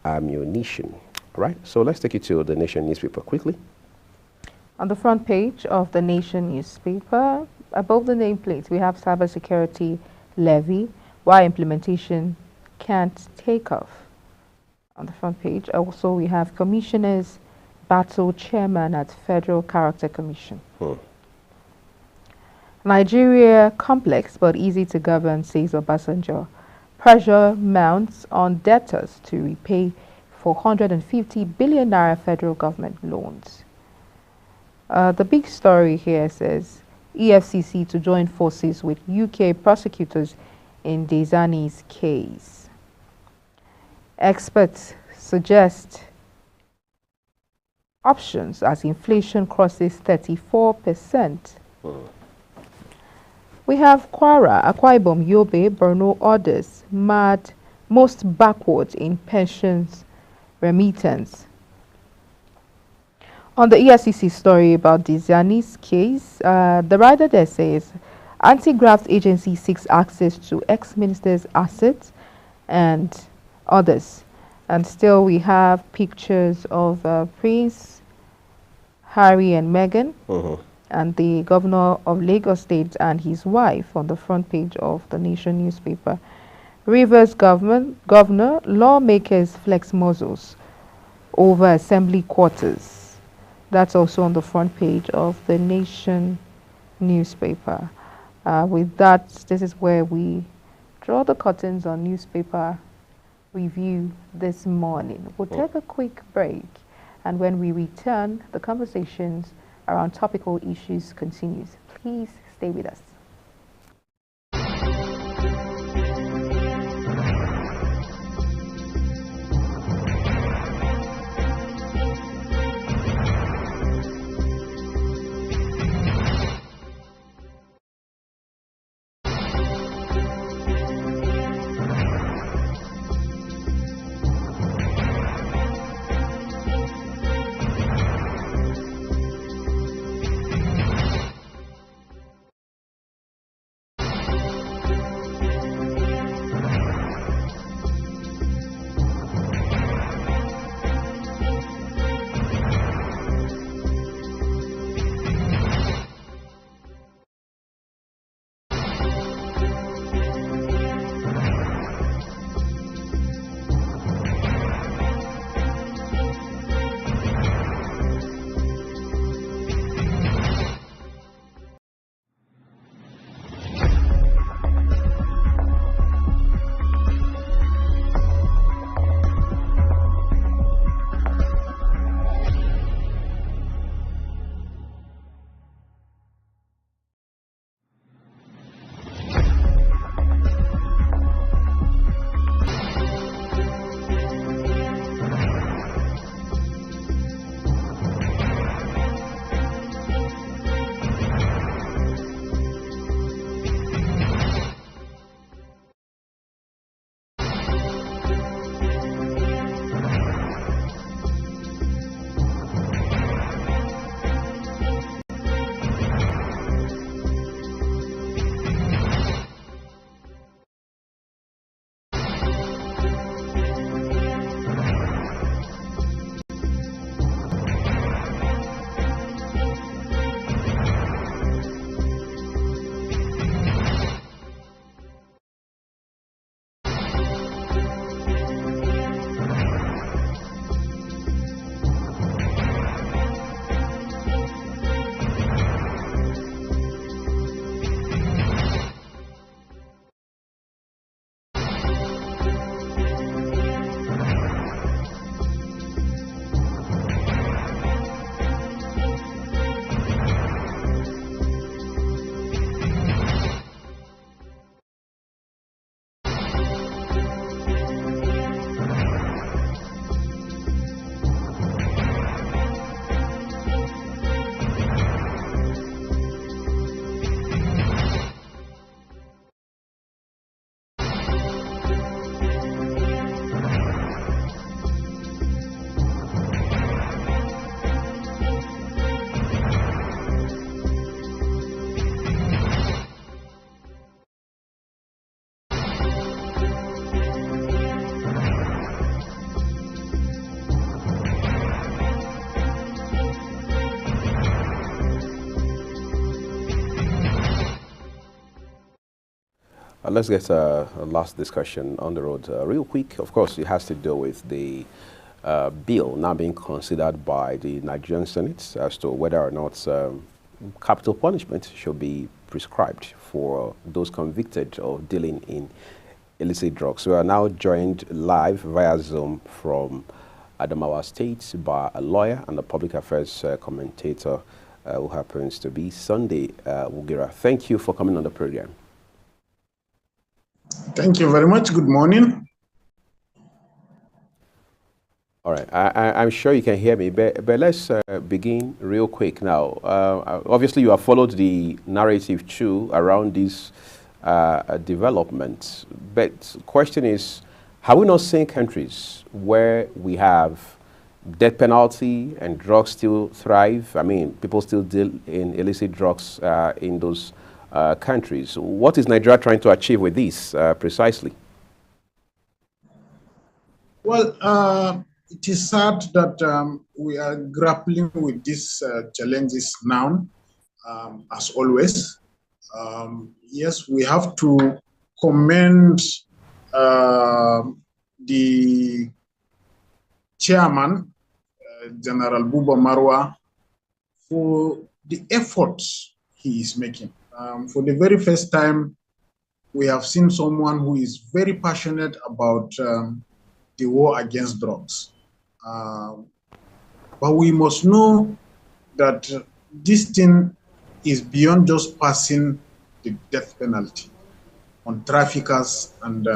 ammunition. All right, so let's take you to the Nation newspaper quickly. On the front page of the Nation newspaper, above the nameplate, we have cybersecurity levy, why implementation can't take off. On the front page, also we have commissioners battle chairman at Federal Character Commission. Nigeria complex but easy to govern, says Obasanjo. Pressure mounts on debtors to repay 450 billion naira federal government loans. The big story here says EFCC to join forces with UK prosecutors in Dezani's case. Experts suggest options as inflation crosses 34%. We have Kwara, Akwa Ibom, Yobe, Borno orders most backward in pensions remittance. On the EFCC story about Dezani's case, the writer there says anti-graft agency seeks access to ex-minister's assets and others. And still we have pictures of Prince Harry and Meghan and the governor of Lagos State and his wife on the front page of the Nation newspaper. Rivers governor, lawmakers flex muzzles over assembly quarters. That's also on the front page of the Nation newspaper. With that, this is where we draw the curtains on newspaper review this morning. We'll take a quick break, and when we return, the conversations around topical issues continues. Please stay with us. Let's get a last discussion on the road. Real quick, of course, it has to do with the bill now being considered by the Nigerian Senate as to whether or not capital punishment should be prescribed for those convicted of dealing in illicit drugs. We are now joined live via Zoom from Adamawa State by a lawyer and a public affairs commentator who happens to be Sunday Wugira. Thank you for coming on the program. Thank you very much. Good morning. All right, I'm sure you can hear me, but let's begin real quick now. Obviously, you have followed the narrative too around these developments, but the question is, have we not seen countries where we have death penalty and drugs still thrive? I mean, people still deal in illicit drugs in those countries. What is Nigeria trying to achieve with this precisely? Well, it is sad that we are grappling with these challenges now, as always. Yes, we have to commend the chairman, General Buba Marwa, for the efforts he is making. For the very first time, we have seen someone who is very passionate about the war against drugs. But we must know that this thing is beyond just passing the death penalty on traffickers and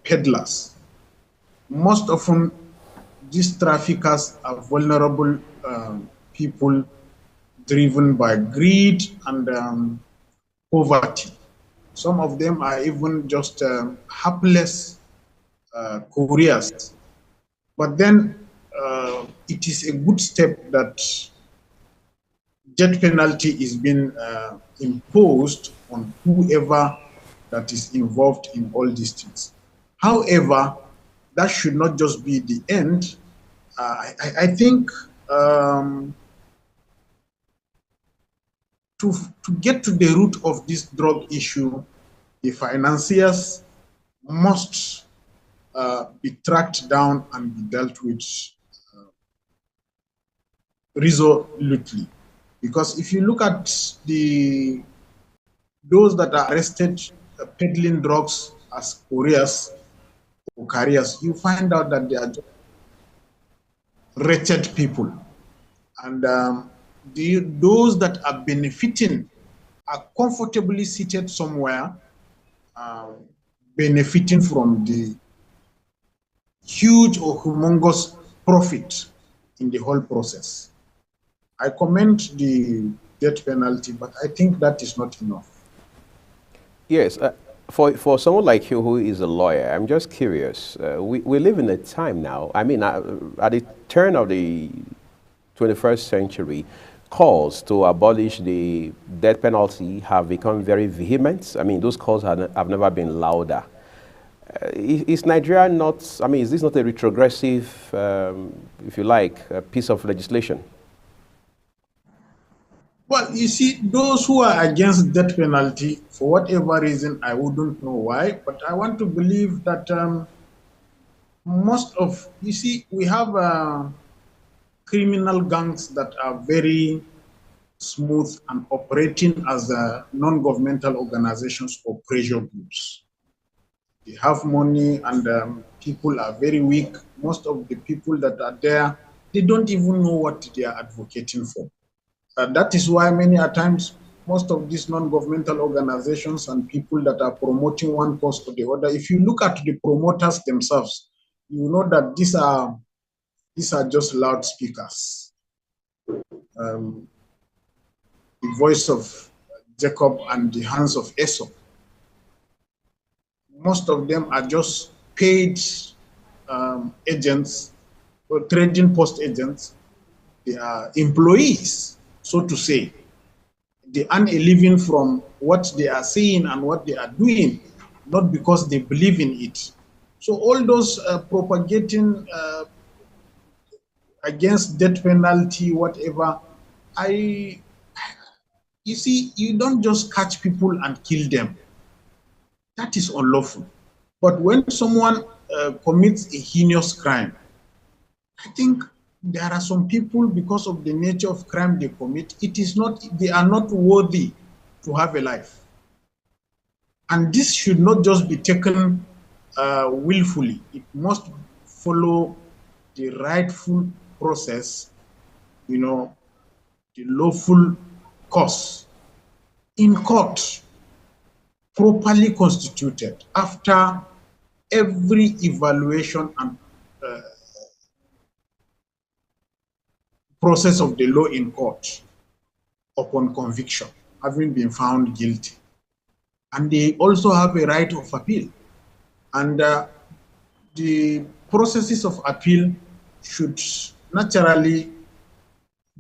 peddlers. Most often, these traffickers are vulnerable people driven by greed and poverty. Some of them are even just hapless couriers. But then it is a good step that death penalty is being imposed on whoever that is involved in all these things. However, that should not just be the end. I think to get to the root of this drug issue, the financiers must be tracked down and be dealt with resolutely. Because if you look at those that are arrested peddling drugs as couriers or carriers, you find out that they are just wretched people. And those that are benefiting are comfortably seated somewhere, benefiting from the huge or humongous profit in the whole process. I commend the death penalty, but I think that is not enough. Yes, for someone like you who is a lawyer, I'm just curious. We live in a time now, I mean, at the turn of the 21st century, calls to abolish the death penalty have become very vehement. I mean, those calls have never been louder. Is Nigeria not, I mean, is this not a retrogressive, if you like, piece of legislation? Well, you see, those who are against death penalty, for whatever reason, I wouldn't know why, but I want to believe that most of, you see, we have criminal gangs that are very smooth and operating as non-governmental organizations or pressure groups. They have money and people are very weak. Most of the people that are there, they don't even know what they are advocating for. That is why many a times, most of these non-governmental organizations and people that are promoting one cause or the other, if you look at the promoters themselves, you know that these are just loudspeakers. The voice of Jacob and the hands of Esau. Most of them are just paid agents or trading post agents. They are employees, so to say. They earn a living from what they are saying and what they are doing, not because they believe in it. So all those propagating against death penalty, whatever, You see, you don't just catch people and kill them. That is unlawful. But when someone commits a heinous crime, I think there are some people, because of the nature of crime they commit, they are not worthy to have a life. And this should not just be taken willfully. It must follow the rightful process, the lawful course in court, properly constituted, after every evaluation and process of the law in court upon conviction, having been found guilty. And they also have a right of appeal. And the processes of appeal should naturally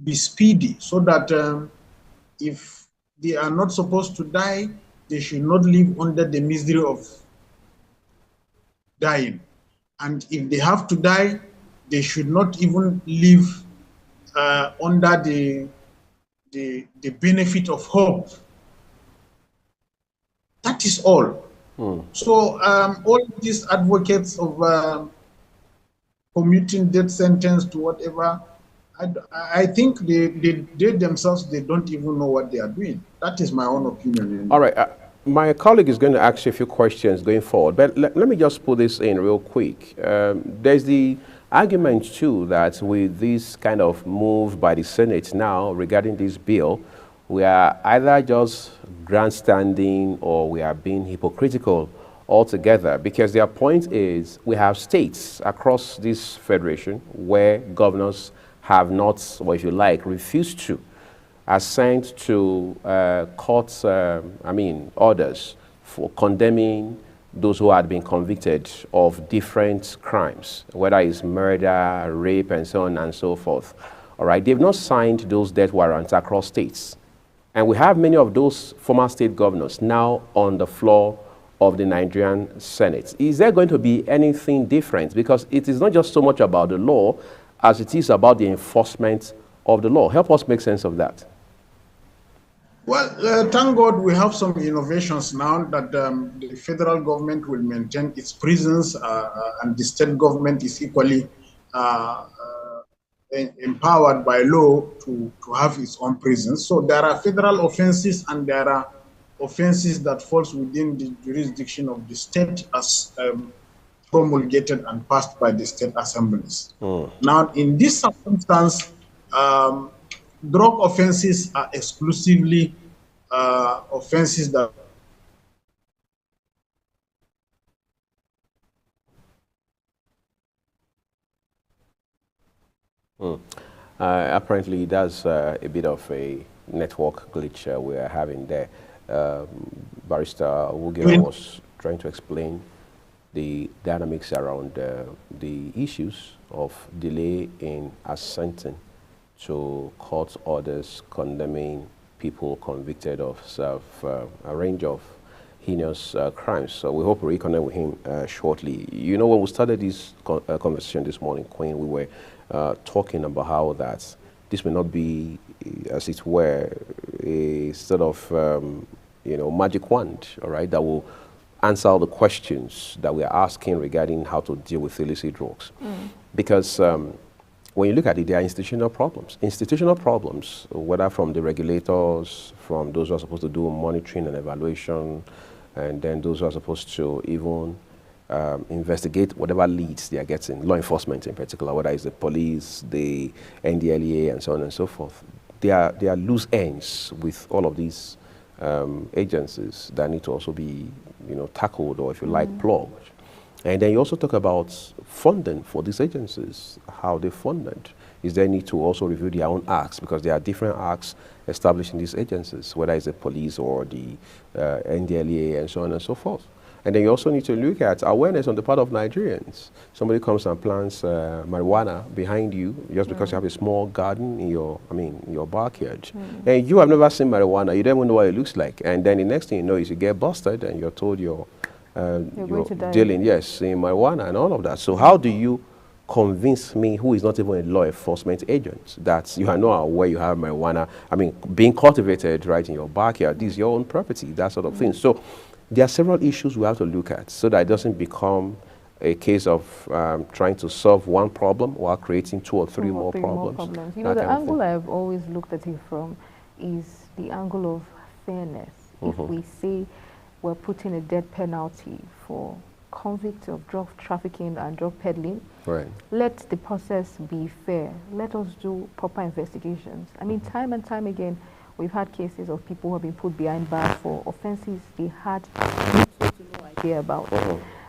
be speedy, so that if they are not supposed to die, they should not live under the misery of dying. And if they have to die, they should not even live under the benefit of hope. That is all. So all these advocates of commuting death sentence to whatever, I think they themselves, they don't even know what they are doing. That is my own opinion. All right. My colleague is going to ask you a few questions going forward, but let me just put this in real quick. There's the argument too that with this kind of move by the Senate now regarding this bill, we are either just grandstanding or we are being hypocritical altogether, because their point is we have states across this federation where governors have not, or if you like, refused to assent to court orders for condemning those who had been convicted of different crimes, whether it's murder, rape, and so on and so forth. All right, they've not signed those death warrants across states. And we have many of those former state governors now on the floor of the Nigerian Senate. Is there going to be anything different? Because it is not just so much about the law as it is about the enforcement of the law. Help us make sense of that. Well, thank God we have some innovations now that the federal government will maintain its prisons and the state government is equally empowered by law to have its own prisons. So there are federal offenses and there are offenses that falls within the jurisdiction of the state as promulgated and passed by the state assemblies. Now, in this circumstance, drug offenses are exclusively offenses that apparently that's a bit of a network glitch we are having there. Barrister Wugira was trying to explain the dynamics around the issues of delay in assenting to court orders condemning people convicted of a range of heinous crimes. So we hope we reconnect with him shortly. You know, when we started this conversation this morning, Queen, we were talking about how that this may not be, as it were, a sort of magic wand, all right, that will answer all the questions that we are asking regarding how to deal with illicit drugs. Because when you look at it, there are institutional problems. Institutional problems, whether from the regulators, from those who are supposed to do monitoring and evaluation, and then those who are supposed to even investigate whatever leads they are getting, law enforcement in particular, whether it's the police, the NDLEA, and so on and so forth. There are loose ends with all of these agencies that need to also be, tackled, or if you like, plugged. And then you also talk about funding for these agencies, how they funded. Is there need to also review their own acts, because there are different acts established in these agencies, whether it's the police or the NDLEA and so on and so forth. And then you also need to look at awareness on the part of Nigerians. Somebody comes and plants marijuana behind you just because you have a small garden in your backyard. And you have never seen marijuana, you don't even know what it looks like. And then the next thing you know is you get busted and you're told you're dealing, in marijuana and all of that. So how do you convince me, who is not even a law enforcement agent, that you are not aware you have marijuana, I mean, being cultivated right in your backyard. This is your own property, that sort of thing. So there are several issues we have to look at so that it doesn't become a case of trying to solve one problem while creating two or three more problems. You know, the angle I've always looked at it from is the angle of fairness. If we say we're putting a death penalty for convicts of drug trafficking and drug peddling, let the process be fair. Let us do proper investigations. I mean, time and time again, we've had cases of people who have been put behind bars for offenses they had no idea about.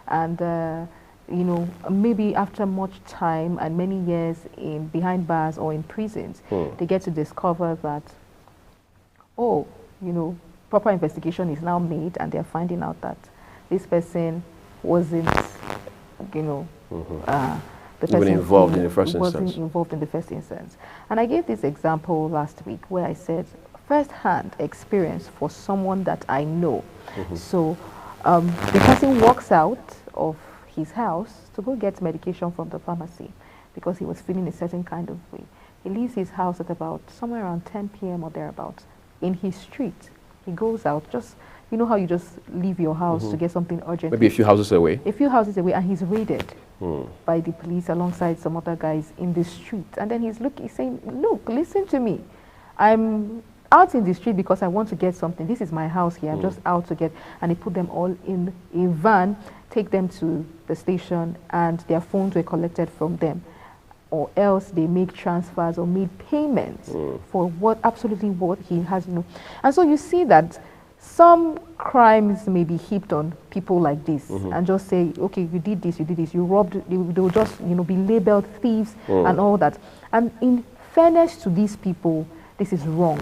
And you know, maybe after much time and many years in behind bars or in prisons, they get to discover that, oh, you know, proper investigation is now made, and they're finding out that this person wasn't, you know, the person involved in the first wasn't instance. involved in the first instance. And I gave this example last week where I said first-hand experience for someone that I know. So the person walks out of his house to go get medication from the pharmacy because he was feeling a certain kind of way. He leaves his house at about somewhere around 10 p.m. or thereabouts. In his street, he goes out, just, you know how you just leave your house to get something urgent. Maybe a few houses away. A few houses away, and he's raided by the police alongside some other guys in the street. And then he's saying, look, listen to me. I'm out in the street because I want to get something. This is my house here. I'm just out to get, and he put them all in a van, take them to the station, and their phones were collected from them. Or else they make transfers or make payments for absolutely what he has, you know. And so you see that some crimes may be heaped on people like this and just say, okay, you did this, you robbed, they'll just, you know, be labeled thieves and all that. And in fairness to these people, this is wrong.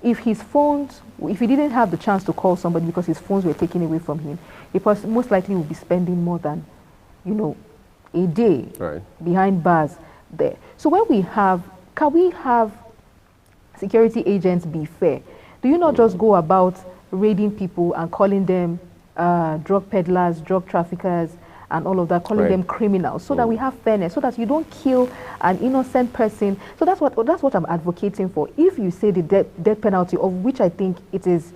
If his phones, if he didn't have the chance to call somebody because his phones were taken away from him, he most likely would be spending more than, you know, a day behind bars there. So when we have, can we have security agents be fair? Do you not just go about raiding people and calling them drug peddlers, drug traffickers, and all of that, calling them criminals, so that we have fairness, so that you don't kill an innocent person? So that's what I'm advocating for. If you say the death penalty, of which I think it is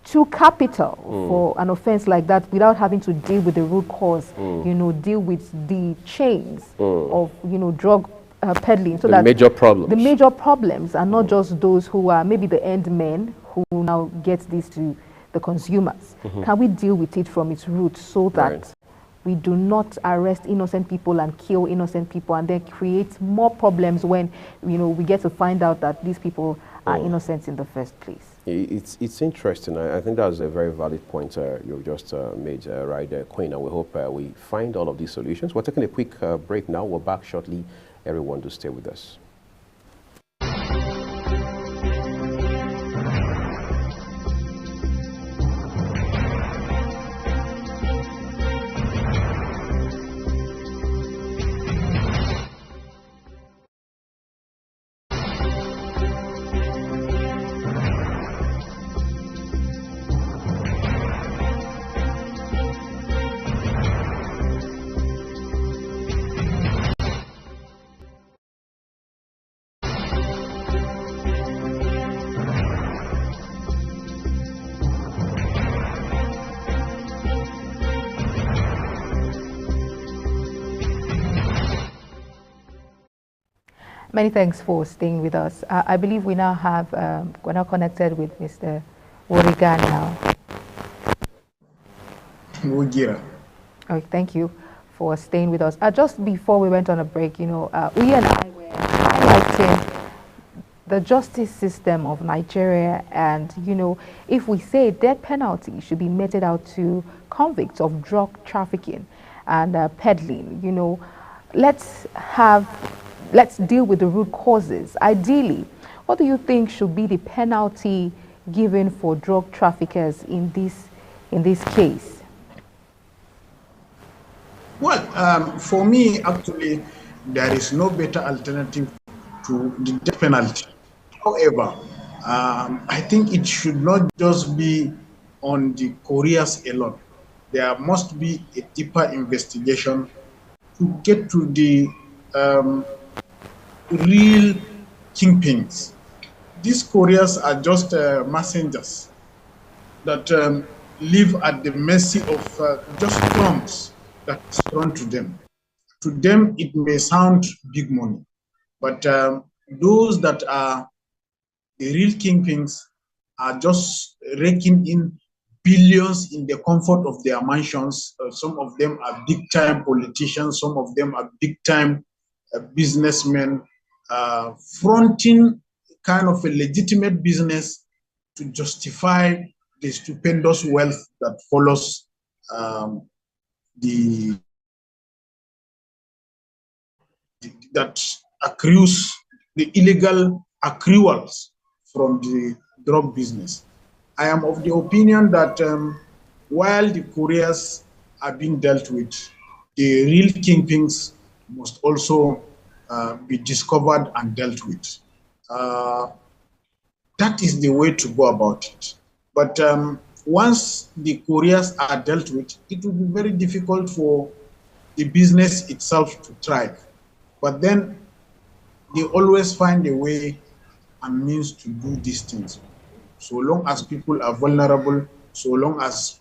too capital for an offense like that, without having to deal with the root cause, you know, deal with the chains of, you know, drug peddling, so that the major problems are not just those who are maybe the end men who now get this to the consumers. Can we deal with it from its roots so that we do not arrest innocent people and kill innocent people and then create more problems when, you know, we get to find out that these people are innocent in the first place? It's interesting. I think that was a very valid point you just made right there, Queen, and we hope we find all of these solutions. We're taking a quick break now. We're back shortly. Everyone, do stay with us. Many thanks for staying with us. I believe we now have, we're now connected with Mr. Woriga now. Wogira. Oh, thank you for staying with us. Just before we went on a break, you know, we and I were highlighting the justice system of Nigeria, and, you know, if we say death penalty should be meted out to convicts of drug trafficking and peddling, you know, let's deal with the root causes. Ideally, what do you think should be the penalty given for drug traffickers in this case? Well, for me, actually, there is no better alternative to the death penalty. However, I think it should not just be on the couriers alone. There must be a deeper investigation to get to the real kingpins. These couriers are just messengers that live at the mercy of just crumbs that is thrown to them. To them, it may sound big money, but those that are the real kingpins are just raking in billions in the comfort of their mansions. Some of them are big-time politicians. Some of them are big-time businessmen, fronting kind of a legitimate business to justify the stupendous wealth that follows that accrues, the illegal accruals from the drug business. I am of the opinion that while the couriers are being dealt with, the real kingpins must also be discovered and dealt with. That is the way to go about it. But once the couriers are dealt with, it will be very difficult for the business itself to thrive. But then they always find a way and means to do these things. So long as people are vulnerable, so long as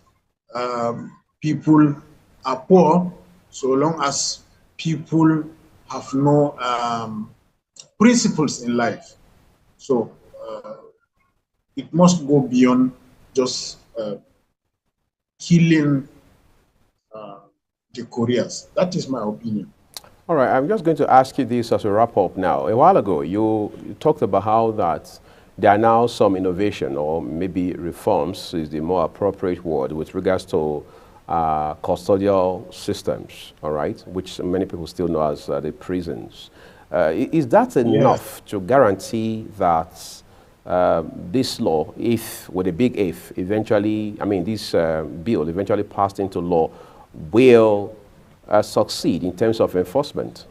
people are poor, so long as people have no principles in life. So it must go beyond just killing the couriers. That is my opinion. All right, I'm just going to ask you this as a wrap-up now. A while ago, you talked about how that there are now some innovation, or maybe reforms is the more appropriate word, with regards to custodial systems, all right, which many people still know as the prisons. Is that enough to guarantee that this law, if, with a big if, eventually, I mean, this bill eventually passed into law, will succeed in terms of enforcement?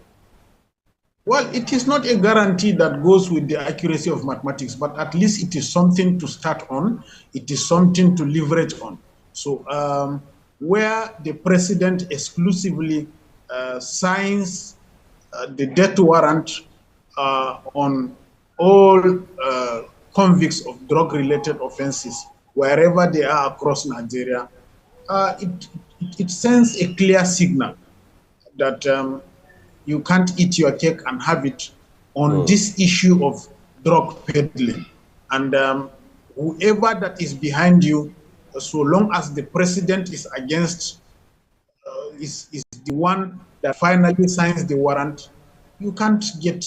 Well, it is not a guarantee that goes with the accuracy of mathematics, but at least it is something to start on. It is something to leverage on. So where the president exclusively signs the death warrant on all convicts of drug-related offenses, wherever they are across Nigeria, it sends a clear signal that you can't eat your cake and have it on this issue of drug peddling. And whoever that is behind you, so long as the president is against, is the one that finally signs the warrant, you can't get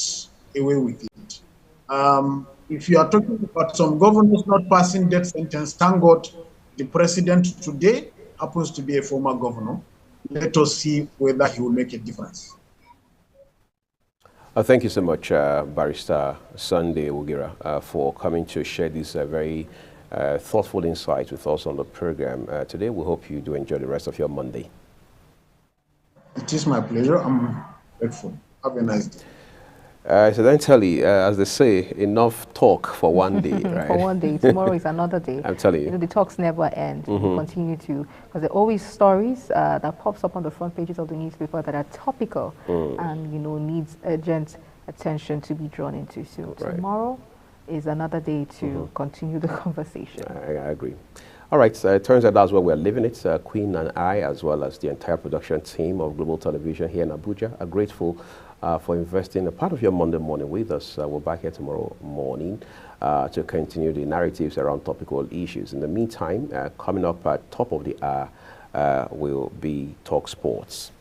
away with it. If you are talking about some governors not passing death sentence, thank God the president today happens to be a former governor. Let us see whether he will make a difference. Thank you so much, Barrister Sunday Wugira, for coming to share this very thoughtful insight with us on the program today. We hope you do enjoy the rest of your Monday. It is my pleasure. I'm grateful. Have a nice day. Incidentally, as they say, enough talk for one day, right? For one day. Tomorrow is another day. I'm telling you. The talks never end. We continue to, because there are always stories that pops up on the front pages of the newspaper that are topical and, needs urgent attention to be drawn into. So tomorrow is another day to continue the conversation. I agree. All right, so it turns out that's where we're living it. Queen and I, as well as the entire production team of Global Television here in Abuja, are grateful for investing a part of your Monday morning with us. We're back here tomorrow morning to continue the narratives around topical issues. In the meantime, coming up at top of the hour will be Talk Sports.